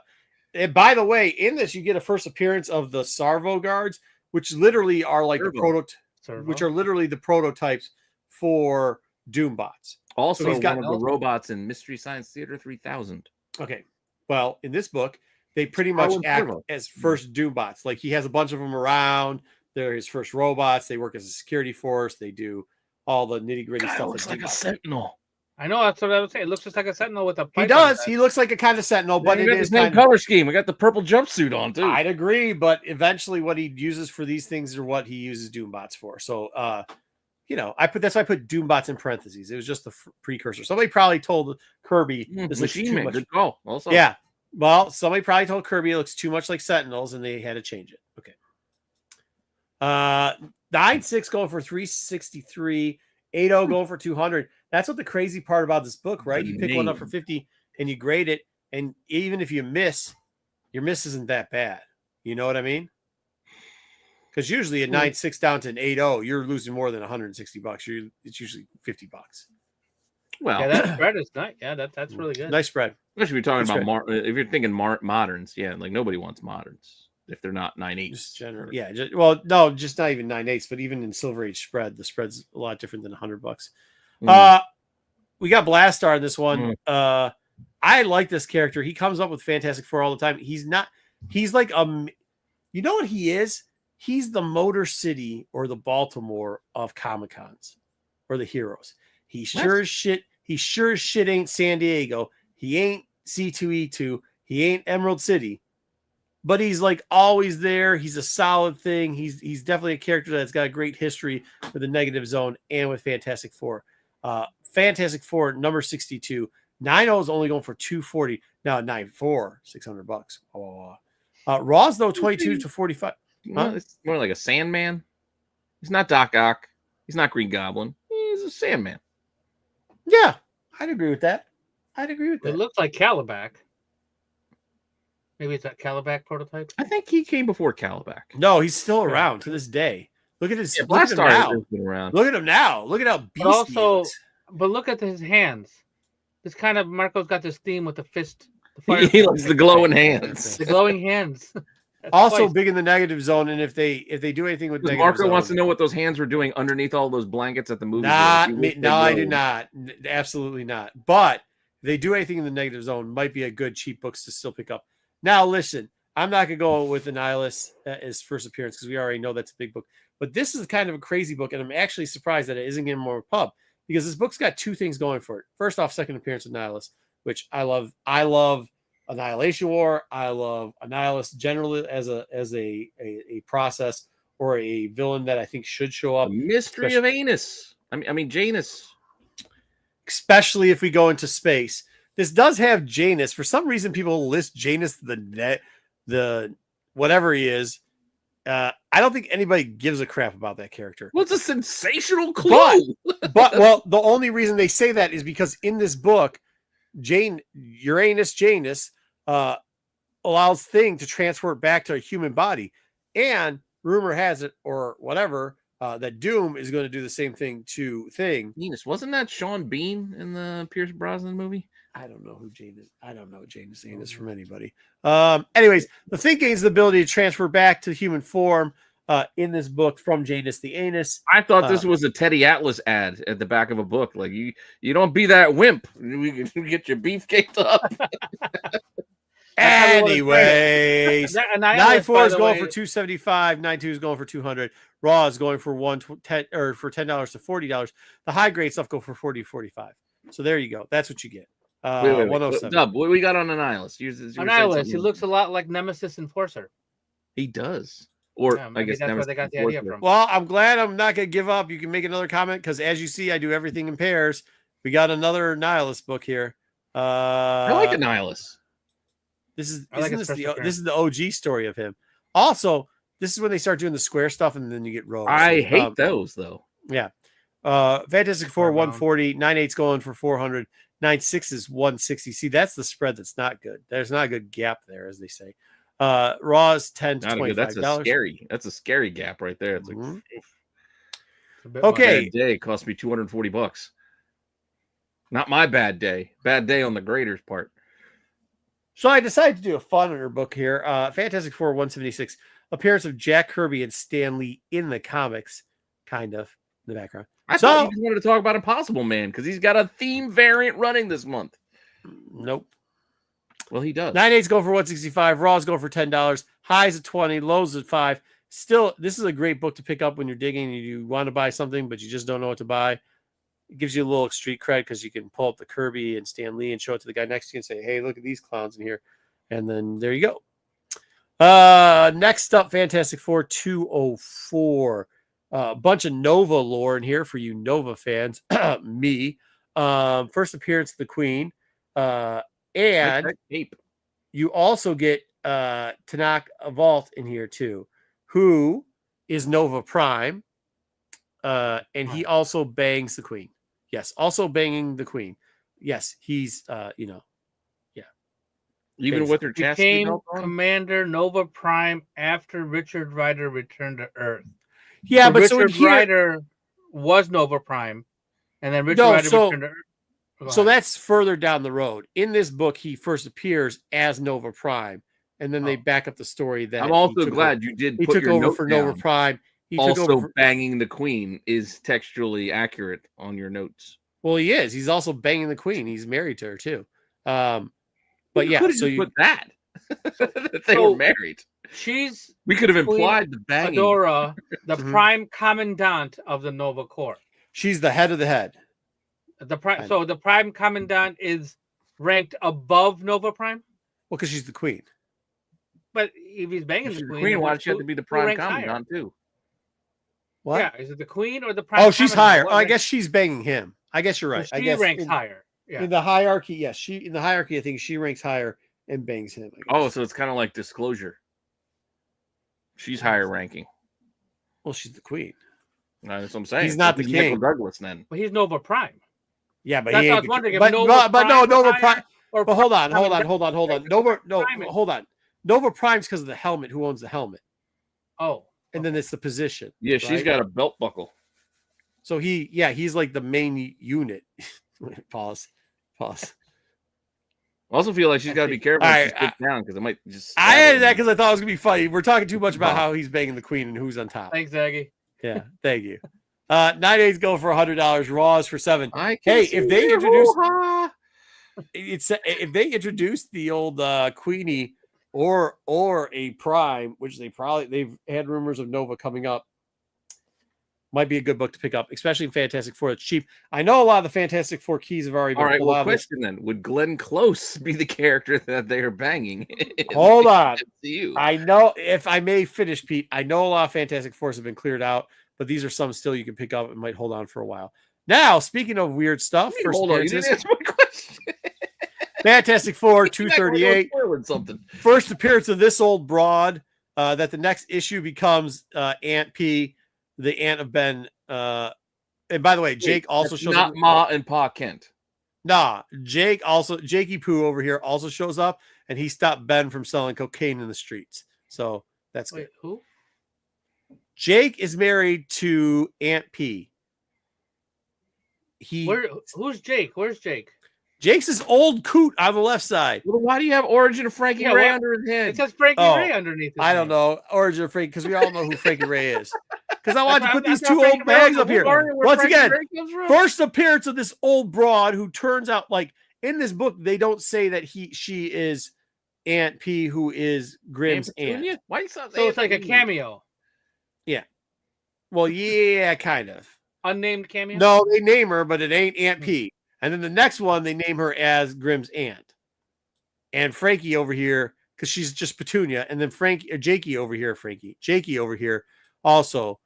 And by the way, in this you get a first appearance of the Servo guards, which literally are like which are literally the prototypes for Doom bots. Also, so he's got one of the robots in Mystery Science Theater 3000. Okay, well, in this book, they pretty much act as first Doom bots. Like, he has a bunch of them around. They're his first robots. They work as a security force. They do all the nitty gritty stuff. Looks like a Sentinel. I know, that's what I would say. It looks just like a Sentinel with a. He does. He looks like a kind of Sentinel, but it is the same color scheme. We got the purple jumpsuit on too. I'd agree, but eventually, what he uses for these things are what he uses Doom bots for. So, that's why I put Doom bots in parentheses. It was just the precursor. Somebody probably told Kirby this looks too much. Good call. Also, yeah. Well, somebody probably told Kirby it looks too much like Sentinels, and they had to change it. Okay. 9.6 going for 363, 8.0 going for 200. That's what the crazy part about this book, right? You pick one up for 50 and you grade it, and even if you miss, your miss isn't that bad. You know what I mean? Because usually a 9.6 down to an 8.0, you're losing more than $160. It's usually $50. Well, yeah, that spread is nice. Yeah, that's really good. Nice spread. Especially if you're talking about if you're thinking moderns, yeah, like nobody wants moderns if they're not 9.8. Just general, yeah. Just not even 9.8s, but even in Silver Age spread, the spread's a lot different than $100. We got Blastar in this one. I like this character. He comes up with Fantastic Four all the time. He's like you know what he is? He's the Motor City or the Baltimore of Comic-Cons or the heroes. He sure as shit ain't San Diego. He ain't C2E2. He ain't Emerald City. But he's like always there. He's a solid thing. He's definitely a character that's got a great history with the Negative Zone and with Fantastic Four. Fantastic Four number 62. 9.0 is only going for 240. Now 9.4, $600. Raw's though 22 to 45. It's more like a Sandman. He's not Doc Ock. He's not Green Goblin. He's a Sandman. Yeah, I'd agree with that. It looks like Calabac. Maybe it's that Calabac prototype. I think he came before Calabac. No, he's still around to this day. Look at his Blastar has been around. Look at him now. Look at how beastly he looks. But look at his hands. This kind of Marco's got this theme with the fist. He likes the glowing hands. The glowing hands. Also big in the Negative Zone, and if they do anything with Negative Marco Zone, wants to know what those hands were doing underneath all those blankets at the movie. No, I do not. Absolutely not. But if they do anything in the Negative Zone, might be a good cheap books to still pick up. Now, listen, I'm not gonna go with Annihilus as first appearance because we already know that's a big book. But this is kind of a crazy book, and I'm actually surprised that it isn't getting more pub because this book's got two things going for it. First off, second appearance of Annihilus, which I love. I love Annihilation War. I love Annihilus generally as a process or a villain that I think should show up. Mystery of Anus. I mean Janus. Especially if we go into space. This does have Janus. For some reason, people list Janus the whatever he is. I don't think anybody gives a crap about that character. What's a sensational clue? But the only reason they say that is because in this book, Uranus Janus allows Thing to transfer it back to a human body, and rumor has it, or whatever, that Doom is going to do the same thing to Thing. Janus, wasn't that Sean Bean in the Pierce Brosnan movie? I don't know who Janus. I don't know Janus Anus from anybody. Anyways, the Thing gains the ability to transfer back to human form in this book from Janus the Anus. I thought this was a Teddy Atlas ad at the back of a book. Like you don't be that wimp. We get your beef caked up. Anyways, 9.4 is going for 275. 9.2 is going for 200. Raw is going for $10 to $40. The high grade stuff go for 40 to 45. So there you go. That's what you get. 107. Dub, what we got on Annihilus? Annihilus. He looks a lot like Nemesis Enforcer. He does. Or I guess that's where they got the idea from. Well, I'm glad I'm not going to give up. You can make another comment because, as you see, I do everything in pairs. We got another Annihilus book here. I like Annihilus. This is the OG story of him. Also, this is when they start doing the square stuff, and then you get rows. I hate those though. Yeah. Fantastic Four 140, 9/8's going for 400, 9/6 is 160. See, that's the spread that's not good. There's not a good gap there, as they say. Raw's 10 to $25. That's a scary gap right there. It's like okay. Bad day cost me $240. Not my bad day. Bad day on the grader's part. So I decided to do a funner book here. Fantastic Four 176. Appearance of Jack Kirby and Stan Lee in the comics, kind of, in the background. I thought you just wanted to talk about Impossible Man because he's got a theme variant running this month. Nope. Well, he does. 9/8's go for 165. Raw's go for $10. Highs at 20. Lows at 5. Still, this is a great book to pick up when you're digging and you want to buy something, but you just don't know what to buy. It gives you a little street cred because you can pull up the Kirby and Stan Lee and show it to the guy next to you and say, hey, look at these clowns in here. And then there you go. Next up, Fantastic Four 204. A bunch of Nova lore in here for you Nova fans. Me. First appearance of the Queen. And you also get Tanak Vault in here too, who is Nova Prime. And he also bangs the Queen. Yes, also banging the Queen. Yes, he's even with her chastity became Commander Nova Prime after Richard Rider returned to Earth. Yeah, so but Richard Rider was Nova Prime, and then Richard Rider returned to Earth. So that's further down the road. In this book, he first appears as Nova Prime, and then they back up the story that I'm also glad you did. He took over for Nova Prime. He also banging the Queen is textually accurate on your notes. Well, he is. He's also banging the Queen. He's married to her too. But yeah, so you put that that they were married. We could have implied the banging. Adora, the Prime Commandant of the Nova Corps. She's the head of the head. So the Prime Commandant is ranked above Nova Prime. Well, because she's the Queen. But if he's banging the Queen, why does she have to be the Prime Commandant too? What? Yeah, is it the Queen or the Prime? Oh, she's higher. Oh, I guess she's banging him. I guess you're right. So she ranks higher. Yeah. In the hierarchy, yes. In the hierarchy, I think she ranks higher and bangs him. Oh, so it's kind of like Disclosure. She's higher ranking. Well, she's the Queen. That's what I'm saying. He's not the king. Michael Douglas then. But he's Nova Prime. Yeah, but that's he what I ain't. was wondering. But Nova Prime. But hold on. Hold on. Nova Prime's because of the helmet. Who owns the helmet? Oh. And then it's the position. Yeah, she's got a belt buckle. So he's like the main unit. Pause. I also feel like she's got to be careful when she sits down because it might just. I added that because I thought it was gonna be funny. We're talking too much about how he's banging the Queen and who's on top. Thanks, Aggie. Yeah, thank you. 9/8 go for $100. Raws for $7. Hey, if they introduce the old Queenie or a Prime, which they've had rumors of Nova coming up. Might be a good book to pick up, especially in Fantastic Four. It's cheap. I know a lot of the Fantastic Four keys have already been. All right, well, question then: would Glenn Close be the character that they are banging? Hold on. I know, if I may finish, Pete. I know a lot of Fantastic Fours have been cleared out, but these are some still you can pick up and might hold on for a while. Now, speaking of weird stuff, hold on, you didn't answer my question. Fantastic Four 238. Something. First appearance of this old broad. That the next issue becomes Aunt P. The aunt of Ben, and by the way, Jake also shows up. Not Ma and Pa Kent. Nah, Jakey Poo over here also shows up, and he stopped Ben from selling cocaine in the streets. So that's good. Who? Jake is married to Aunt P. Who's Jake? Where's Jake? Jake's his old coot on the left side. Well, why do you have Origin of Frankie Ray under his head? It says Frankie Ray underneath his I don't know. Origin of Frankie, because we all know who Frankie Ray is. Because I wanted to put these two old bags up here. Once again, first appearance of this old broad who turns out, like, in this book, they don't say that she is Aunt P, who is Grimm's aunt. Why so it's like a cameo. Yeah. Well, yeah, kind of. Unnamed cameo? No, they name her, but it ain't Aunt P. And then the next one, they name her as Grimm's aunt. And Frankie over here, because she's just Petunia. And then Jakey over here also,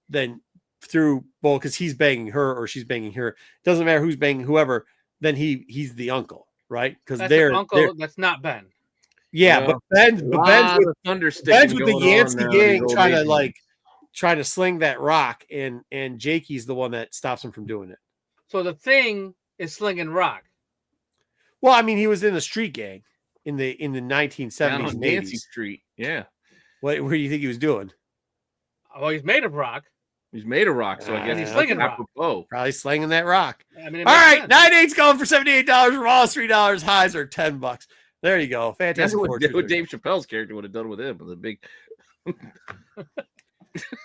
then through, well, because he's banging her or she's banging her. Doesn't matter who's banging whoever, then he's the uncle, right? Because they're uncle, that's not Ben. Yeah, but Ben's with the Yancey gang trying to sling that rock, and Jakey's the one that stops him from doing it. So the Thing is slinging rock. Well, I mean, he was in the street gang in the 1970s and 80s. Yancey Street, yeah. What do you think he was doing? Well, he's made of rock. He's made of rock, so I guess he's slinging rock. Probably slinging that rock. I mean, all right, 9/8's going for $78. Raws $3. Highs are $10. There you go. Fantastic. That's what Dave Chappelle's character would have done with him. With a big.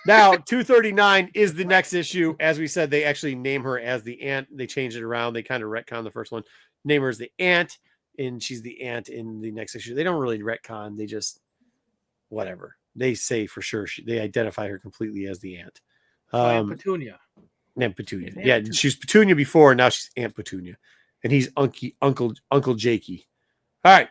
Now, 239 is the next issue. As we said, they actually name her as the Ant. They changed it around. They kind of retcon the first one. Name her as the Ant, and she's the Ant in the next issue. They don't really retcon. They just whatever. They say for sure. They identify her completely as the Ant. Aunt Petunia. Aunt Petunia. Yeah, she was Petunia before. Now she's Aunt Petunia, and he's Uncle Jakey. All right,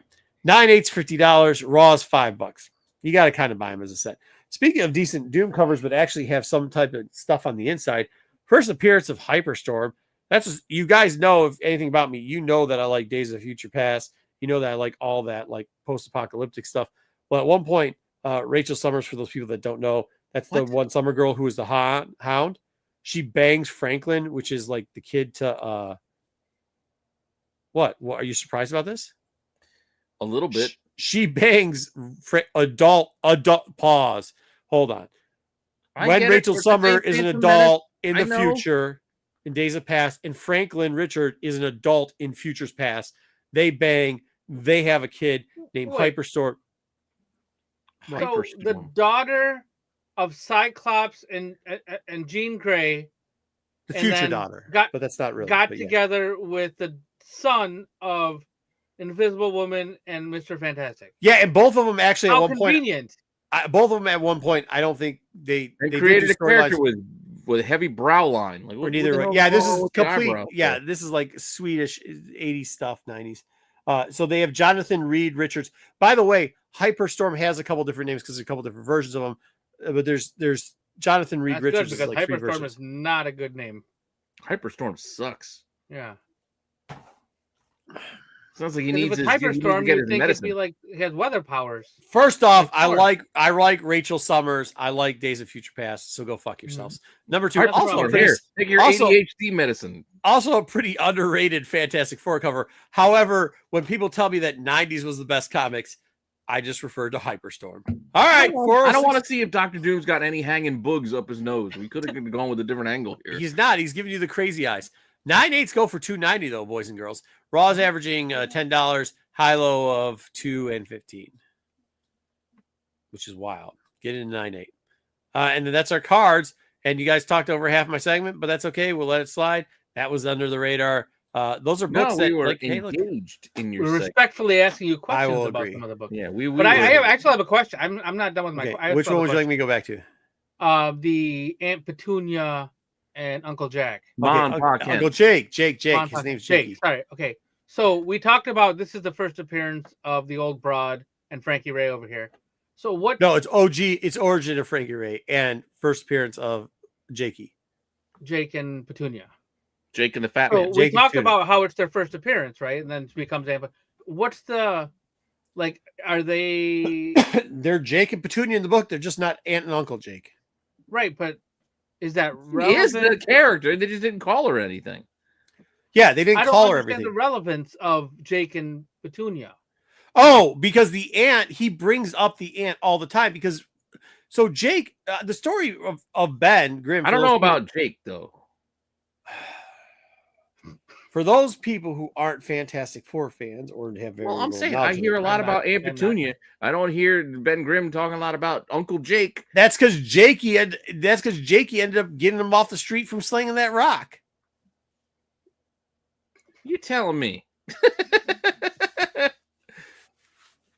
9/8's $50. Raw's $5. You got to kind of buy them as a set. Speaking of decent Doom covers, but actually have some type of stuff on the inside. First appearance of Hyperstorm. That's you guys know if anything about me. You know that I like Days of Future Past. You know that I like all that like post-apocalyptic stuff. Well, at one point, Rachel Summers, for those people that don't know, that's the one summer girl who is the Hound. She bangs Franklin, which is like the kid to what? Are you surprised about this? A little bit. She bangs adult. Pause. Hold on. When Rachel Summer is an adult in the future, in Days of Past, and Franklin Richard is an adult in Futures Past, they bang. They have a kid named Hyperstorm. So the daughter of Cyclops and Jean Grey, the future daughter, but that's not really got together with the son of Invisible Woman and Mr. Fantastic. Yeah, and both of them actually How at one convenient. point. Both of them at one point. I don't think they created a character with a heavy brow line. Like, this is complete. Yeah, this is like Swedish 80s stuff, 90s. So they have Jonathan Reed Richards. By the way, Hyperstorm has a couple different names because there's a couple different versions of them. But there's Jonathan Reed Richards. Because like Hyperstorm is not a good name. Hyperstorm sucks. Yeah. Sounds like he needs his Hyperstorm. You think it'd be like he has weather powers. First off, I like Rachel Summers. I like Days of Future Past. So go fuck yourselves. Number 2, take your ADHD medicine. Also a pretty underrated Fantastic Four cover. However, when people tell me that 90s was the best comics, I just referred to Hyperstorm. All right, I don't want to see if Dr. Doom's got any hanging bugs up his nose. We could have gone with a different angle here. He's not. He's giving you the crazy eyes. 9/8s go for $2.90 though, boys and girls. Raw's averaging $10, high low of $2 and $15, which is wild. Get into 9/8, and then that's our cards. And you guys talked over half my segment, but that's okay. We'll let it slide. That was under the radar. Those are books that were engaged in your. We're respectfully asking you questions about some of the books. Yeah, I actually have a question. I'm not done with my. Okay. Which one would you like me to go back to? The Aunt Petunia and Uncle Jack. Uncle Jake. Jake. His name's Jake. Sorry. Okay. So we talked about this is the first appearance of the Old Broad and Frankie Ray over here. So what? No, it's OG. It's origin of Frankie Ray and first appearance of Jakey. Jake and Petunia. Jake and the Fat Man. We talked about how it's their first appearance, right? And then it becomes Aunt. What's the are they? They're Jake and Petunia in the book. They're just not Aunt and Uncle Jake. Right, but is that relevant? He is the character. They just didn't call her anything. Yeah, they didn't call her everything. I don't understand the relevance of Jake and Petunia. Oh, because the aunt, he brings up the aunt all the time. Because so Jake, the story of Ben Grimm. I don't know about Jake though. For those people who aren't Fantastic Four fans or have very I'm saying I hear a lot about Aunt Petunia. I don't hear Ben Grimm talking a lot about Uncle Jake. That's because Jakey ended up getting him off the street from slinging that rock. You telling me?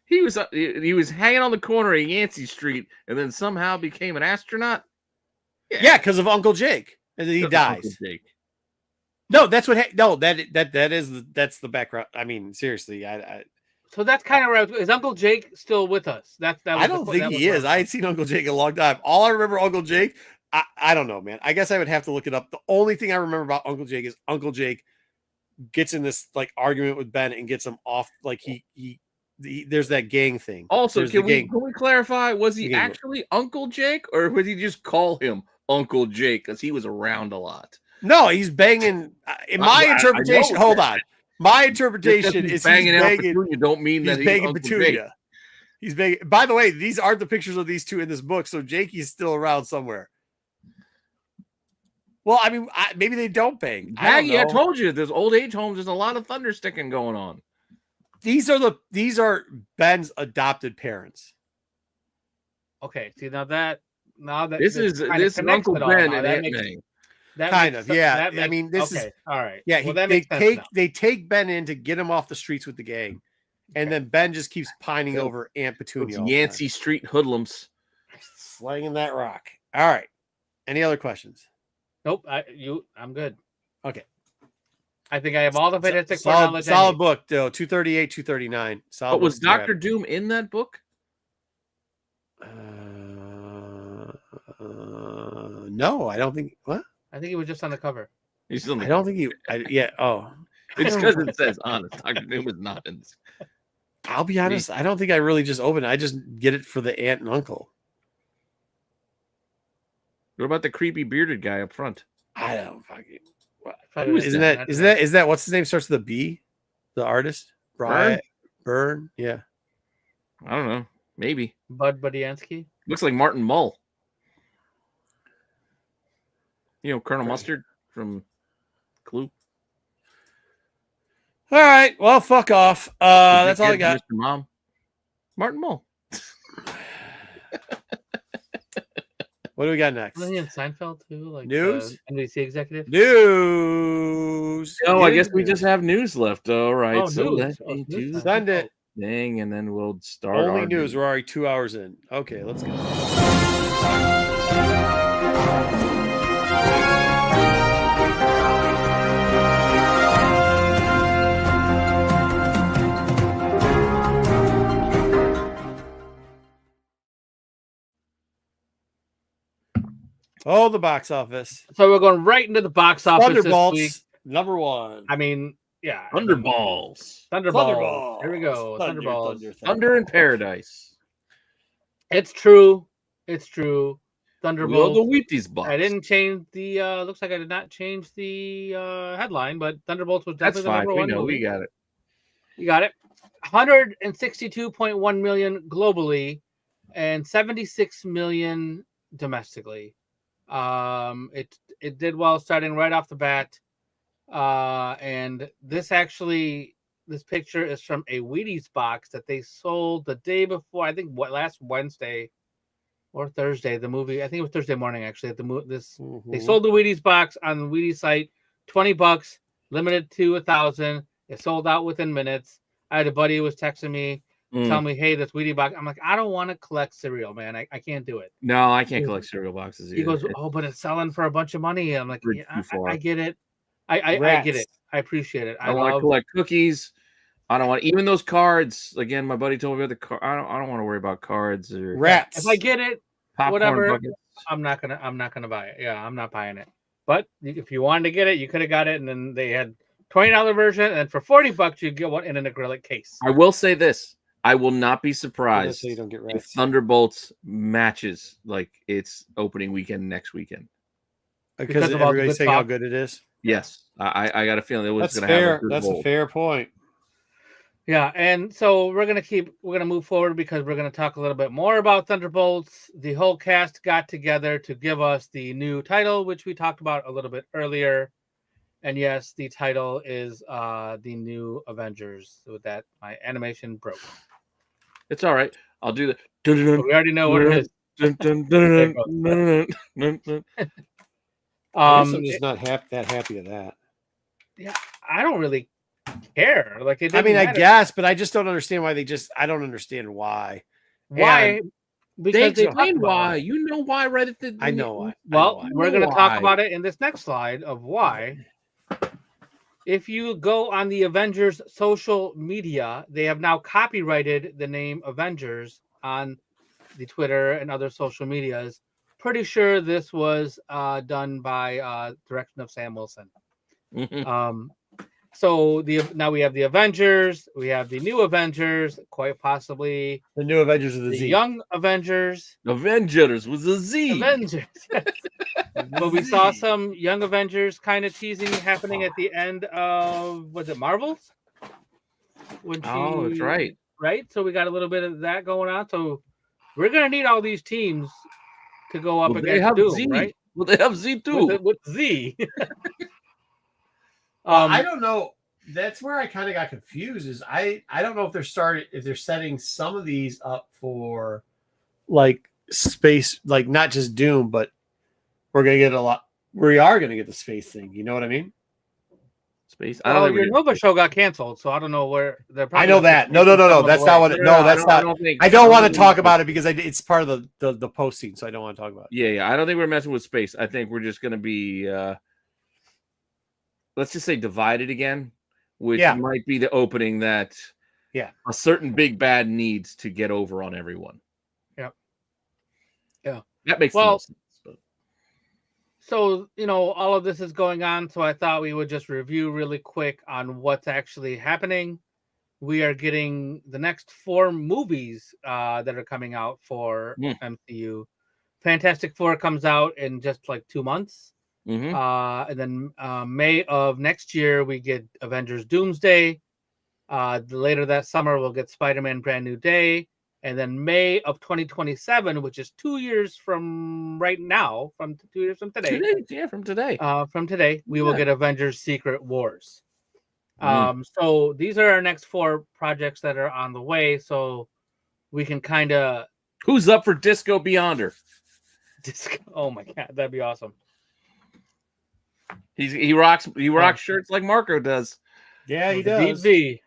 He was hanging on the corner of Yancey Street and then somehow became an astronaut. Yeah, because of Uncle Jake, and then he dies. No, that's what. That's the background. I mean, seriously, So that's kind of right. Is Uncle Jake still with us? I don't think he is. I ain't seen Uncle Jake in a long time. All I remember Uncle Jake, I don't know, man. I guess I would have to look it up. The only thing I remember about Uncle Jake is Uncle Jake gets in this like argument with Ben and gets him off. Like he there's that gang thing. Also, can we clarify? Was he actually Uncle Jake, or would he just call him Uncle Jake because he was around a lot? No, he's banging. In my interpretation, hold on. My interpretation is banging out Petunia. Don't mean that he's banging Petunia. Jake. He's banging. By the way, these aren't the pictures of these two in this book, so Jakey's still around somewhere. Well, I mean, maybe they don't bang. I told you, there's old age homes. There's a lot of thunder sticking going on. These are Ben's adopted parents. Okay, see now that this is Uncle Ben and Aunt May. Kind of, yeah. I mean, this is all right. Yeah, they take Ben in to get him off the streets with the gang, and then Ben just keeps pining over Aunt Petunia. Yancey Street hoodlums slanging that rock. All right. Any other questions? Nope. I'm good. Okay. I think I have all the fantastic solid book though. 238, 239. Solid. But was Dr. Doom in that book? No, I don't think. What? I think he was just on the cover. He's on the I don't think he. Yeah. Oh, it's because it says honest. Dr. Doom is not in this. I'll be honest. I don't think I really just open it. I just get it for the aunt and uncle. What about the creepy bearded guy up front? I don't fucking. Isn't that what's his name? Starts with a B. The artist, Brian Byrne. Yeah. I don't know. Maybe Bud Budiansky. Looks like Martin Mull. You know, Colonel Mustard from Clue. All right. Well, fuck off. That's all I got. Mr. Mom. Martin Mull. What do we got next? Wasn't he in Seinfeld too? Like news? NBC executive? News. Oh, I guess we just have news left. All right. Oh, so news. Send it. Dang, and then we'll start. Only news. We're already 2 hours in. Okay, let's go. Oh, the box office. So we're going right into the box office Thunderbolts, this week. Number one. I mean, yeah. Thunderballs. Thunderballs. Here we go. Thunderballs. Thunder in Paradise. It's true. It's true. Thunderbolts. The Wheaties box. I didn't change the. Looks like I did not change the headline, but Thunderbolts was definitely the number one movie. We got it. You got it. 162.1 million globally, and 76 million domestically. It did well starting right off the bat. And this picture is from a Wheaties box that they sold the day before. I think last Wednesday or Thursday. The movie. I think it was Thursday morning actually. They sold the Wheaties box on the Wheaties site. $20, limited to 1,000. It sold out within minutes. I had a buddy who was texting me, telling me, "Hey, this Wheaties box." I'm like, I don't want to collect cereal, man. I can't do it. No, I can't collect cereal boxes either. He goes, "Oh, but it's selling for a bunch of money." I'm like, yeah, I get it. I get it. I appreciate it. I want to collect cookies. I don't want even those cards. Again, my buddy told me about the card. I don't want to worry about cards or rats. If I get it, whatever. Buckets. I'm not gonna buy it. Yeah, I'm not buying it. But if you wanted to get it, you could have got it, and then they had $20 version, and for $40 you get one in an acrylic case. I will say this: I will not be surprised so you don't get if Thunderbolts matches like its opening weekend next weekend. Because everybody's saying how good it is. Yes, I got a feeling it was going to have. That's a fair point. Yeah, and so we're gonna move forward because we're gonna talk a little bit more about Thunderbolts. The whole cast got together to give us the new title, which we talked about a little bit earlier. And yes, the title is the new Avengers. With that, my animation broke. It's all right. I'll do that. We already know what it is. I'm just not that happy of that. Yeah, I don't really care. Like, it I mean, matter. I guess, but I just don't understand why I don't understand why. Why? Because they explain why. You know why, right at the. I know why. Well, we're going to talk about it in this next slide of why. If you go on the Avengers social media, they have now copyrighted the name Avengers on the Twitter and other social medias. Pretty sure this was done by direction of Sam Wilson. So now we have the Avengers, we have the new Avengers, quite possibly the new Avengers with the Z. young Avengers. Avengers with a Z. Avengers. But we saw some young Avengers kind of teasing happening at the end of, was it Marvels? That's right. Right? So we got a little bit of that going on. So we're going to need all these teams to go up against Doom, Z. right? Well, they have Z too. With Z. I don't know. That's where I kind of got confused. Is I don't know if they're setting some of these up for like space, like not just Doom, but we are going to get the space thing. You know what I mean? Space. I don't know. Your Nova show got canceled, so I don't know where they're. I know that. No. That's not what. No, that's not. I don't want to talk about it because it's part of the posting, so I don't want to talk about it. Yeah. I don't think we're messing with space. I think we're just going to be, let's just say, divided again, which might be the opening that a certain big bad needs to get over on everyone. Yeah. That makes sense. So, all of this is going on, so I thought we would just review really quick on what's actually happening. We are getting the next 4 movies that are coming out for MCU. Fantastic Four comes out in just like 2 months. Mm-hmm. And then May of next year, we get Avengers Doomsday. Later that summer, we'll get Spider-Man Brand New Day. And then May of 2027, which is 2 years from right now, from 2 years from today. From today. From today, we will get Avengers Secret Wars. So these are our next 4 projects that are on the way. So we can kind of... Who's up for Disco Beyonder? Oh my God, that'd be awesome. He rocks shirts like Marco does. Yeah, he does. DV.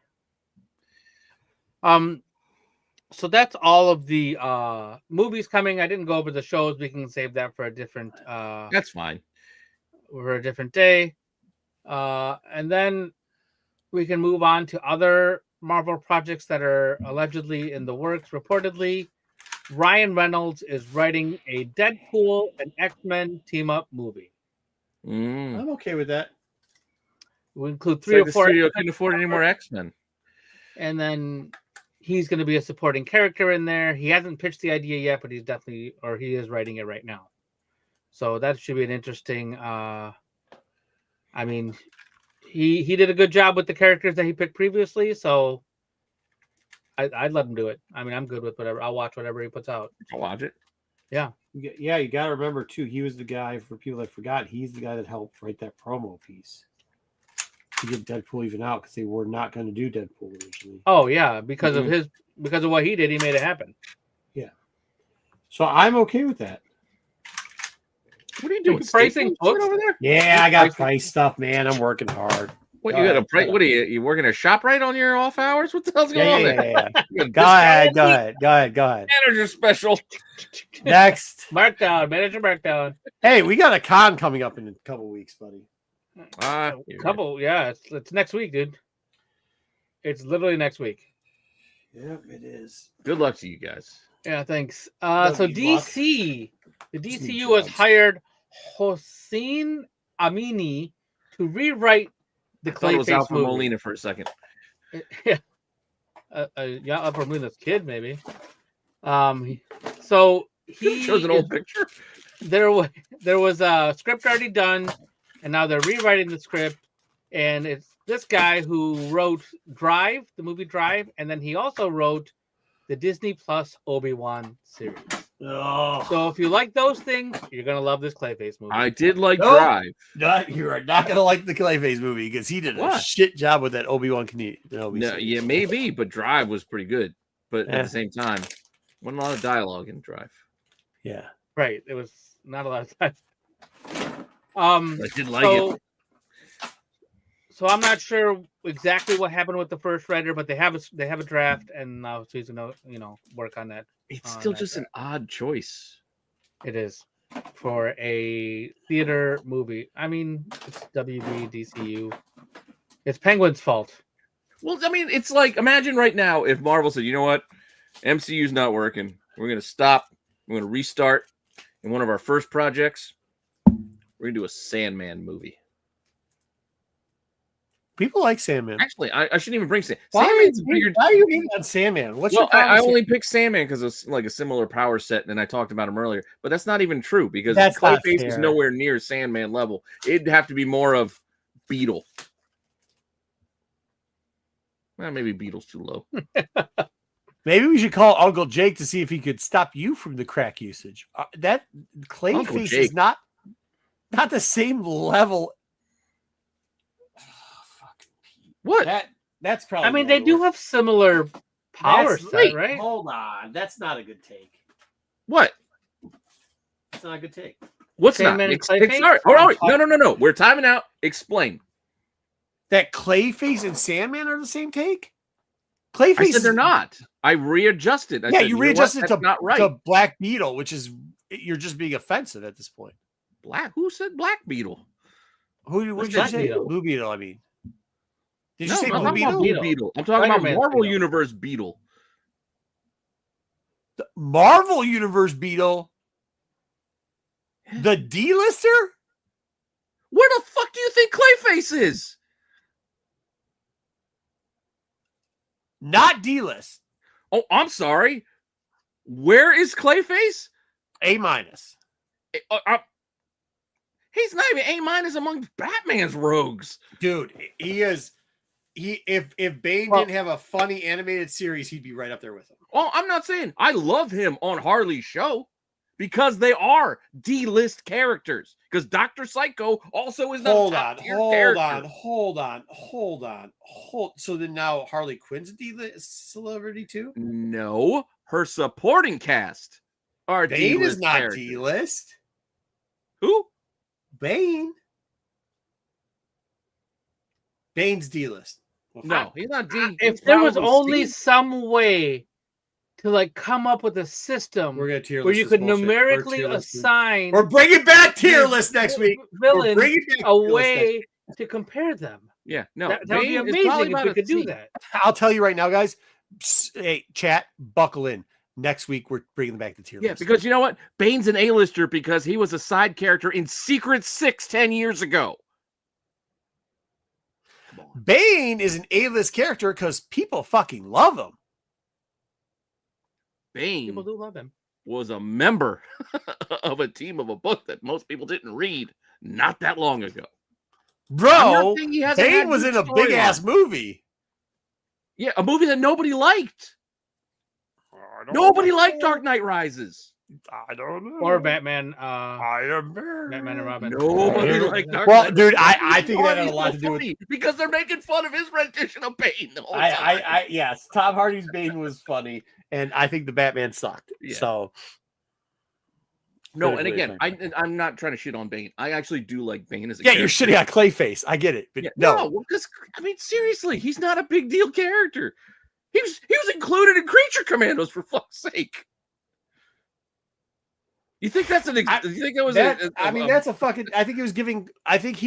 So that's all of the movies coming. I didn't go over the shows. We can save that for a different. That's fine. For a different day, and then we can move on to other Marvel projects that are allegedly in the works. Reportedly, Ryan Reynolds is writing a Deadpool and X-Men team up movie. I'm okay with that. We'll include 3 or 4. Studio couldn't afford any more X-Men, and then he's going to be a supporting character in there. He hasn't pitched the idea yet, but he is writing it right now. So that should be an interesting. He did a good job with the characters that he picked previously, so I'd let him do it. I mean, I'm good with whatever. I'll watch whatever he puts out. I'll watch it. Yeah. Yeah, you got to remember too. He was the guy, for people that forgot, he's the guy that helped write that promo piece to get Deadpool even out, because they were not going to do Deadpool originally. Oh yeah, because of what he did, he made it happen. Yeah. So I'm okay with that. What are you doing? Pricing books over there? Yeah, I got price stuff, man. I'm working hard. What you got a price? What are you working a shop right on your off hours? What the hell's going on there? Go ahead. Manager special. Next. Manager markdown. Hey, we got a con coming up in a couple weeks, buddy. It's next week, dude. It's literally next week. Yep, it is. Good luck to you guys. Yeah, thanks. So DC, the DCU has hired Hossein Amini to rewrite the Clayface movie. Alfred Molina for a second. Yeah, Alfred Molina's kid, maybe. So he shows an old picture. There was a script already done, and now they're rewriting the script. And it's this guy who wrote Drive, the movie Drive, and then he also wrote the Disney Plus Obi-Wan series. Oh. So if you like those things, you're gonna love this Clayface movie. I did like Drive. You are not gonna like the Clayface movie because he did a shit job with that Obi-Wan Kenobi. Yeah, maybe, but Drive was pretty good. But at the same time, wasn't a lot of dialogue in Drive. Yeah, right. It was not a lot of time. I did like it. So I'm not sure exactly what happened with the first writer, but they have a draft, and now so he's gonna work on that. It's still just an odd choice. It is for a theater movie. I mean, it's WB, DCU. It's Penguin's fault. Well, I mean, it's like, imagine right now if Marvel said, you know what, MCU's not working. We're gonna stop. We're gonna restart. And one of our first projects, we're gonna do a Sandman movie. People like Sandman. Actually, I shouldn't even bring Sandman. Why are you hating on Sandman? I only picked Sandman because it's like a similar power set, and I talked about him earlier. But that's not even true because Clayface is nowhere near Sandman level. It'd have to be more of Beetle. Well, maybe Beetle's too low. Maybe we should call Uncle Jake to see if he could stop you from the crack usage. That Clayface is not the same level. What? That's probably. I mean, they do have similar power set, right? Hold on, that's not a good take. What? It's not a good take. What's not? No. We're timing out. Explain. That Clayface and Sandman are the same take? Clayface. I said they're not. I readjusted. You readjusted to not right. To Black Beetle, which is you're just being offensive at this point. Black? Who said Black Beetle? What did you say? Blue Beetle. I mean. Did you say Blue Beetle? I'm talking about Marvel Universe Beetle. The Marvel Universe Beetle? The D-lister? Where the fuck do you think Clayface is? Not D-list. Oh, I'm sorry. Where is Clayface? A-. He's not even A- among Batman's rogues. Dude, he is. If Bane didn't have a funny animated series, he'd be right up there with him. Oh, I'm not saying I love him on Harley's show because they are D-list characters. Because Dr. Psycho also is not Hold on. So then now Harley Quinn's a D-list celebrity too? No, her supporting cast are Bane D-list is not characters. D-list. Who? Bane. Bane's D-list. No, he's not D. If there was only some way to like come up with a system where you could numerically assign or bring it back tier list next week. Villains a way to compare them. Yeah, no, that would be amazing if we could do that. I'll tell you right now, guys. Hey, chat, buckle in. Next week we're bringing back the tier list. Yeah, because you know what? Bane's an A-lister because he was a side character in Secret 6 10 years ago. Bane is an A-list character because people fucking love him. Bane people do love him. Was a member of a team of a book that most people didn't read not that long ago. Bro, Bane was in a big-ass movie. Yeah, a movie that nobody liked. Nobody liked Dark Knight Rises. I don't know. Or Batman. Batman and Robin. Nobody liked Dark Knight. Well, dude, I think that had a lot to do with because they're making fun of his rendition of Bane. The whole time. Yes, Tom Hardy's Bane was funny, and I think the Batman sucked. Yeah. So. No, and again, I'm not trying to shit on Bane. I actually do like Bane as a character. You're shitting on Clayface. I get it. But yeah, no, because I mean, seriously, he's not a big deal character. He was included in Creature Commandos for fuck's sake. You think that's you think that was that's a fucking. I think he was giving. I think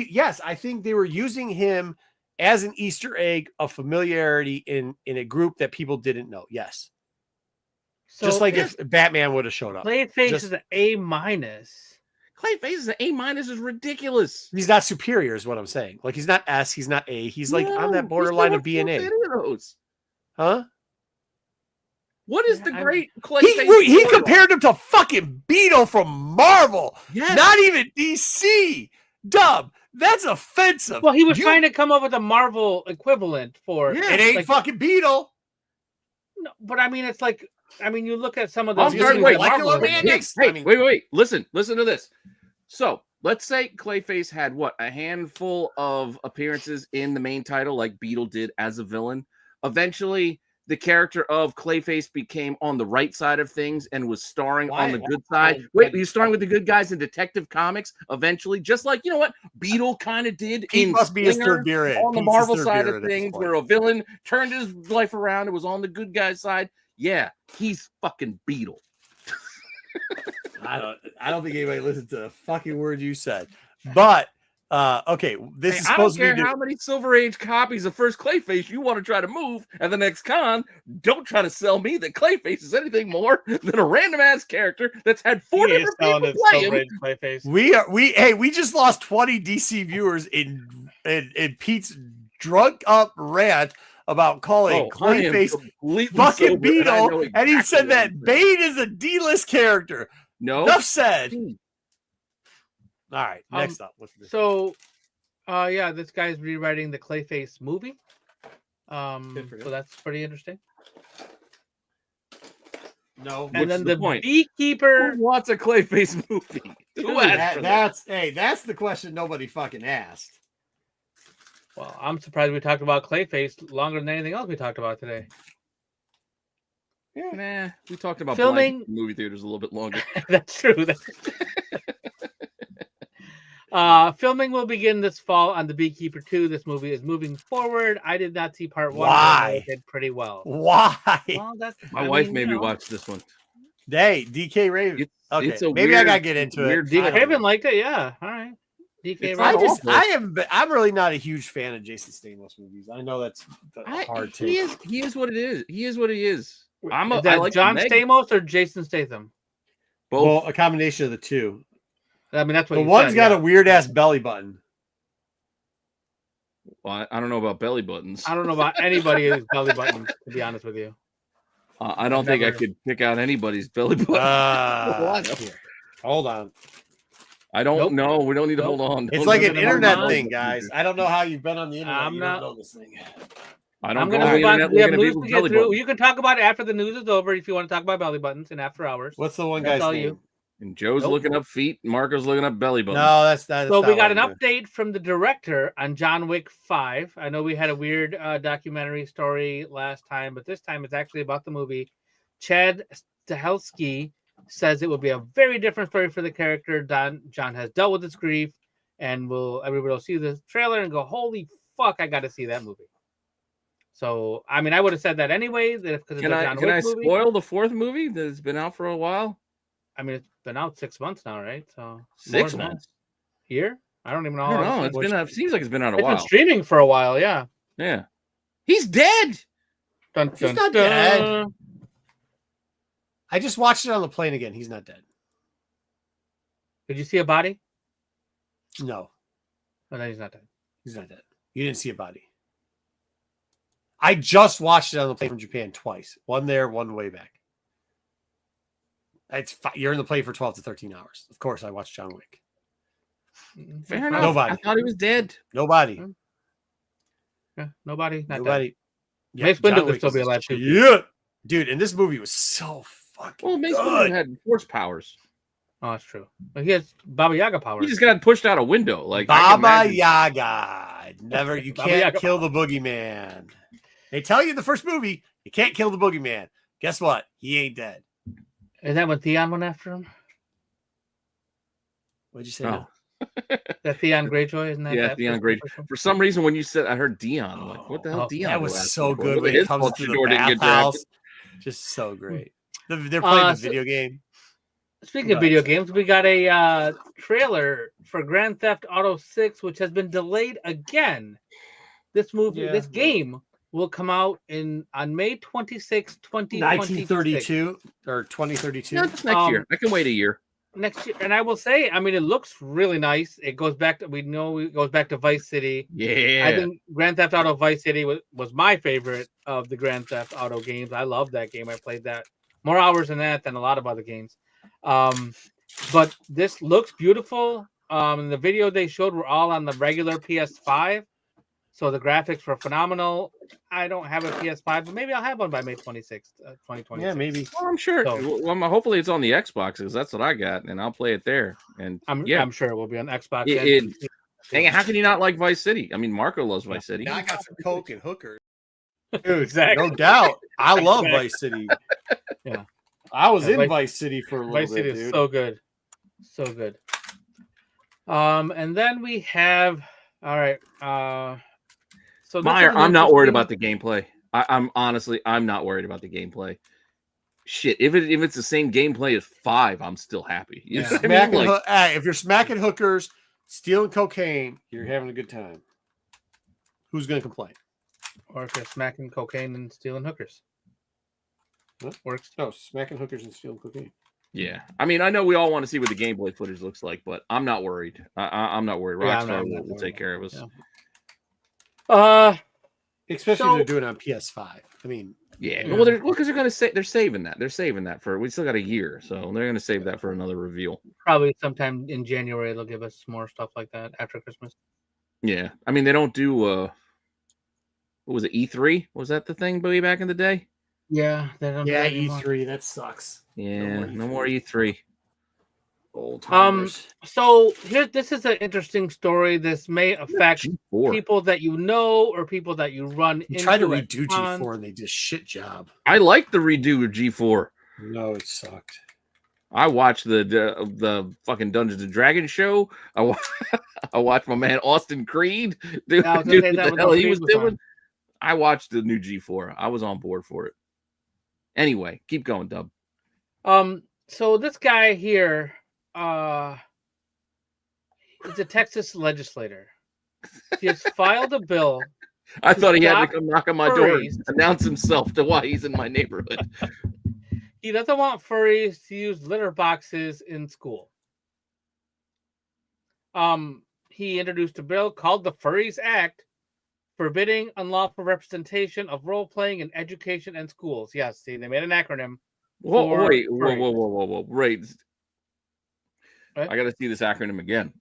they were using him as an Easter egg of familiarity in a group that people didn't know. Yes. So just like if Batman would have showed up. Clayface is an A-. Clayface is an A- is ridiculous. He's not superior, is what I'm saying. Like he's not S, he's not A. He's like on that borderline of B and A. Huh? What is the great Clayface? He compared him to fucking Beetle from Marvel. Yes. Not even DC. Dub. That's offensive. Well, he was trying to come up with a Marvel equivalent for it ain't like, fucking Beetle. No, but I mean, it's like you look at some of those. Wait. Listen to this. So let's say Clayface had a handful of appearances in the main title, like Beetle did as a villain. Eventually, the character of Clayface became on the right side of things and was starring on the good side. He was starring with the good guys in Detective Comics eventually, just like, you know what, Beetle kind of did in Slinger on the Marvel side of things, where a villain turned his life around and was on the good guy's side. Yeah, he's fucking Beetle. I don't think anybody listened to a fucking word you said. But okay, this is supposed to be. I don't care how many Silver Age copies of first Clayface you want to try to move at the next con. Don't try to sell me that Clayface is anything more than a random ass character that's had 4 different people play him. Clayface. We just lost 20 DC viewers in Pete's drunk up rant about calling Clayface fucking Beetle, and he said that Bane is a D-list character. No, enough said. All right, next up. So, this guy's rewriting the Clayface movie. So that's pretty interesting. No, and then the beekeeper wants a Clayface movie. That's the question nobody fucking asked. Well, I'm surprised we talked about Clayface longer than anything else we talked about today. Yeah, we talked about filming movie theaters a little bit longer. That's true. Filming will begin this fall on The Beekeeper 2. This movie is moving forward. I did not see part 1. Why? It did pretty well. Why? Well, My wife made me watch this one. Hey, DK Raven. It's maybe I gotta get into it. DK Raven liked it. Yeah. All right. DK Raven. I'm really not a huge fan of Jason Stamos movies. I know that's hard to. He is what it is. He is what he is. I like John Stamos or Jason Statham? Both. Well, a combination of the two. I mean, that's what the one's got a weird ass belly button. Well, I don't know about belly buttons. I don't know about anybody's belly button, to be honest with you. I don't think I could pick out anybody's belly button. Hold on. I don't know. We don't need to hold on. It's like an internet thing, guys. I don't know how you've been on the internet. You don't know this thing. I'm going to move on. We have news to get through. You can talk about it after the news is over if you want to talk about belly buttons and after hours. What's the one guy's name? And Joe's looking up feet. Marco's looking up belly buttons. No, that's so we got an update from the director on John Wick 5. I know we had a weird documentary story last time, but this time it's actually about the movie. Chad Stahelski says it will be a very different story for the character. John has dealt with his grief, and everybody will see the trailer and go, "Holy fuck, I got to see that movie." So, I mean, I would have said that anyway. Can I spoil the 4th movie that's been out for a while? I mean, it's been out 6 months now, right? So 6 months. Here? I don't even know. No, it's been. It seems like it's been out a while. It's been streaming for a while. Yeah. Yeah. He's dead. He's not dead. I just watched it on the plane again. He's not dead. Did you see a body? No. Oh, no, he's not dead. He's not dead. You didn't see a body. I just watched it on the plane from Japan twice. One there, one way back. You're in the plane for 12 to 13 hours. Of course, I watched John Wick. Fair enough. Nobody. I thought he was dead. Nobody. Yeah, nobody. Nobody. Yeah, Mace Windu could still be alive too. Yeah, dude. And this movie was so fucking. Well, Mace Windu had force powers. Oh, that's true. But he has Baba Yaga powers. He just got pushed out a window. Like Baba Yaga. Never. You can't kill the boogeyman. They tell you in the first movie you can't kill the boogeyman. Guess what? He ain't dead. Is that when Theon went after him? What'd you say? No. That Theon Greyjoy, isn't that? Yeah, Theon Greyjoy. For some reason, when you said, I heard Dion. I'm like, what the hell, Dion? That was so good when he comes to the bathhouse. Just so great. They're playing the video game. Speaking of video games, we got a trailer for Grand Theft Auto 6, which has been delayed again. This game will come out on May 26, 1932 or 2032. No, just next year. I can wait a year. Next year, and I will say, I mean, it looks really nice. It goes back to Vice City. Yeah, I think Grand Theft Auto Vice City was my favorite of the Grand Theft Auto games. I love that game. I played that more hours in that than a lot of other games. But this looks beautiful. The video they showed were all on the regular PS5. So the graphics were phenomenal. I don't have a PS5, but maybe I'll have one by May 26th, 2020. Yeah, maybe. Well, I'm sure. So, hopefully it's on the Xbox because that's what I got, and I'll play it there. And I'm sure it will be on Xbox. Dang it, how can you not like Vice City? I mean, Marco loves Vice City. I got some coke and hookers. Dude, exactly. No doubt. I love Vice City. Yeah. I was in Vice City for a little bit. Vice City is so good. So good. And then we have so Meyer, I'm not worried about the gameplay. I'm honestly not worried about the gameplay. Shit, if it's the same gameplay as 5, I'm still happy. You know what I mean? If you're smacking hookers, stealing cocaine, you're having a good time. Who's going to complain? Or if you're smacking cocaine and stealing hookers. What? Works. No, smacking hookers and stealing cocaine. Yeah, I mean, I know we all want to see what the gameplay footage looks like, but I'm not worried. I'm not worried. Rockstar will take care of us. Especially if they're doing it on PS5. I mean, yeah. Well, because they're saving that. They're saving that for. We still got a year, so they're going to save that for another reveal. Probably sometime in January they'll give us more stuff like that after Christmas. Yeah, I mean they don't do. What was it? E3? Was that the thing way back in the day? Yeah, they don't. Yeah, E3. That sucks. Yeah, no more E3. Old timers. So this is an interesting story. This may affect people that you know or people that you run into. Try to redo G4 and they did shit job. I like the redo of G4. No, it sucked. I watched the fucking Dungeons and Dragons show. I watched my man Austin Creed do what the hell he was doing. I watched the new G4. I was on board for it. Anyway, keep going, Dub. So this guy here, he's a Texas legislator. He has filed a bill. I thought he had to come knock on my door and announce himself to why he's in my neighborhood. He doesn't want furries to use litter boxes in school. He introduced a bill called the Furries Act, forbidding unlawful representation of role-playing in education and schools. Yes, see, they made an acronym. Whoa. Right. I got to see this acronym again.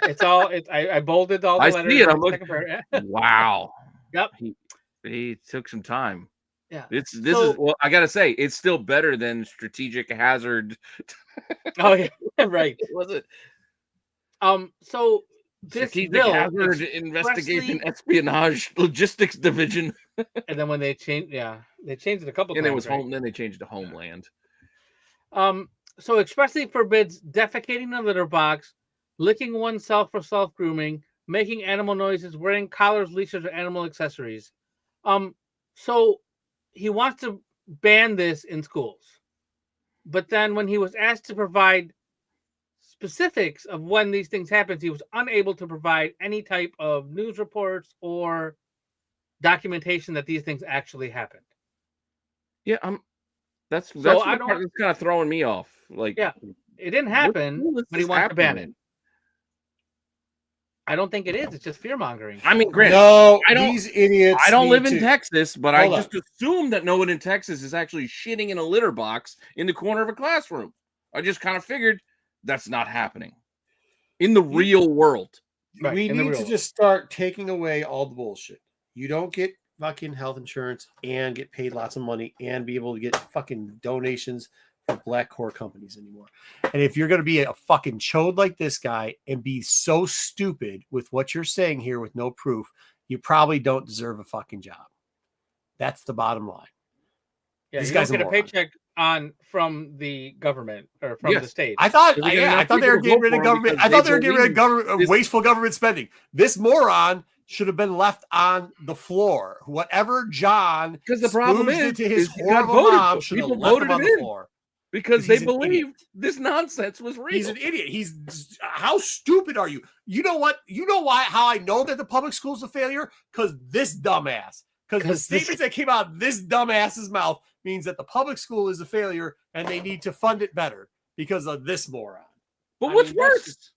It's all. I bolded all the letters. I see it. I'm looking. Wow. Yep. He took some time. Yeah. This is. Well, I got to say, it's still better than strategic hazard. Oh yeah, right. Was it? So this bill, hazard investigation, espionage, logistics division. And then when they changed, they changed it a couple times. And it was home. Then they changed to Homeland. So expressly forbids defecating in a litter box, licking oneself for self-grooming, making animal noises, wearing collars, leashes, or animal accessories. So he wants to ban this in schools. But then when he was asked to provide specifics of when these things happen, he was unable to provide any type of news reports or documentation that these things actually happened. Yeah, that's the part that's kind of throwing me off. Like, yeah, it didn't happen, but he wants to ban it. I don't think it is. It's just fear mongering. I mean, Grant, these idiots. I don't live in Texas, but I just assume that no one in Texas is actually shitting in a litter box in the corner of a classroom. I just kind of figured that's not happening in the real world. Right, we need to just start taking away all the bullshit. You don't get fucking health insurance and get paid lots of money and be able to get fucking donations from black core companies anymore. And if you're going to be a fucking chode like this guy and be so stupid with what you're saying here with no proof, you probably don't deserve a fucking job. That's the bottom line. Yeah, these guys get a paycheck from the government or from the state. I thought they were getting rid of government. I thought they were getting rid of government, wasteful government spending. This moron should have been left on the floor. Whatever John, because the problem is his horrible mom should have left him on the floor. Because they believed this nonsense was real. He's an idiot. How stupid are you? You know what? You know why? How I know that the public school is a failure? Because this dumbass. Because the statements that came out of this dumbass's mouth means that the public school is a failure and they need to fund it better because of this moron. But what's worse?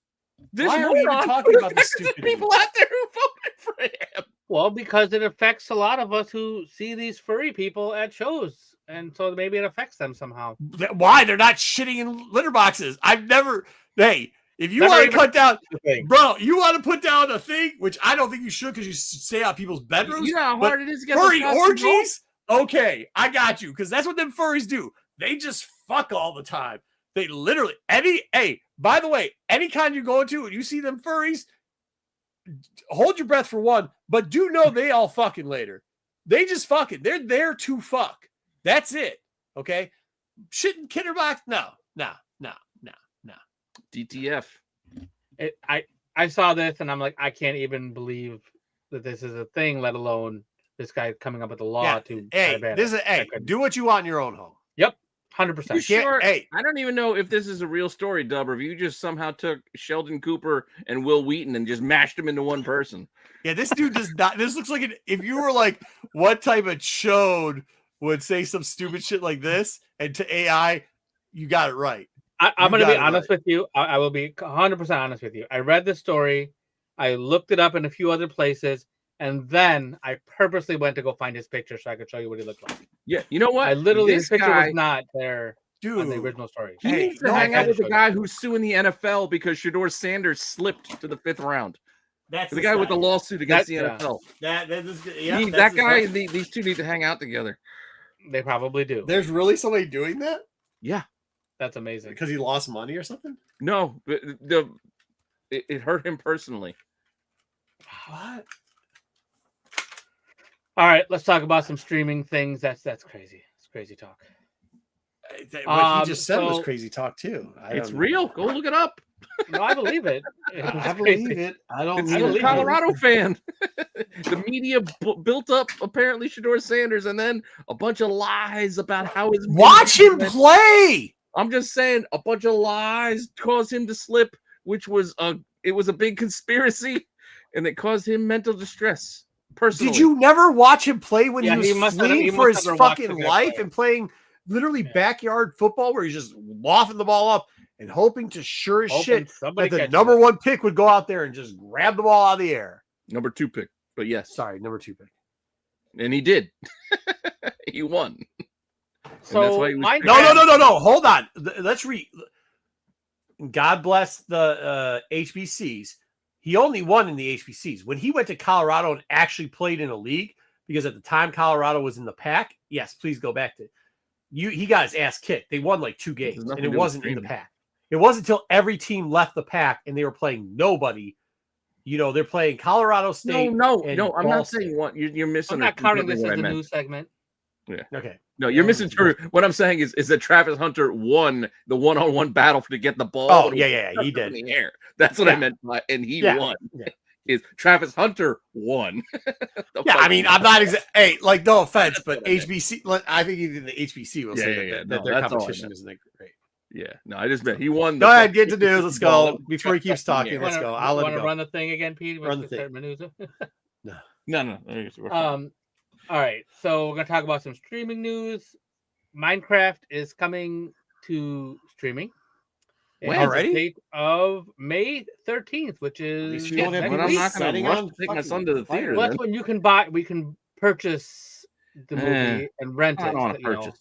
Why are we even talking about the stupid people out there who voted for him? Well, because it affects a lot of us who see these furry people at shows. And so maybe it affects them somehow. Why? They're not shitting in litter boxes. Hey, if you want to cut down, bro, you want to put down a thing, which I don't think you should because you stay out people's bedrooms. You know how hard it is to get furry orgies? Okay, I got you because that's what them furries do. They just fuck all the time. They literally, by the way, any con you go into and you see them furries, hold your breath for one, but do know they all fucking later. They just fucking, they're there to fuck. That's it. Okay. Shit in kinder box? No. DTF. I saw this and I'm like, I can't even believe that this is a thing, let alone this guy coming up with a law to do what you want in your own home. Yep. 100%. Sure? I don't even know if this is a real story, Dub, or if you just somehow took Sheldon Cooper and Will Wheaton and just mashed them into one person. Yeah, this dude does not. This looks like if you were like, what type of chode would say some stupid shit like this, and to AI, you got it right. I'm going to be honest with you. I will be 100% honest with you. I read the story. I looked it up in a few other places, and then I purposely went to go find his picture so I could show you what he looked like. Yeah, you know what? I literally his picture was not there on the original story. He needs to hang out with the guy who's suing the NFL because Shedeur Sanders slipped to the 5th round. That's the guy with the lawsuit against the NFL. That guy. These two need to hang out together. They probably do. There's really somebody doing that? Yeah, that's amazing. Because he lost money or something? No, it hurt him personally. What? All right, let's talk about some streaming things. That's crazy. It's crazy talk. What he just said was crazy talk too. It's real. Go look it up. No, I believe it. I believe it. I don't. It's a Colorado fan. The media built up apparently Shedeur Sanders, and then a bunch of lies about how his watch him play. I'm just saying, a bunch of lies caused him to slip, which was it was a big conspiracy, and it caused him mental distress. Personally, did you never watch him play when he was fleeing for his fucking life play. And playing literally backyard football where he's just lofting the ball up and hoping to sure as shit that the number 1 pick would go out there and just grab the ball out of the air? Number 2 pick, but yes. Sorry, number 2 pick. And he did. He won. So that's why he was no. Hold on. Let's read. God bless the HBCs. He only won in the HBCs. When he went to Colorado and actually played in a league, because at the time Colorado was in the pack. Yes, please go back to he got his ass kicked. They won like 2 games, and it wasn't in the pack. It wasn't until every team left the pack and they were playing nobody. You know, they're playing Colorado State. No. I'm not saying what you're missing. I'm not counting this as a news segment. Yeah. Okay. No, you're missing. What I'm saying is that Travis Hunter won the one-on-one battle to get the ball. Oh, yeah, he did. In the air. That's what I meant by, and he won. Yeah. Is Travis Hunter won? I mean, I'm not hey, like, no offense, but HBC. I think even the HBC will say that their competition isn't that great. Yeah, no, I just meant he won. Go ahead, get to news. Let's go. Before he keeps talking, let's go. I'll let you run the thing again, Pete. Run the thing. No. All right, so we're gonna talk about some streaming news. Minecraft is coming to streaming. When already? Date of May 13th, which is. I'm not going to rush to take my son to the theater. Well, that's when you can we can purchase the movie and rent it. I don't want to purchase.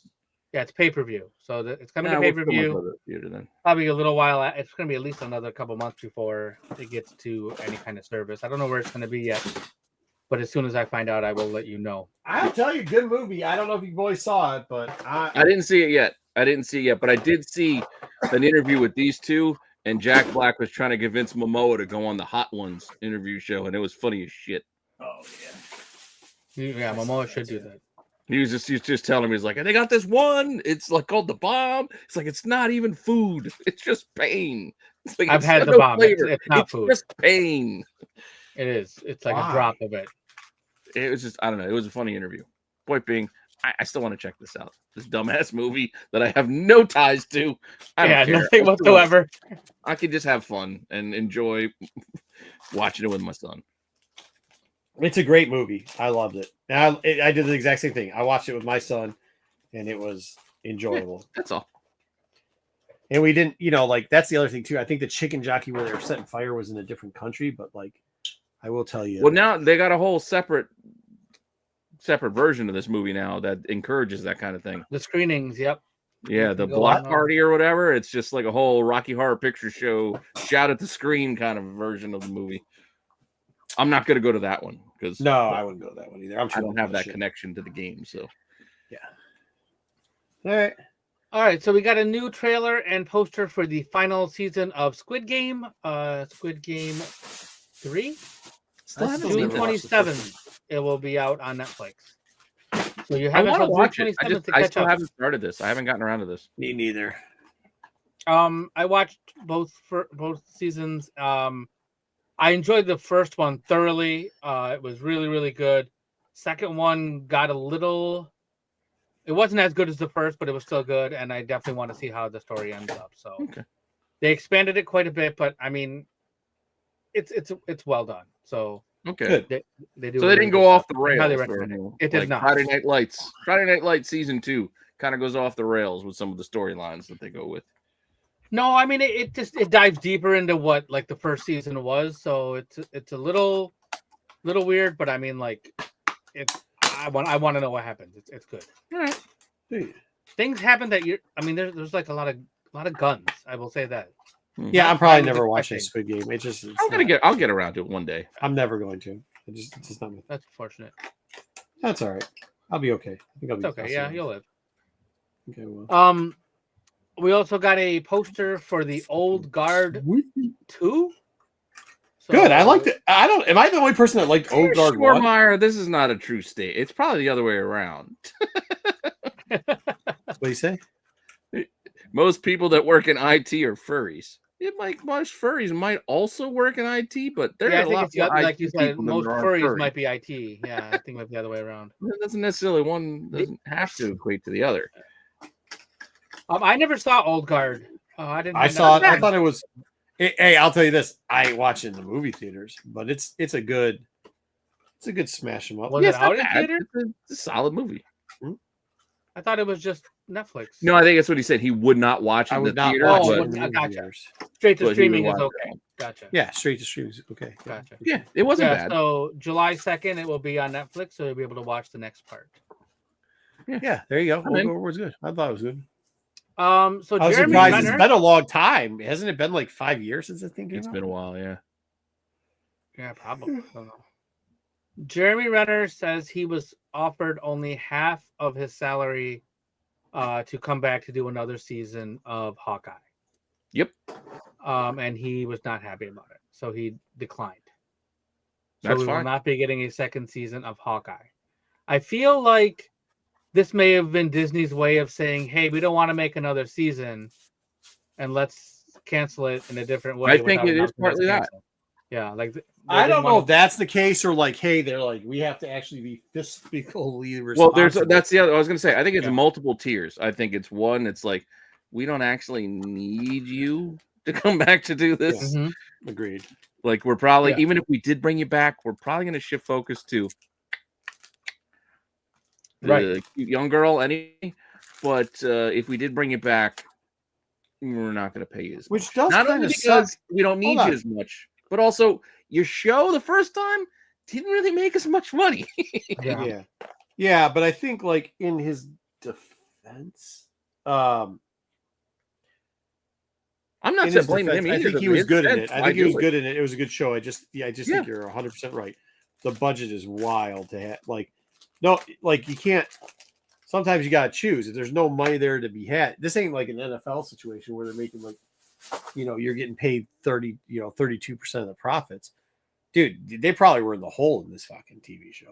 Yeah, it's pay-per-view, so it's coming to pay-per-view. Probably a little while. It's going to be at least another couple months before it gets to any kind of service. I don't know where it's going to be yet, but as soon as I find out, I will let you know. I'll tell you, good movie. I don't know if you boys saw it, but I didn't see it yet. But I did see an interview with these two, and Jack Black was trying to convince Momoa to go on the Hot Ones interview show, and it was funny as shit. Oh yeah. Yeah, Momoa should do that. He was just telling me, he's like, they got this one. It's like called the bomb. It's like, it's not even food. It's just pain. It's like, I've had the bomb. It's not food. It's just pain. It is. It's like a drop of it. It was just, I don't know. It was a funny interview. Point being, I still want to check this out. This dumbass movie that I have no ties to. I don't care. Nothing whatsoever. I can just have fun and enjoy watching it with my son. It's a great movie. I loved it. I did the exact same thing. I watched it with my son, and it was enjoyable. Yeah, that's all. And we didn't, that's the other thing too. I think the chicken jockey where they were setting fire was in a different country, but I will tell you. Well, now they got a whole separate version of this movie now that encourages that kind of thing. The screenings, yep. Yeah, the block party or whatever. It's just like a whole Rocky Horror Picture Show, shout at the screen kind of version of the movie. I'm not going to go to that one because I wouldn't go to that one either. I don't have that connection to the game, so yeah. All right. So we got a new trailer and poster for the final season of Squid Game. Squid Game 3. June 27th. It will be out on Netflix. So you haven't watched it. I still haven't started this. I haven't gotten around to this. Me neither. I watched both seasons. I enjoyed the first one thoroughly. It was really, really good. Second one got a little. It wasn't as good as the first, but it was still good, and I definitely want to see how the story ends up. So they expanded it quite a bit, but I mean, it's well done. So okay, they do. So they didn't go off the rails. Highly recommend it. It did not. Friday Night Lights season 2 kind of goes off the rails with some of the storylines that they go with. No, I mean it dives deeper into what the first season was, so it's a little Little weird, but I mean, like, it's. I want to know what happens. It's good. All right. Things happen that there's like a lot of guns. I will say that. Yeah, I'm probably never watching Squid Game. I'll get around to it one day. I'm never going to. It's just not. That's unfortunate. That's all right. I'll be okay. I think I'll be okay. Yeah, you'll live. Okay. Well. We also got a poster for the Old Guard 2. So, good. I liked it. Am I the only person that liked Old Guard 1? Meyer, this is not a true state. It's probably the other way around. What do you say? Most people that work in IT are furries. Most furries might also work in IT, but there are a lot of like you said, most furries might be IT. Yeah, I think it might be the other way around. It doesn't have to equate to the other. I never saw Old Guard. I didn't. I saw it. I thought it was. Hey, I'll tell you this. I watch it in the movie theaters, but it's a good smash 'em up. Was it out in theater? It's a solid movie. I thought it was just Netflix. No, I think that's what he said. He would not watch it in the theater. Gotcha. Straight to streaming is okay. Gotcha. Yeah, straight to streaming is okay. Gotcha. Yeah, it wasn't bad. So July 2nd, it will be on Netflix, so you'll be able to watch the next part. Yeah, there you go. It was good. I thought it was good. So I was Jeremy surprised. Renner, it's been a long time. Hasn't it been like 5 years since I think it's been a while? Yeah. Yeah, probably. I don't know. Jeremy Renner says he was offered only half of his salary to come back to do another season of Hawkeye. Yep. And he was not happy about it, so he declined. So That's we fine. will not be getting a second season of Hawkeye. I feel like this may have been Disney's way of saying, "Hey, we don't want to make another season, and let's cancel it in a different way." I think it is partly that. Yeah, like I don't know if that's the case or like, hey, they're like, we have to actually be fiscally responsible. Well, that's the other. I was going to say, I think it's multiple tiers. I think it's one. It's like we don't actually need you to come back to do this. Yeah. Mm-hmm. Agreed. Like we're probably even if we did bring you back, we're probably going to shift focus to the cute young girl. But if we did bring you back, we're not going to pay you as much. Which does not kind only of because suck. we don't need you as much, but also your show the first time didn't really make as much money. Yeah, but I think like in his defense, I'm not blaming him either. I think he was good in it. I think he was good in it. It was a good show. I just think you're 100% right. The budget is wild to have. You can't. Sometimes you gotta choose. If there's no money there to be had, this ain't like an NFL situation where they're making you're getting paid 32% of the profits. Dude, they probably were in the hole in this fucking TV show.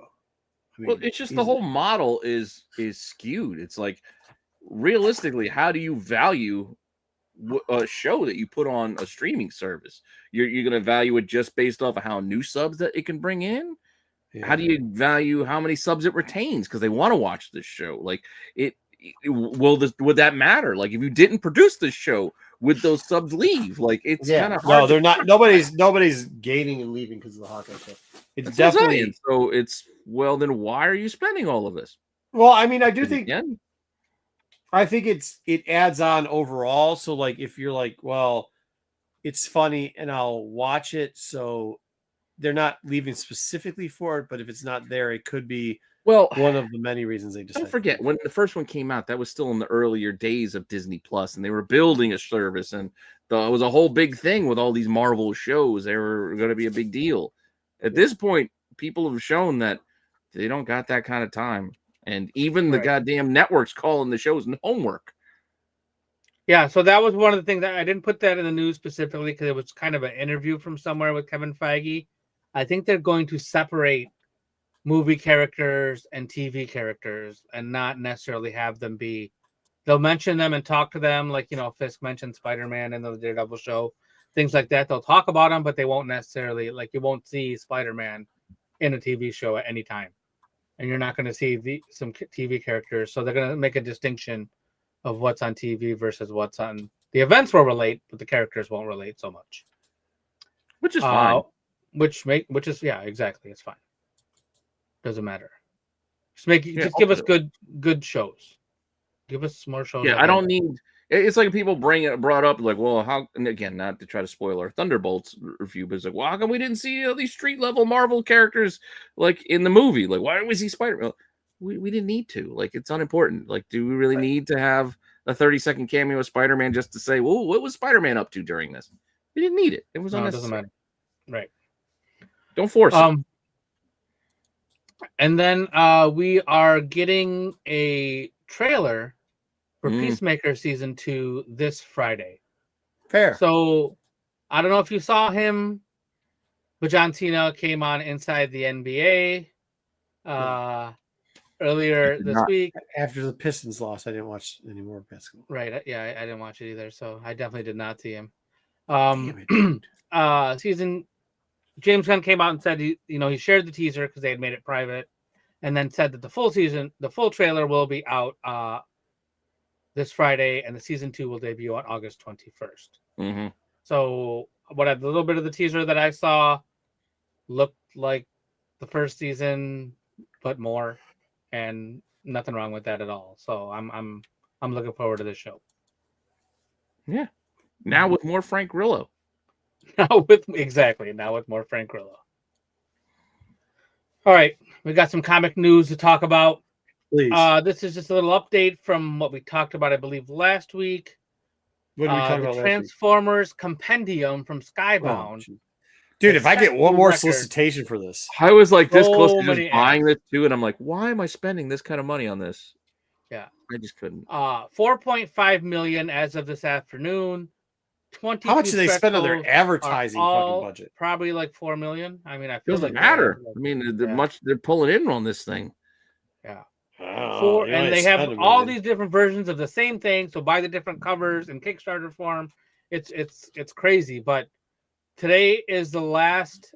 I mean, well, it's just the whole model is skewed. It's like realistically, how do you value a show that you put on a streaming service? You're going to value it just based off of how new subs that it can bring in. How do you value how many subs it retains because they want to watch this show? Like would that matter? Like if you didn't produce this show, would those subs leave? Like it's kind of hard. No, they're not. Nobody's gaining and leaving because of the Hawkeye show. It's definitely so. Then why are you spending all of this? Well, I mean, I do think. I think it adds on overall. So like, if you're like, well, it's funny and I'll watch it, so they're not leaving specifically for it. But if it's not there, it could be one of the many reasons they decided. Don't forget when the first one came out, that was still in the earlier days of Disney Plus, and they were building a service, and it was a whole big thing with all these Marvel shows. They were going to be a big deal. At this point, people have shown that they don't got that kind of time, and even the goddamn networks calling the shows homework. Yeah, so that was one of the things that I didn't put that in the news specifically because it was kind of an interview from somewhere with Kevin Feige. I think they're going to separate movie characters and TV characters and not necessarily have them be. They'll mention them and talk to them, like Fisk mentioned Spider-Man in the Daredevil show, things like that. They'll talk about them, but they won't necessarily you won't see Spider-Man in a TV show at any time, and you're not going to see some TV characters. So they're going to make a distinction of what's on TV versus what's on. The events will relate, but the characters won't relate so much, which is fine. Which is exactly, it's fine. Doesn't matter. Just give us good shows. Give us more shows. Yeah, I don't need It's like people brought up like, well, how? And again, not to try to spoil our Thunderbolts review, but it's like, well, how come we didn't see these street level Marvel characters like in the movie? Like, why didn't we see Spider-Man? We didn't need to. Like, it's unimportant. Like, do we really need to have a 30-second cameo of Spider-Man just to say, well, what was Spider-Man up to during this? We didn't need it. It was unnecessary. It doesn't matter. Right. Don't force it. And then we are getting a trailer for Peacemaker season 2 this Friday. Fair. So I don't know if you saw him, but John Cena came on Inside the NBA earlier this week. After the Pistons lost, I didn't watch any more basketball. Right. Yeah, I didn't watch it either, so I definitely did not see him. Damn it, James Gunn came out and said he shared the teaser because they had made it private, and then said that the full trailer will be out this Friday, and the season 2 will debut on August 21st. Mm-hmm. So the little bit of the teaser that I saw looked like the first season, but more, and nothing wrong with that at all. So I'm looking forward to this show. Yeah. Now with more Frank Grillo. Now with more Frank Grillo. All right, we got some comic news to talk about. Please. This is just a little update from what we talked about, I believe, last week. What did we talk about the Transformers Compendium from Skybound. Oh, dude, if I get one more solicitation for this. I was like this close to just buying this too, and I'm like, why am I spending this kind of money on this? Yeah. I just couldn't. 4.5 million as of this afternoon. How much do they spend on their advertising fucking budget? Probably like 4 million. I mean, I feel doesn't matter. I mean, much they're pulling in on this thing. Yeah. And they have all these different versions of the same thing. So buy the different covers in Kickstarter form. It's crazy. But today is the last.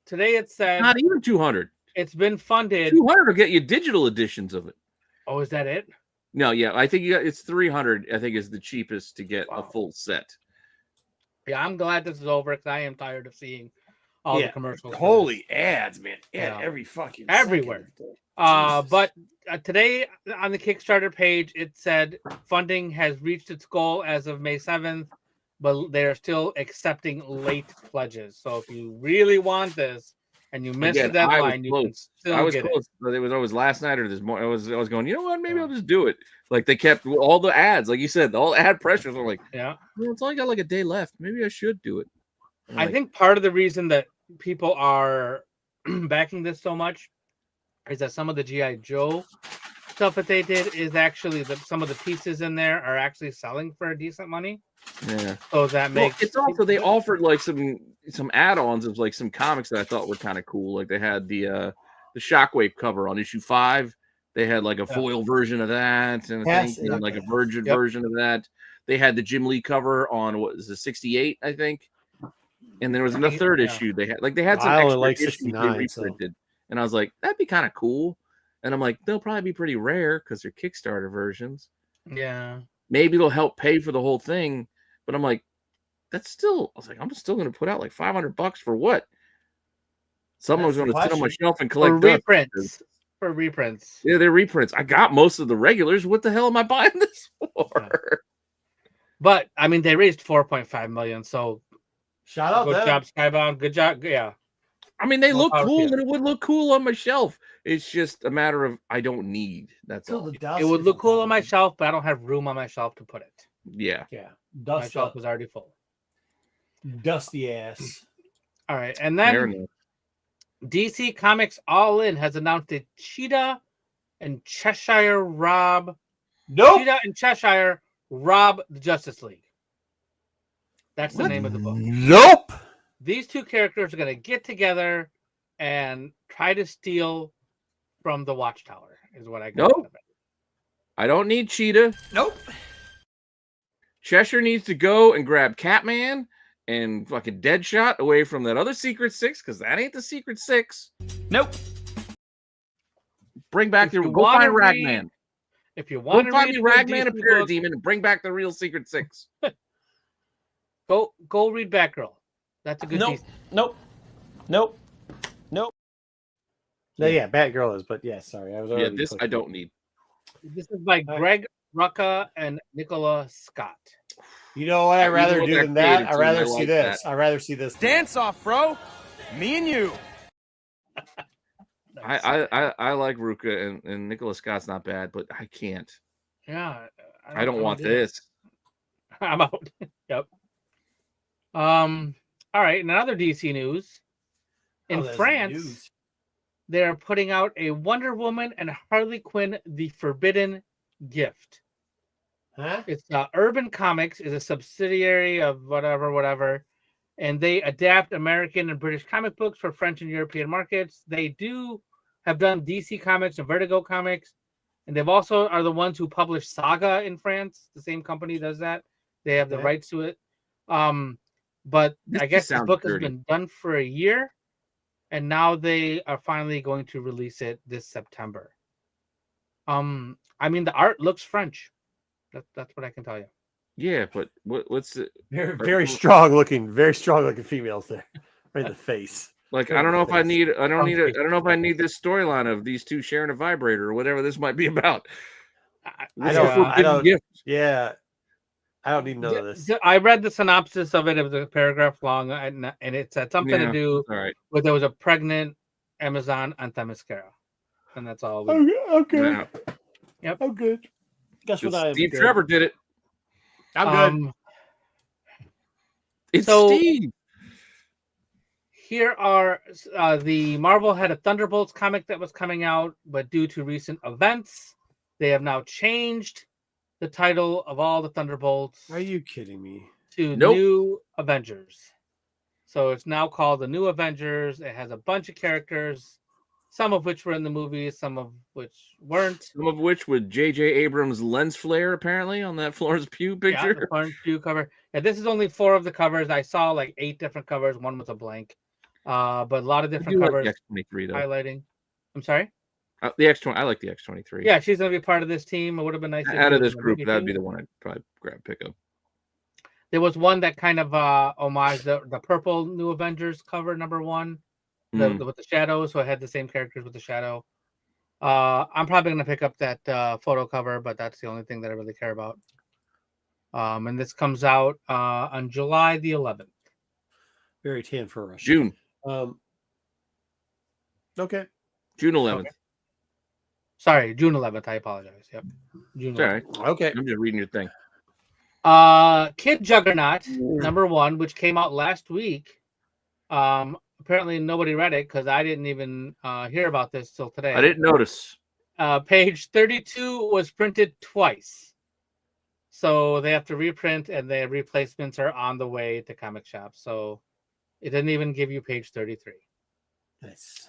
Today it said not even 200. It's been funded. 200 will get you digital editions of it. Oh, is that it? No, yeah, I think it's 300. I think is the cheapest to get a full set. Yeah, I'm glad this is over because I am tired of seeing all the commercials. Holy ads, man! Every fucking everywhere. But today on the Kickstarter page, it said funding has reached its goal as of May 7th, but they are still accepting late pledges. So if you really want this and you missed the deadline, you can still get it. It was last night or this morning. I was going, you know what? Maybe I'll just do it. Like they kept all the ads, like you said, all ad pressures are like, well, it's only got like a day left. Maybe I should do it. I think part of the reason that people are backing this so much is that some of the G.I. Joe stuff that they did is actually some of the pieces in there are actually selling for decent money. Yeah. So that makes it's also they offered like some add-ons of like some comics that I thought were kind of cool. Like they had the Shockwave cover on issue 5. They had like a foil version of that, and like a virgin version of that. They had the Jim Lee cover on what is it, 68, I think. And there was a third issue. They had some extra issues they reprinted, and I was like, that'd be kind of cool. And I'm like, they'll probably be pretty rare because they're Kickstarter versions. Yeah, maybe it'll help pay for the whole thing. But I'm like, that's still. I was like, I'm still going to put out like $500 for what? Someone's going to sit on my shelf and collect reprints. For reprints. Yeah, they're reprints. I got most of the regulars. What the hell am I buying this for? Yeah. But I mean, they raised 4.5 million. So shout out, good job, Skybound. Good job. Yeah. I mean, they look cool, and it would look cool on my shelf. It's just a matter of I don't need. That's all. It would look cool on my shelf, but I don't have room on my shelf to put it. Yeah. Yeah. My shelf was already full. Dusty ass. All right, and then DC Comics All In has announced that Cheetah and Cheshire rob the Justice League. That's the name of the book. Nope. These two characters are going to get together and try to steal from the Watchtower, is what I got. Nope. I don't need Cheetah. Nope. Cheshire needs to go and grab Catman and fucking Deadshot away from that other Secret Six, because that ain't the Secret Six. Nope. Bring back go find Ragman. If you want to find me Ragman and Parademon and bring back the real Secret Six. Go read Batgirl. That's a good piece. Nope. No, yeah, Batgirl is, but yeah, sorry. I was already I don't need. This is by Greg Rucka and Nicola Scott. You know what I'd rather do than that? I'd rather see this. I'd rather see this. Dance off, bro. Me and you. I like Ruka and Nicola Scott's not bad, but I can't. Yeah. I don't want this. I'm out. Yep. All right. In other DC news, in France, they're putting out a Wonder Woman and Harley Quinn: The Forbidden Gift. Huh? It's Urban Comics is a subsidiary of whatever, and they adapt American and British comic books for French and European markets. They have done DC Comics and Vertigo Comics, and they've also are the ones who publish Saga in France. The same company does that. They have the rights to it. But I guess this book has been done for a year, and now they are finally going to release it this September. I mean, the art looks French. That's what I can tell you. Yeah, but what's it? Very strong looking females there, right in the face. Like I don't know if I need this storyline of these two sharing a vibrator or whatever this might be about. I don't. Yeah, I don't need to know this. I read the synopsis of it. It was a paragraph long, and it had something to do with there was a pregnant Amazon on Themyscira, and that's all. Okay. Yeah. Yep. Oh, good. Guess what I am. Steve Trevor did it. I'm good. It's Steve. Here are the Marvel had a Thunderbolts comic that was coming out, but due to recent events, they have now changed the title of all the Thunderbolts. Are you kidding me? To New Avengers. So it's now called the New Avengers. It has a bunch of characters, some of which were in the movies, some of which weren't. Some of which with J.J. Abrams' lens flare, apparently, on that Florence Pugh picture. Yeah, the Florence Pugh cover. Yeah, this is only 4 of the covers. I saw like 8 different covers. One was a blank. But a lot of different covers. Like the X-23, though. Highlighting. I'm sorry? The X-20. I like the X-23. Yeah, she's going to be part of this team. It would have been nice. Out of this group, that would be the one I'd probably pick up. There was one that kind of homaged the purple New Avengers cover, number 1. With the shadow, so I had the same characters with the shadow. I'm probably going to pick up that photo cover, but that's the only thing that I really care about. And this comes out on July the 11th. Very tan for us. June. Okay. June 11th. Okay. Sorry, June 11th. I apologize. Yep. June 11th. All right. Okay. I'm just reading your thing. Kid Juggernaut, number 1, which came out last week. Apparently nobody read it because I didn't even hear about this till today. I didn't notice. Page 32 was printed twice. So they have to reprint, and the replacements are on the way to comic shops. So it didn't even give you page 33. Nice.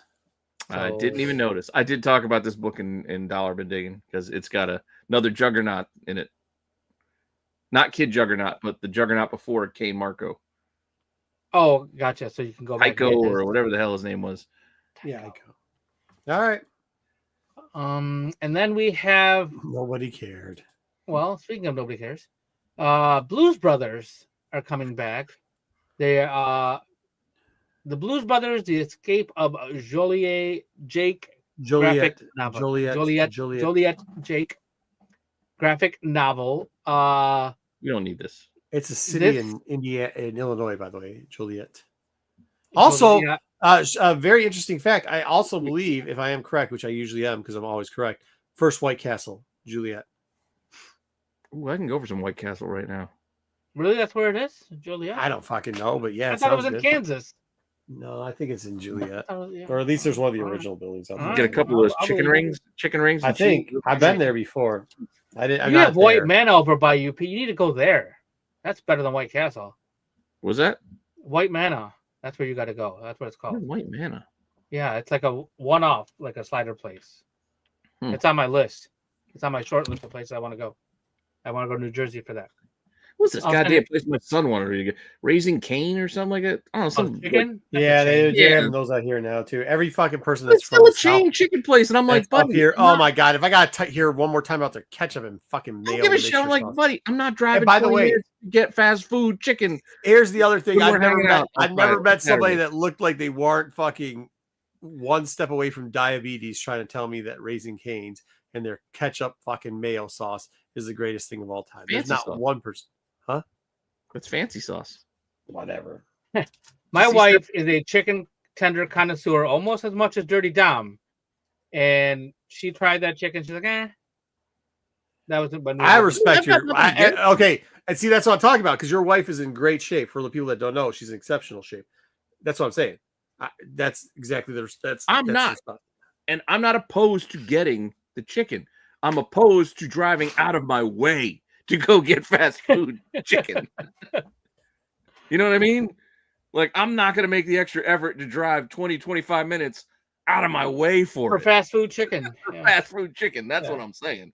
So, I didn't even notice. I did talk about this book in Dollar Bin Digging because it's got another Juggernaut in it. Not Kid Juggernaut, but the Juggernaut before Kane Marco. Oh, gotcha. So you can go back. Ico or whatever the hell his name was. Yeah, Ico. All right. And then we have Nobody cared. Well, speaking of nobody cares, Blues Brothers are coming back. They the Blues Brothers, The Escape of Joliet graphic novel. Joliet Jake graphic novel. You don't need this. It's a city in Illinois, by the way, Joliet. Also, a very interesting fact. I also believe, if I am correct, which I usually am because I'm always correct, first White Castle, Joliet. Ooh, I can go for some White Castle right now. Really? That's where it is? Joliet? I don't fucking know, but yeah. I thought it was in Kansas. No, I think it's in Joliet. Or at least there's one of the original buildings. Get a couple of those chicken rings. I think. I've been there before. You have White Manor over by you. You need to go there. That's better than White Castle. Was that? White Manor. That's where you got to go. That's what it's called. White Manor. Yeah, it's like a one-off, like a slider place. It's on my list. It's on my short list of places I want to go. I want to go to New Jersey for that. What's this goddamn place my son wanted to go? Raising Cane or something like that? I don't know. Some chicken? Yeah, they're having those out here now too. Every fucking person that's still a chain chicken place, and I'm like, buddy, here. Oh my god, if I got to hear one more time about their ketchup and fucking mayo, I don't give a shit. I'm like, buddy, I'm not driving. By the way, to get fast food chicken. Here's the other thing: I've never met somebody that looked like they weren't fucking one step away from diabetes trying to tell me that Raising Cane's and their ketchup fucking mayo sauce is the greatest thing of all time. Fancy There's not sauce. one person. Huh? It's fancy sauce. Whatever. My wife is a chicken tender connoisseur almost as much as Dirty Dom. And she tried that chicken. She's like, That was. I respect your. Okay, and see that's what I'm talking about because your wife is in great shape. For the people that don't know, she's in exceptional shape. That's what I'm saying. That's exactly the. I'm not, and I'm not opposed to getting the chicken. I'm opposed to driving out of my way to go get fast food chicken. You know what I mean? Like, I'm not going to make the extra effort to drive 20, 25 minutes out of my way for fast food chicken. Fast food chicken. That's what I'm saying.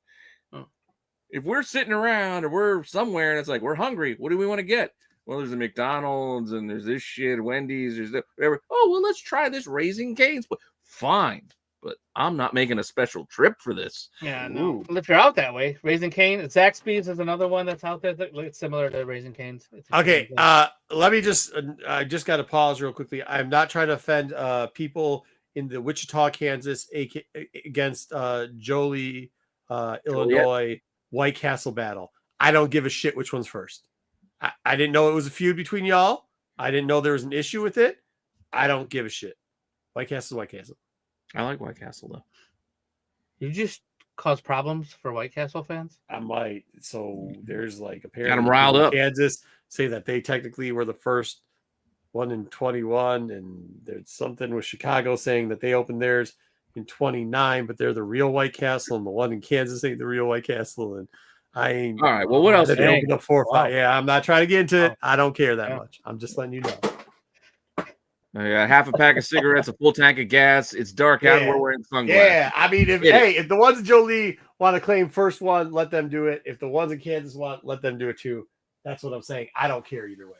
If we're sitting around or we're somewhere and it's like, we're hungry, what do we want to get? Well, there's a McDonald's and there's this shit, Wendy's, there's whatever. Oh, well, let's try this Raising Cane's. Fine. But I'm not making a special trip for this. Yeah, no. Well, if you're out that way, Raising Cane, Zaxby's is another one that's out there that's similar to Raising Cane's. Okay, let me just. I just got to pause real quickly. I'm not trying to offend people in the Wichita, Kansas, against Jolie, Illinois, White Castle battle. I don't give a shit which one's first. I didn't know it was a feud between y'all. I didn't know there was an issue with it. I don't give a shit. White Castle, White Castle. I like White Castle though. You just cause problems for White Castle fans? I might. So there's like apparently got them riled up. Kansas say that they technically were the first one in 21, and there's something with Chicago saying that they opened theirs in 29, but they're the real White Castle, and the one in Kansas ain't the real White Castle. And I ain't. All right. Well, what else? They opened up 4 or 5. Yeah, I'm not trying to get into it. I don't care that much. I'm just letting you know. I got half a pack of cigarettes, a full tank of gas. It's dark out, and we're wearing sunglasses. Yeah, I mean, if the ones in Jolie want to claim first one, let them do it. If the ones in Kansas want, let them do it too. That's what I'm saying. I don't care either way.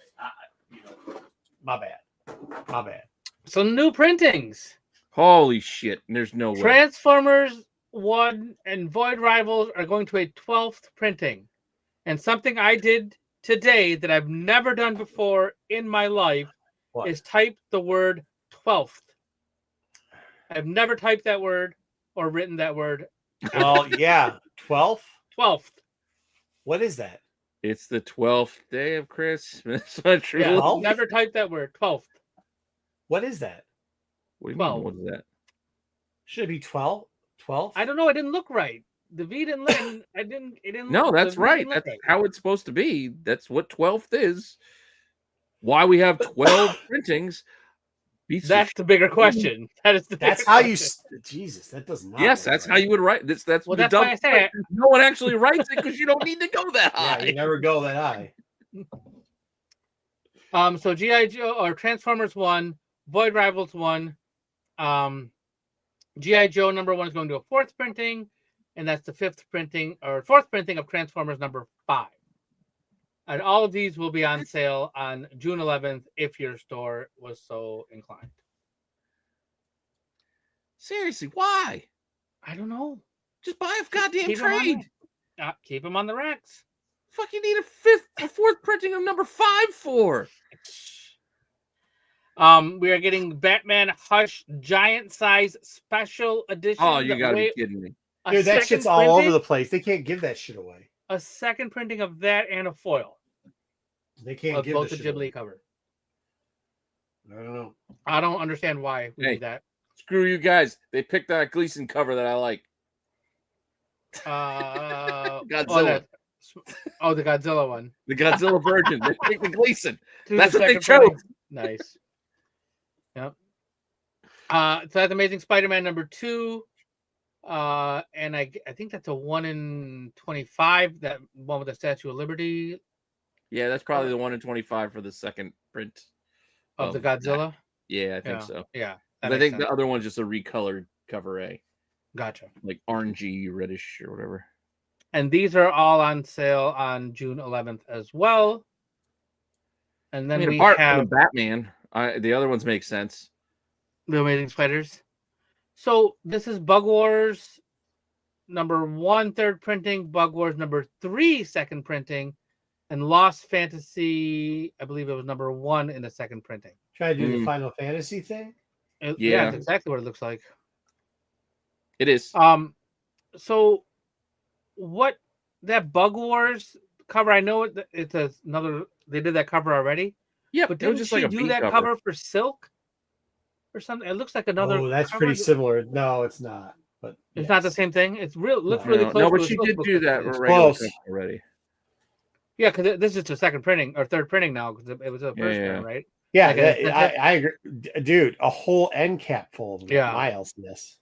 My bad. So new printings. Holy shit! There's no way. Transformers 1 and Void Rivals are going to a 12th printing, and something I did today that I've never done before in my life. What? Is type the word 12th. I've never typed that word or written that word. Well, yeah. 12th? 12th. What is that? It's the 12th day of Christmas. True. Yeah, never typed that word. 12th. What is that? What do you mean? What is that? Should it be 12? 12? I don't know. I didn't look right. The V didn't look. It didn't. No, that's right. That's how it's supposed to be. That's what 12th is. Why we have 12 printings? That's the bigger question. That's how you. Jesus, that does not. Yes, that's how you would write this. That's why I say no one actually writes it because you don't need to go that high. Yeah, you never go that high. So G.I. Joe or Transformers 1, Void Rivals 1, G.I. Joe number 1 is going to a 4th printing, and that's the 4th printing of Transformers number 5. And all of these will be on sale on June 11th if your store was so inclined. Seriously, why? I don't know. Just buy a goddamn trade. Keep them on the racks. Fuck, you need a 4th printing of number 5 for. We are getting Batman Hush giant size special edition. Oh, you gotta be kidding me. Dude, that shit's all over the place. They can't give that shit away. A second printing of that and a foil. They can't give both the Ghibli away. Cover. I don't know. I don't understand why we did that. Screw you guys. They picked that Gleason cover that I like. Godzilla. The Godzilla one. The Godzilla version. They picked the Gleason. That's what they chose. Nice. Yep. So that's Amazing Spider-Man number 2. And I think that's a 1 in 25. That one with the Statue of Liberty. Yeah, that's probably the 1 in 25 for the second print of the Godzilla. Yeah, I think so. Yeah, I think the other one's just a recolored cover A. Gotcha. Like orangey, reddish, or whatever. And these are all on sale on June 11th as well. And then we have Batman. The other ones make sense. The Amazing Spiders. So this is Bug Wars number 1 3rd printing, Bug Wars number 3 2nd printing, and Lost Fantasy, I believe it was number 1 in the 2nd printing. Try to do the Final Fantasy thing? Yeah, that's exactly what it looks like. It is. So, what that Bug Wars cover? I know it's another. They did that cover already. Yeah, but it was just like a do that cover for Silk or something? It looks like another. Oh, that's pretty similar. No, it's not. But it's not the same thing. It's real. Looks really close. No, but she did do that already. Yeah, because this is the second printing or third printing now because it was the first print, right? Yeah, I agree, dude. A whole end cap full of my LCS.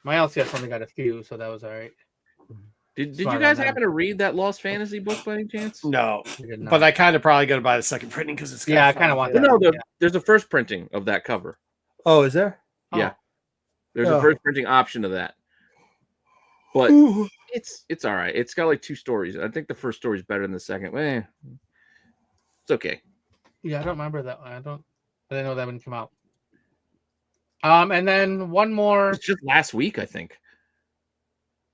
My LCS only got a few, so that was all right. Did you guys happen to read that Lost Fantasy book by any chance? No, but I kind of probably got to buy the second printing because it's I kind of want that. No, there's a first printing of that cover. Oh, is there? Yeah, there's a first printing option of that. But it's all right. It's got like 2 stories. I think the first story is better than the second. It's okay. Yeah, I don't remember that one. I didn't know that one came out. And then one more. It's just last week, I think.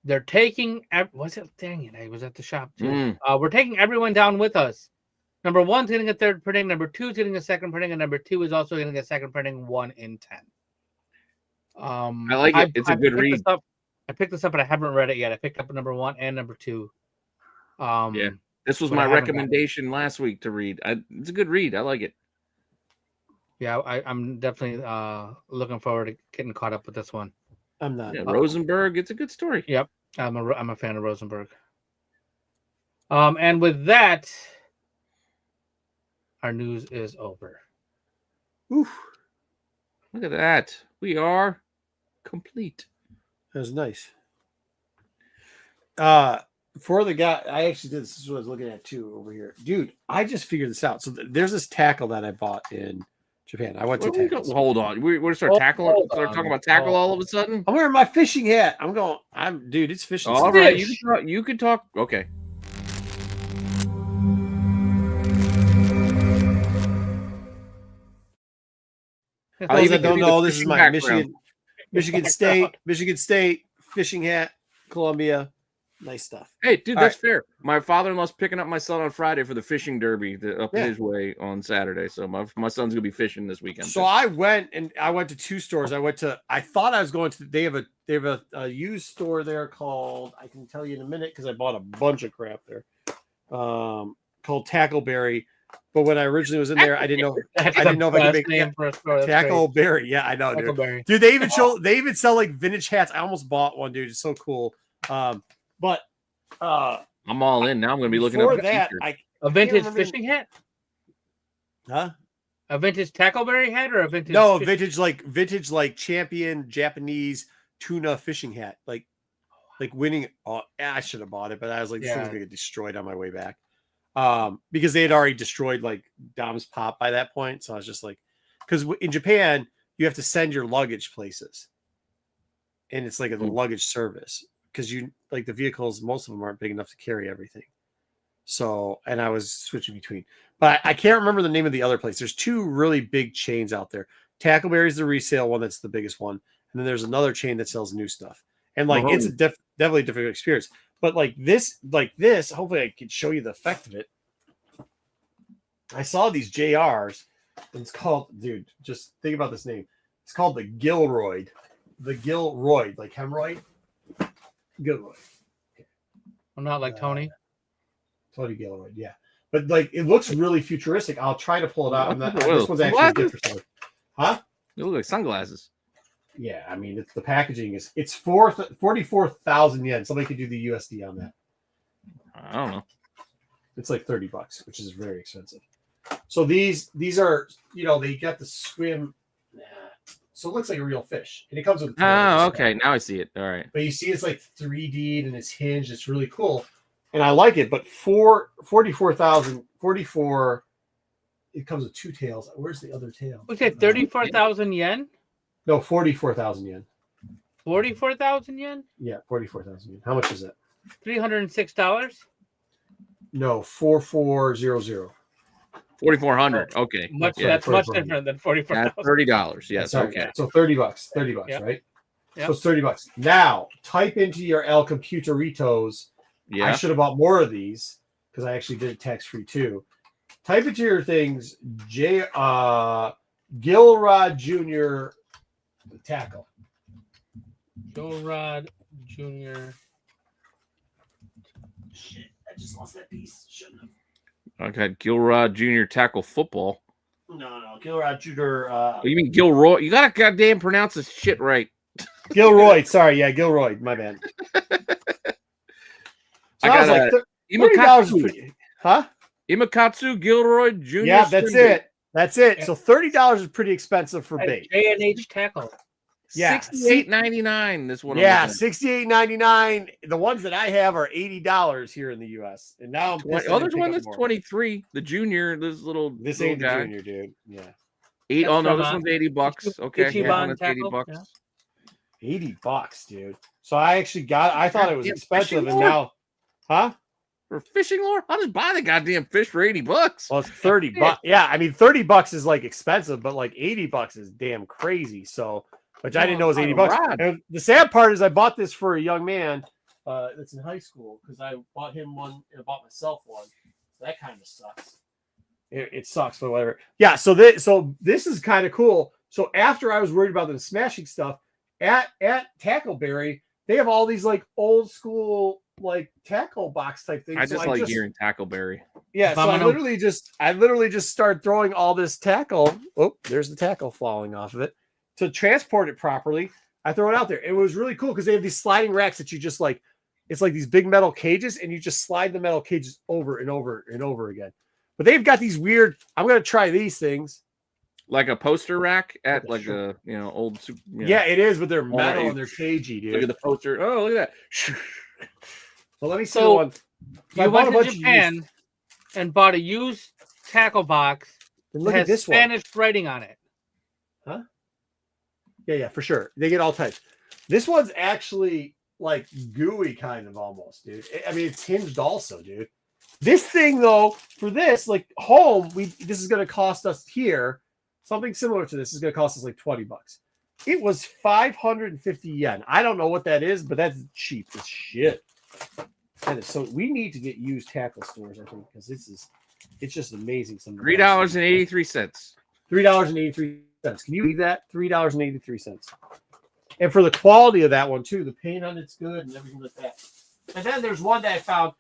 They're taking. Was it? Dang it! I was at the shop too. We're taking everyone down with us. Number 1's getting a third printing. Number 2's getting a second printing, and number 2 is also getting a second printing. 1 in 10. I like it. It's a good read. I picked this up, but I haven't read it yet. I picked up number 1 and number 2. Yeah, this was my recommendation last week to read. It's a good read. I like it. Yeah, I'm definitely looking forward to getting caught up with this one. I'm not. Yeah, Rosenberg. It's a good story. Yep, I'm a fan of Rosenberg. And with that, our news is over. Oof. Look at that. We are complete. That was nice. For the guy, I actually did this is what I was looking at too over here. Dude, I just figured this out. So there's this tackle that I bought in Japan. I went to tackle. Hold on. We're going to start talking about tackle all of a sudden? I'm wearing my fishing hat. Dude, it's fishing. All right, you can talk. Okay. I even don't know. This is my Michigan State fishing hat, Columbia. Nice stuff. Hey, dude, that's fair. My father-in-law's picking up my son on Friday for the fishing derby up his way on Saturday. So my son's gonna be fishing this weekend. So I went to 2 stores. I thought I was going to. They have a used store there called. I can tell you in a minute because I bought a bunch of crap there. Called Tackleberry. But when I originally was in there, I didn't know if I could make Tackleberry. Yeah, I know, dude. Dude, they even sell like vintage hats. I almost bought one, dude. It's so cool. But I'm all in now. I'm going to be looking up that. A vintage fishing hat? Huh? A vintage Tackleberry hat or a vintage? No, vintage like champion Japanese tuna fishing hat. Like winning. Oh, I should have bought it, but I was like, this thing's going to get destroyed on my way back. Because they had already destroyed like Dom's Pop by that point. So I was just like, because in Japan, you have to send your luggage places. And it's like a luggage service. Because the vehicles, most of them aren't big enough to carry everything. So, and I was switching between, but I can't remember the name of the other place. There's 2 really big chains out there. Tackleberry is the resale one. That's the biggest one. And then there's another chain that sells new stuff. And it's a definitely a different experience. But like this, hopefully I can show you the effect of it. I saw these JRs and it's called, dude, just think about this name. It's called the Gilroyd. The Gilroyd, like hemorrhoid. Gilroy. Okay. I'm not like Tony. Tony Gilroyd, yeah. But like it looks really futuristic. I'll try to pull it out. This one's actually good for something. Huh? They look like sunglasses. Yeah, I mean the packaging it's 44,000 yen. Somebody could do the USD on that. I don't know. It's like $30, which is very expensive. So these are they got the swim. So it looks like a real fish, and it comes with. Oh, okay. Now I see it. All right. But you see, it's like 3D and it's hinged. It's really cool, and I like it. But 44,044. It comes with 2 tails. Where's the other tail? Okay, 34,000 yen. No, 44,000 yen. 44,000 yen. Yeah, 44,000 yen. How much is that? $306. No, 4400. 4,400. Okay. That's much different than 44,000. $30. Yes. Okay. So $30. $30, yep. Right? Yep. So it's $30. Now type into your El Computeritos. Yeah. I should have bought more of these because I actually did it tax-free too. Type into your things Gilrod Jr. tackle. Gilrod Junior. Shit, I just lost that piece. Shouldn't have. I got Gilrod Jr. tackle football. No, Gilrod Jr. You mean Gilroy? You gotta goddamn pronounce this shit right. Gilroy. Sorry, yeah, Gilroy. My bad. So I was got like $30. Huh? Imakatsu Gilroy Jr. Yeah, that's it. That's it. So $30 is pretty expensive for bait. J&H tackle. Yeah, $68.99. This one. Yeah, $68.99. The ones that I have are $80 here in the U.S. And now there's one that's 23. The junior, this ain't the guy. junior, dude. Yeah. This one's $80. Okay, yeah, that's $80. Yeah. $80, dude. So I actually I thought it was expensive, and now, huh? For fishing lure, I'll just buy the goddamn fish for $80. Well, it's $30. Yeah, I mean $30 is like expensive, but like $80 is damn crazy. So. Which I didn't know was $80. And the sad part is I bought this for a young man that's in high school because I bought him one and I bought myself one. So that kind of sucks. It sucks, but whatever. Yeah, so this is kind of cool. So after I was worried about them smashing stuff at Tackleberry, they have all these like old school like tackle box type things. I just like hearing Tackleberry. Yeah, so I literally just start throwing all this tackle. Oh, there's the tackle falling off of it. To transport it properly, I throw it out there. It was really cool because they have these sliding racks that you just like, it's like these big metal cages, and you just slide the metal cages over and over and over again. But they've got these weird, I'm going to try these things. Like a poster rack at like a, old. Yeah, it is, but they're metal and they're cagey, dude. Look at the poster. Oh, look at that. So let me see the one. You went to Japan and bought a used tackle box that has Spanish writing on it. Huh? Yeah, for sure. They get all types. This one's actually like gooey kind of almost, dude. I mean, it's hinged also, dude. This thing though, for this, like home, this is going to cost us here something similar to this is going to cost us like $20. It was 550 yen. I don't know what that is, but that's cheap as shit. So we need to get used tackle stores, I think, because it's just amazing. $3.83. $3.83. Can you read that? $3.83. And for the quality of that one too, the paint on it's good and everything like that. And then there's one that I found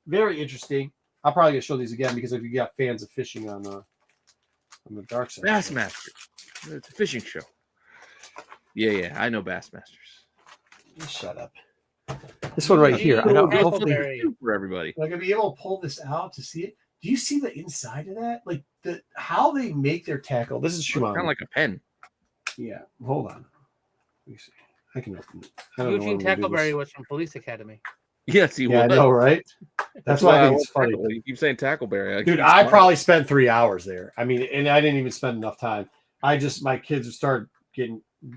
very interesting. I'll probably gonna show these again because if you got fans of fishing on the dark side. Bassmasters. It's a fishing show. Yeah, I know Bassmasters. You shut up. This one right here. I know hopefully for everybody. I'm gonna be able to pull this out to see it. Do you see the inside of that? Like how they make their tackle. This is Shimano. Kind of like a pen. Yeah. Hold on. Let me see. I can open it. Eugene Tackleberry was from Police Academy. Yes, he was. I know, right? That's why I think it's funny. You keep saying Tackleberry. Dude, I probably spent 3 hours there. I mean, and I didn't even spend enough time. My kids would start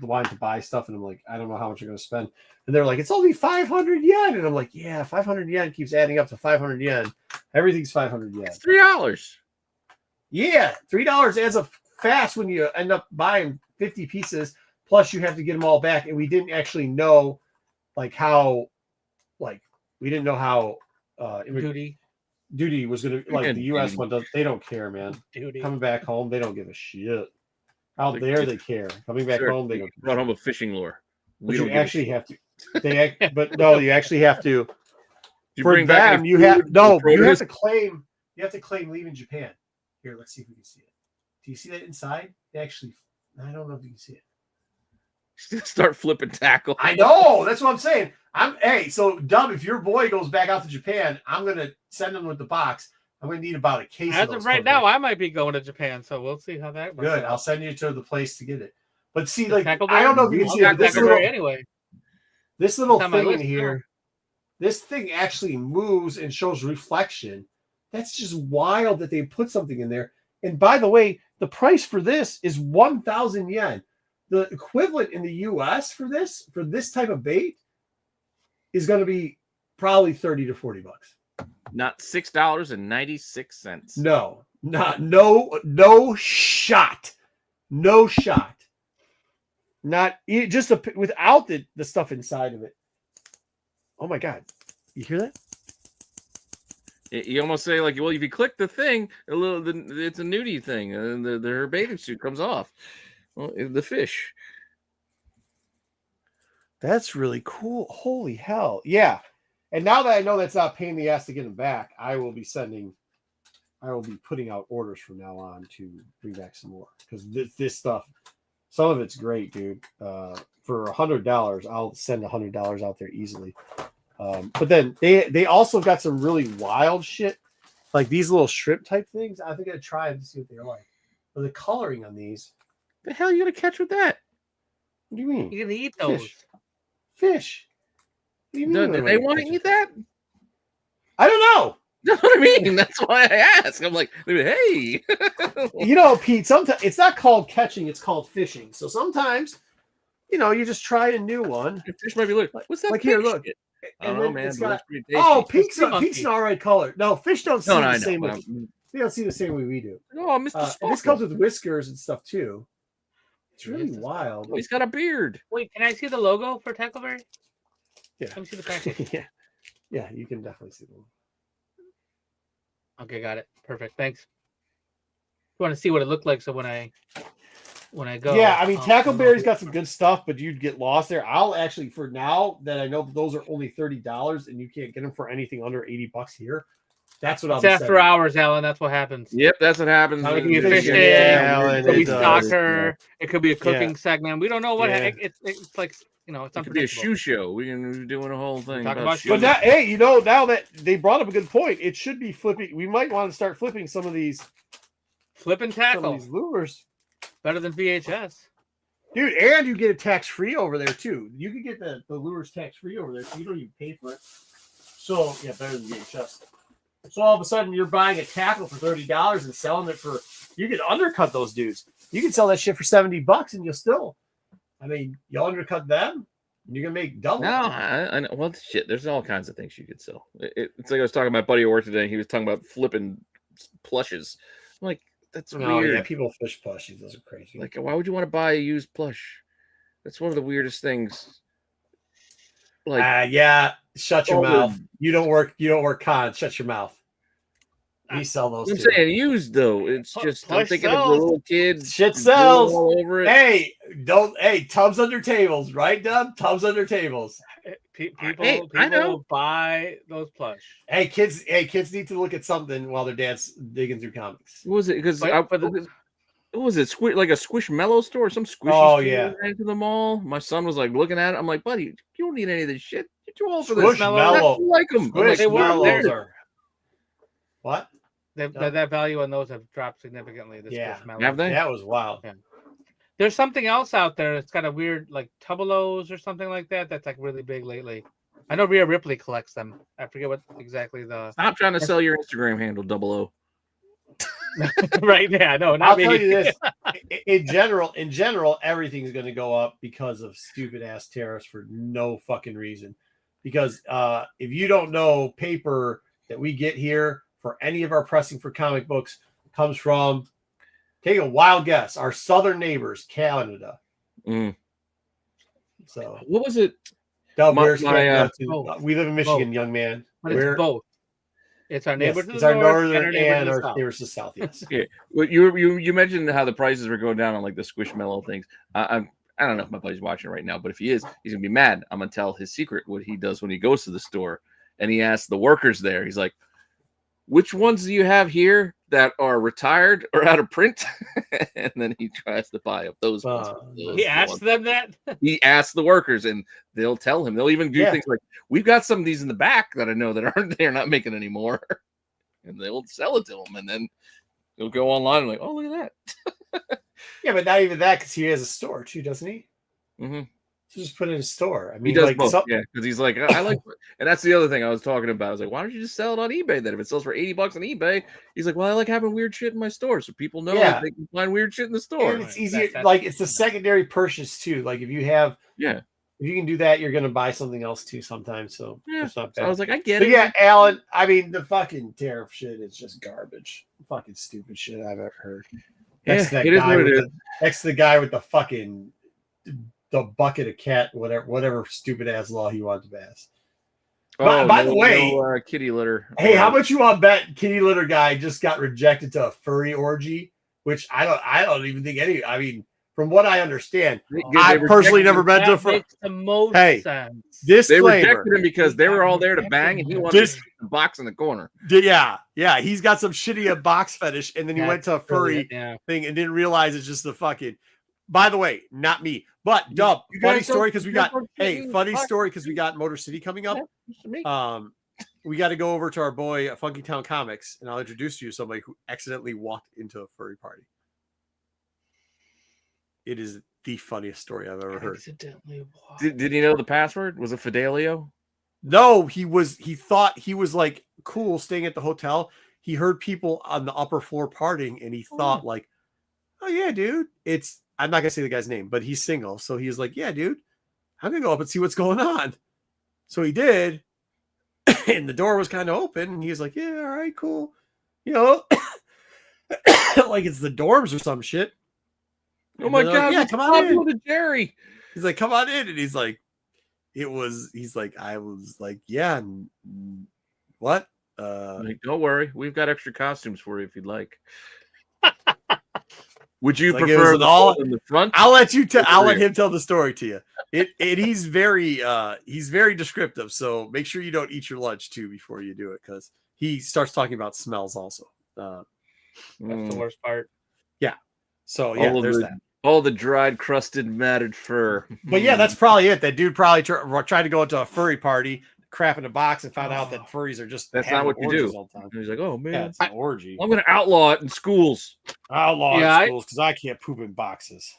wanting to buy stuff, and I'm like, I don't know how much I'm going to spend. And they're like, it's only 500 yen. And I'm like, yeah, 500 yen keeps adding up to 500 yen. Everything's 500 yen. It's $3. Yeah, $3 adds up fast when you end up buying 50 pieces. Plus, you have to get them all back. And we didn't actually know, we didn't know how duty was going to, like the U.S. one does. They don't care, man. Duty. Coming back home, they don't give a shit. Out there, they care. Coming back home, they don't care. Brought home a fishing lure. But you actually have to. You actually have to. For them, you have to claim. You have to claim leaving Japan. Here, let's see if we can see it. Do you see that inside? Actually, I don't know if you can see it. Start flipping tackle. I know. That's what I'm saying. So Dub, if your boy goes back out to Japan, I'm gonna send him with the box. I'm gonna need about a case. As of right now, I might be going to Japan, so we'll see how that works. Good. I'll send you to the place to get it. But see, I don't know if you can see it. This little thing in here, this thing actually moves and shows reflection. That's just wild that they put something in there. And by the way, the price for this is 1,000 yen. The equivalent in the U.S. for this type of bait is going to be probably $30 to $40. Not $6.96. No shot. No shot. Not just without the stuff inside of it. Oh my God. You hear that? You almost say like, well, if you click the thing, it's a nudie thing, and her bathing suit comes off. Well, the fish. That's really cool. Holy hell. Yeah. And now that I know that's not a pain in the ass to get them back, I will be putting out orders from now on to bring back some more. Because this stuff, some of it's great, dude. For $100, I'll send $100 out there easily. But then they also got some really wild shit, like these little shrimp type things. I think I'd try them to see what they're like. But the coloring on these. The hell are you gonna catch with that? What do you mean? You're gonna eat those. Fish. Do they want to eat that? I don't know. That's what I mean. That's why I ask. I'm like, hey. Pete, sometimes it's not called catching, it's called fishing. So sometimes, you just try a new one. The fish might be like, what's that? Like here, look. I don't know, man. Pete's an all right color. No, fish don't see the same way. They don't see the same way we do. Oh, Mr. And this comes with whiskers and stuff too. It's really wild. Oh, he's got a beard. Wait, can I see the logo for Tackleberry? Yeah. Let me see the package. Yeah, you can definitely see the logo. Okay, got it. Perfect. Thanks. I want to see what it looked like, so when I go. Yeah, I mean, Tackleberry's got some good stuff, but you'd get lost there. I'll actually, for now that I know those are only $30 and you can't get them for anything under $80 here. That's what I'll be after hours, Alan. That's what happens. Yep, that's what happens. It could be a fish it could be soccer. It could be a cooking segment. We don't know what. It's like, it's it could be a shoe show. We can be doing a whole thing. Talk about but now, hey, now that they brought up a good point, it should be flipping. We might want to start flipping some of these. Flipping tackle. Some of these lures. Better than VHS. Dude, and you get it tax-free over there, too. You can get the lures tax-free over there, so you don't even pay for it. So, yeah, better than VHS. So all of a sudden, you're buying a tackle for $30 and selling it for. You can undercut those dudes. You can sell that shit for $70, and you'll still. I mean, you'll undercut them, and you're gonna make double. No, I know. Well, shit. There's all kinds of things you could sell. It's like I was talking to my buddy at work today. He was talking about flipping plushes. I'm like, that's weird. Yeah, people fish plushies. Those are crazy. Like, why would you want to buy a used plush? That's one of the weirdest things. Like, yeah. Shut your mouth. You don't work cons. Shut your mouth. We sell those. I'm saying used though. It's just I'm thinking of the little kids. Shit sells all over it. Hey, tubs under tables, right, Dub? Tubs under tables. People buy those plush. Hey, kids need to look at something while their dad's digging through comics. What was it? Because what was it? Like a Squishmallow store, some squishy store into the mall. My son was like looking at it. I'm like, buddy, you don't need any of this shit. You're too old for this. Squishmallow. Like them. Squishmallows are. What? That value on those have dropped significantly. Have they? That was wild. Yeah. There's something else out there that's got a weird, like Dubbalows or something like that. That's like really big lately. I know Rhea Ripley collects them. I forget what exactly the. Stop trying to sell your Instagram handle, Dubbalow. Right? Yeah, no, not I'll me. tell you this. In general, everything's going to go up because of stupid ass tariffs for no fucking reason. Because if you don't know, paper that we get here for any of our pressing for comic books comes from, take a wild guess, our southern neighbors, Canada. So what was it? We live in Michigan, both. Young man. But it's both. It's our neighbors. Yes, it's our northern and our neighbors to the south. Yes. Okay. Well, you mentioned how the prices were going down on like the Squishmallow things. I don't know if my buddy's watching right now, but if he is, he's gonna be mad. I'm gonna tell his secret what he does when he goes to the store, and he asks the workers there. He's like, "Which ones do you have here that are retired or out of print?" And then he tries to buy up those ones. He asked them that? He asked the workers, and they'll tell him. They'll even do things like, "We've got some of these in the back that I know that they're not making anymore," and they'll sell it to him. And then he'll go online and like, "Oh, look at that." Yeah, but not even that, because he has a store too, doesn't he? Mm-hmm. So just put it in a store. I mean, he does both. Yeah, because he's like, I like, and that's the other thing I was talking about. I was like, why don't you just sell it on eBay then? If it sells for $80 on eBay, he's like, well, I like having weird shit in my store, so people know that they can find weird shit in the store. And it's easier, like it's a secondary purchase too. Like if you have, if you can do that, you're gonna buy something else too sometimes. So it's not bad. So I was like, I get it. Yeah, Alan. I mean, the fucking tariff shit is just garbage. Fucking stupid shit I've ever heard. That's the guy with the fucking the bucket of cat, whatever stupid ass law he wanted to pass. By the way, kitty litter. Hey, how much you want bet kitty litter guy just got rejected to a furry orgy? Which I don't even think any. I mean, from what I understand, I personally never been to a furry. Makes the most sense. They rejected him because they were all there to bang, and he wanted to box in the corner. Yeah. He's got some shitty box fetish, and then he went to a furry thing and didn't realize it's just the fucking. By the way, not me, but Dub. Funny story because we got Motor City coming up. We got to go over to our boy Funky Town Comics, and I'll introduce you to somebody who accidentally walked into a furry party. It is the funniest story I've ever heard. Did he know the password? Was it Fidelio? No, he thought he was like cool staying at the hotel. He heard people on the upper floor partying, and he thought like, oh yeah, dude. I'm not gonna say the guy's name, but he's single. So he was like, yeah, dude, I'm gonna go up and see what's going on. So he did. And the door was kind of open, and he was like, yeah, all right, cool. You know, like it's the dorms or some shit. Oh my God, yeah, come on in. To Jerry. He's like, come on in. And he's like, I was like, yeah, what? Like, don't worry, we've got extra costumes for you if you'd like. Would you prefer all in the front? I'll let him tell the story to you. He's very descriptive, so make sure you don't eat your lunch too before you do it, because he starts talking about smells also. That's the worst part. Yeah. So yeah, there's that. All the dried, crusted, matted fur. But yeah, that's probably it. That dude probably tried to go into a furry party, crap in a box, and found out that furries are just that's not what you do. All the time. He's like, oh man, it's an orgy. I'm going to outlaw it in schools. In schools because I can't poop in boxes.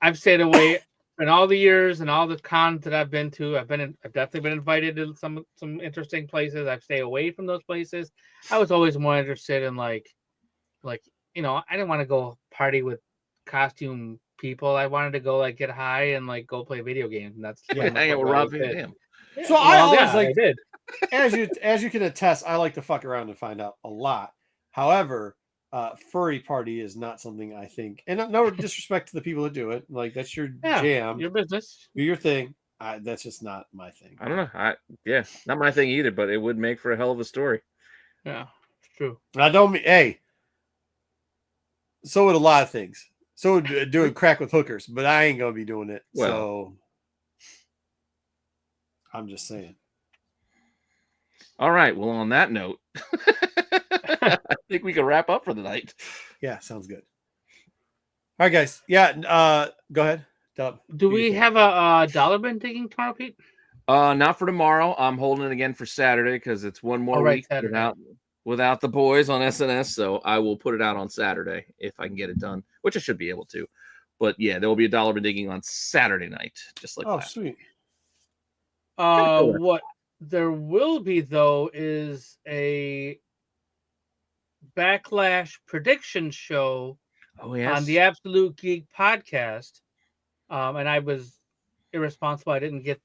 I've stayed away in all the years and all the cons that I've been to. I've definitely been invited to some interesting places. I've stayed away from those places. I was always more interested in like you know, I didn't want to go party with costume people. I wanted to go like get high and like go play video games. And that's hang out with Rob Van Dam. So I always did. as you can attest, I like to fuck around and find out a lot. However, furry party is not something I think, and no disrespect to the people that do it. Like that's your jam, your business, do your thing. That's just not my thing. I don't know. Not my thing either. But it would make for a hell of a story. Yeah, it's true. I don't. Hey, so would a lot of things. So would doing crack with hookers, but I ain't gonna be doing it. Well, so I'm just saying. All right. Well, on that note, I think we can wrap up for the night. Yeah, sounds good. All right, guys. Yeah, go ahead. Dub. Do we have a dollar bin digging tomorrow, Pete? Not for tomorrow. I'm holding it again for Saturday because it's one more week without the boys on SNS. So I will put it out on Saturday if I can get it done, which I should be able to. But yeah, there will be a dollar bin digging on Saturday night, just like that. Oh, sweet. What there will be though is a Backlash prediction show on the Absolute Geek podcast. And I was irresponsible. I didn't get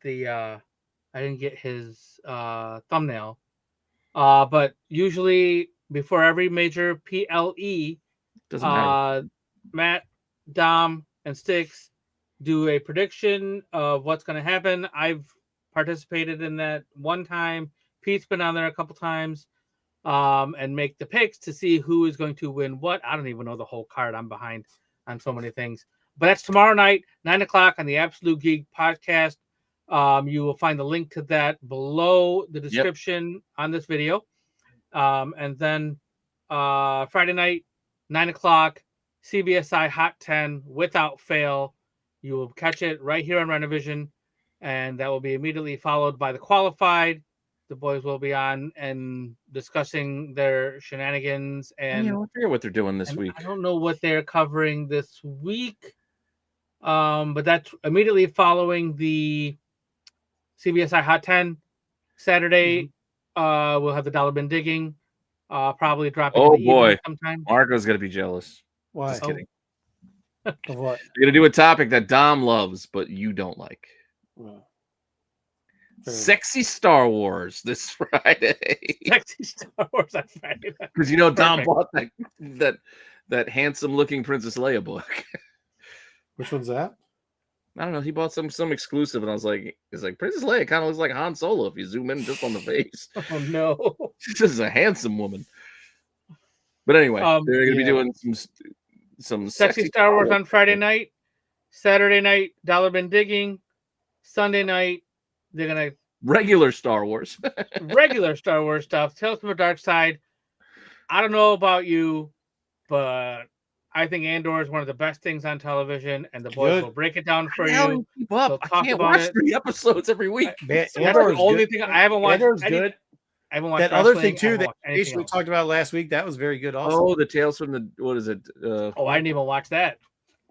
his thumbnail. But usually before every major PLE, Matt, Dom, and Styx do a prediction of what's going to happen. I've participated in that one time. Pete's been on there a couple times, and make the picks to see who is going to win what. I don't even know the whole card. I'm behind on so many things. But that's tomorrow night, 9:00 on the Absolute Geek podcast. You will find the link to that below the description on this video. And then Friday night, 9:00, CBSI Hot 10 without fail. You will catch it right here on Rennavision, and that will be immediately followed by the Qualified. The boys will be on and discussing their shenanigans. And I forget what they're doing this week. I don't know what they're covering this week. But that's immediately following the CBSI Hot 10. Saturday, we'll have the dollar bin digging. Probably dropping. Oh boy, sometime. Marco's gonna be jealous. Why? Just kidding. Of what? You're gonna do a topic that Dom loves, but you don't like. Sexy Star Wars this Friday. Sexy Star Wars on Friday. Because you know Dom bought that handsome looking Princess Leia book. Which one's that? I don't know. He bought some exclusive, and I was like, "It's like Princess Leia kind of looks like Han Solo if you zoom in just on the face." Oh no, she's just a handsome woman. But anyway, they're going to be doing some sexy Star Wars on Friday night. Saturday night, Dollar Bin Digging. Sunday night, they're gonna regular Star Wars stuff. Tales from the Dark Side. I don't know about you, but I think Andor is one of the best things on television, and the boys will break it down for you. Keep up. I can't watch 3 episodes every week. That's the only thing I haven't watched. Andor's good. I haven't watched that other thing too that we talked about last week. That was very good. Also, the Tales from the what is it? I didn't even watch that.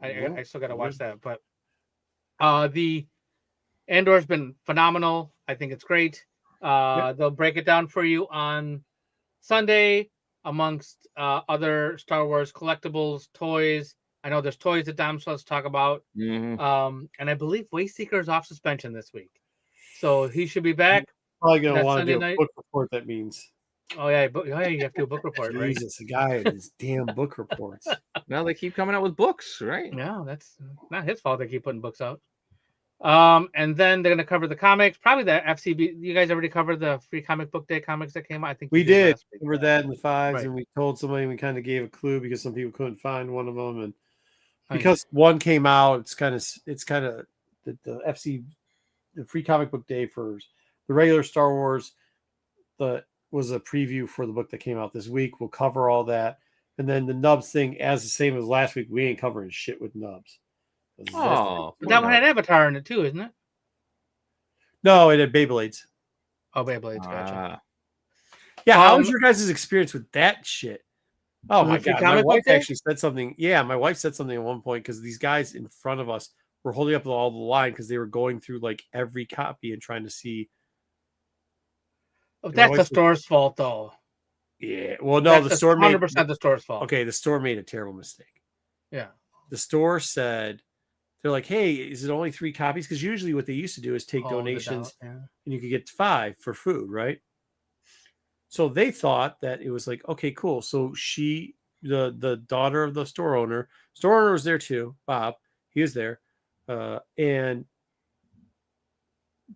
I still got to watch that. But the Andor's been phenomenal. I think it's great. They'll break it down for you on Sunday amongst other Star Wars collectibles, toys. I know there's toys that Dom wants to talk about. Mm-hmm. And I believe Wayseeker is off suspension this week, so he should be back. Probably going to want to do a book report, that means. Oh, yeah, you have to do a book report, right? Jesus, the guy and his damn book reports. Now they keep coming out with books, right? No, that's not his fault they keep putting books out. And then they're going to cover the comics. Probably the FCB. You guys already covered the Free Comic Book Day comics that came out? I think we did. Cover that in the 5s, and we told somebody, we kind of gave a clue because some people couldn't find one of them. And because one came out, it's kind of the FC, the Free Comic Book Day for the regular Star Wars, was a preview for the book that came out this week. We'll cover all that. And then the Nubs thing, as the same as last week, we ain't covering shit with Nubs. Oh, that one had Avatar in it too, isn't it? No, it had Beyblades. Oh, Beyblades, gotcha. Yeah, how was your guys' experience with that shit? Oh my God, my wife actually said something. Yeah, my wife said something at one point because these guys in front of us were holding up all the line because they were going through like every copy and trying to see. That's the store's fault, though. Yeah, well, no, the store made 100% the store's fault. Okay, the store made a terrible mistake. Yeah, the store said they're like, "Hey, is it only 3 copies?" Because usually what they used to do is take donations, and you could get 5 for food, right? So they thought that it was like, okay, cool. So the daughter of the store owner was there too, Bob. He was there, and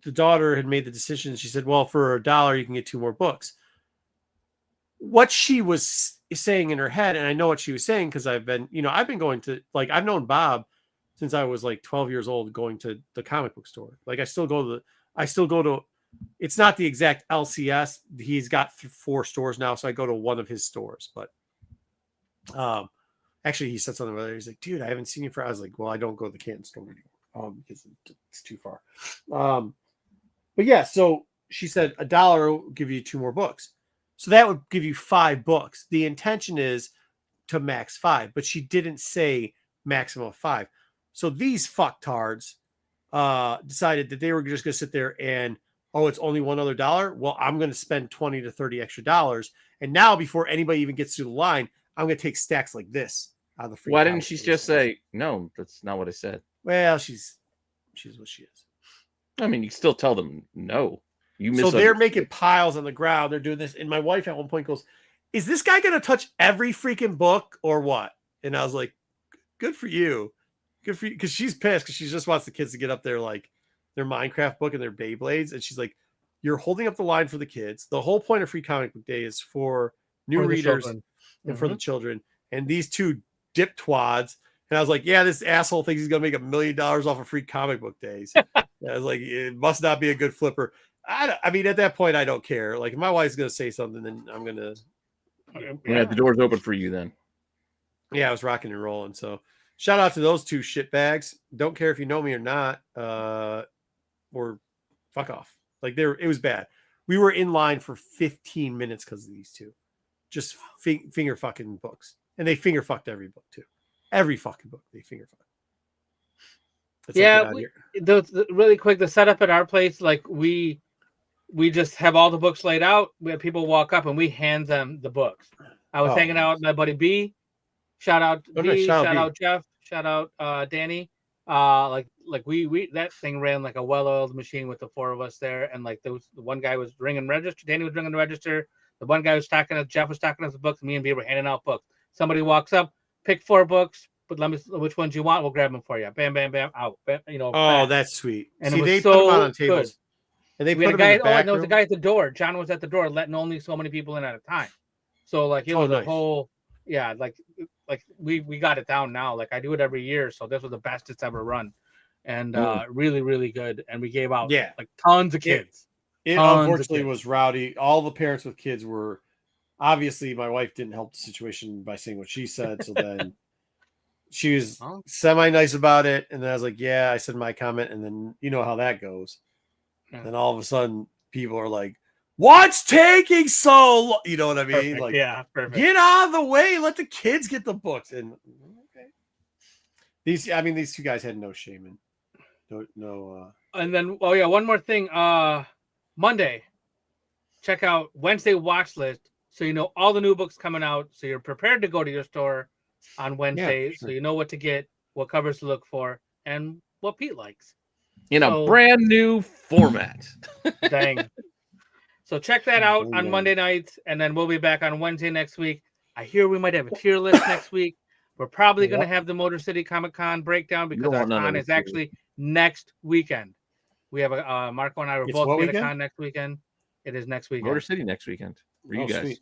the daughter had made the decision. She said, well, for $1, you can get 2 more books. What she was saying in her head, and I know what she was saying because I've been going to, like, I've known Bob since I was like 12 years old, going to the comic book store. Like, I still go to, it's not the exact LCS. He's got 4 stores now. So I go to one of his stores, but actually he said something about it. He's like, dude, I haven't seen you for, I was like, well, I don't go to the Canton store anymore because it's too far. But yeah, so she said $1 will give you 2 more books. So that would give you 5 books. The intention is to max 5, but she didn't say maximum of 5. So these fucktards decided that they were just going to sit there and, it's only one other $1. Well, I'm going to spend $20 to $30 extra dollars. And now before anybody even gets through the line, I'm going to take stacks like this out of the free. Why didn't she just say, no, that's not what I said? She's what she is. I mean, you still tell them no. So they're making piles on the ground. They're doing this. And my wife at one point goes, is this guy going to touch every freaking book or what? And I was like, good for you. Good for you. Because she's pissed because she just wants the kids to get up there like their Minecraft book and their Beyblades. And she's like, you're holding up the line for the kids. The whole point of Free Comic Book Day is for new readers and for the children. And these 2 dip twads. And I was like, yeah, this asshole thinks he's going to make $1 million off of Free Comic Book Days. I was like, it must not be a good flipper. I mean, at that point, I don't care. Like, if my wife's going to say something, then I'm going to. Yeah, the door's open for you then. Yeah, I was rocking and rolling. So, shout out to those 2 shitbags. Don't care if you know me or not, or fuck off. Like, it was bad. We were in line for 15 minutes because of these 2. Just finger fucking books. And they finger fucked every book, too. Every fucking book they finger fucked. Yeah, really quick, the setup at our place, like, we just have all the books laid out. We have people walk up and we hand them the books. I was hanging out with my buddy B. Shout out B. Shout out Jeff. Shout out Danny. Like we that thing ran like a well-oiled machine with the 4 of us there. And like the one guy was ringing register. Danny was ringing the register. The one guy was stacking us. Jeff was stacking us the books. Me and B were handing out books. Somebody walks up, pick 4 books. But let me, which ones you want? We'll grab them for you. Bam, bam, bam, out. Bam, back. That's sweet. And see, they put them on tables. Good. And they put them in the back there was a guy at the door. John was at the door, letting only so many people in at a time. So like it was a whole. yeah, like we got it down now. Like I do it every year, so this was the best it's ever run, and really, really good. And we gave out like tons of kids. It unfortunately was rowdy. All the parents with kids were obviously. My wife didn't help the situation by saying what she said, so then she was semi nice about it, and then I was like, "Yeah," I said my comment, and then you know how that goes. Yeah. Then all of a sudden, people are like, "What's taking so long?" You know what I mean? Perfect. Like, yeah, perfect. Get out of the way. Let the kids get the books. And okay, these two guys had no shame and no. And then, one more thing. Monday, check out Wednesday watch list, so you know all the new books coming out, so you're prepared to go to your store on Wednesday, so you know what to get, what covers to look for, and what Pete likes. In a brand new format. Dang. So check that out on Monday nights, and then we'll be back on Wednesday next week. I hear we might have a tier list next week. We're probably going to have the Motor City Comic Con breakdown because our con is actually next weekend. We have a Marco and I were both at a con next weekend. It is next weekend. Motor City next weekend. For you guys. Sweet.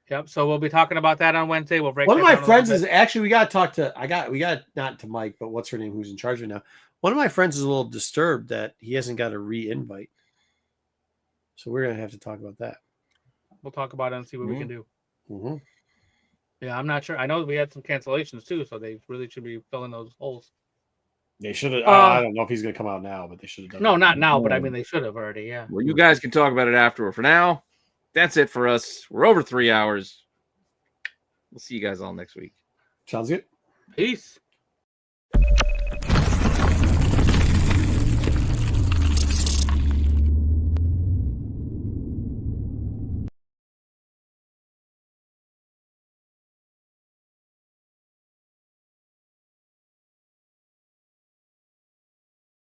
Yep. So we'll be talking about that on Wednesday. We'll break. One of my friends is actually we got to talk to. We got not to Mike, but what's her name? Who's in charge right now? One of my friends is a little disturbed that he hasn't got a re-invite. So we're gonna have to talk about that. We'll talk about it and see what we can do. Mm-hmm. Yeah, I'm not sure. I know we had some cancellations too, so they really should be filling those holes. They should have. I don't know if he's going to come out now, but they should have done. No, not now, but I mean they should have already. Yeah. Well, you guys can talk about it afterward. For now, that's it for us. We're over 3 hours. We'll see you guys all next week. Sounds good. Peace.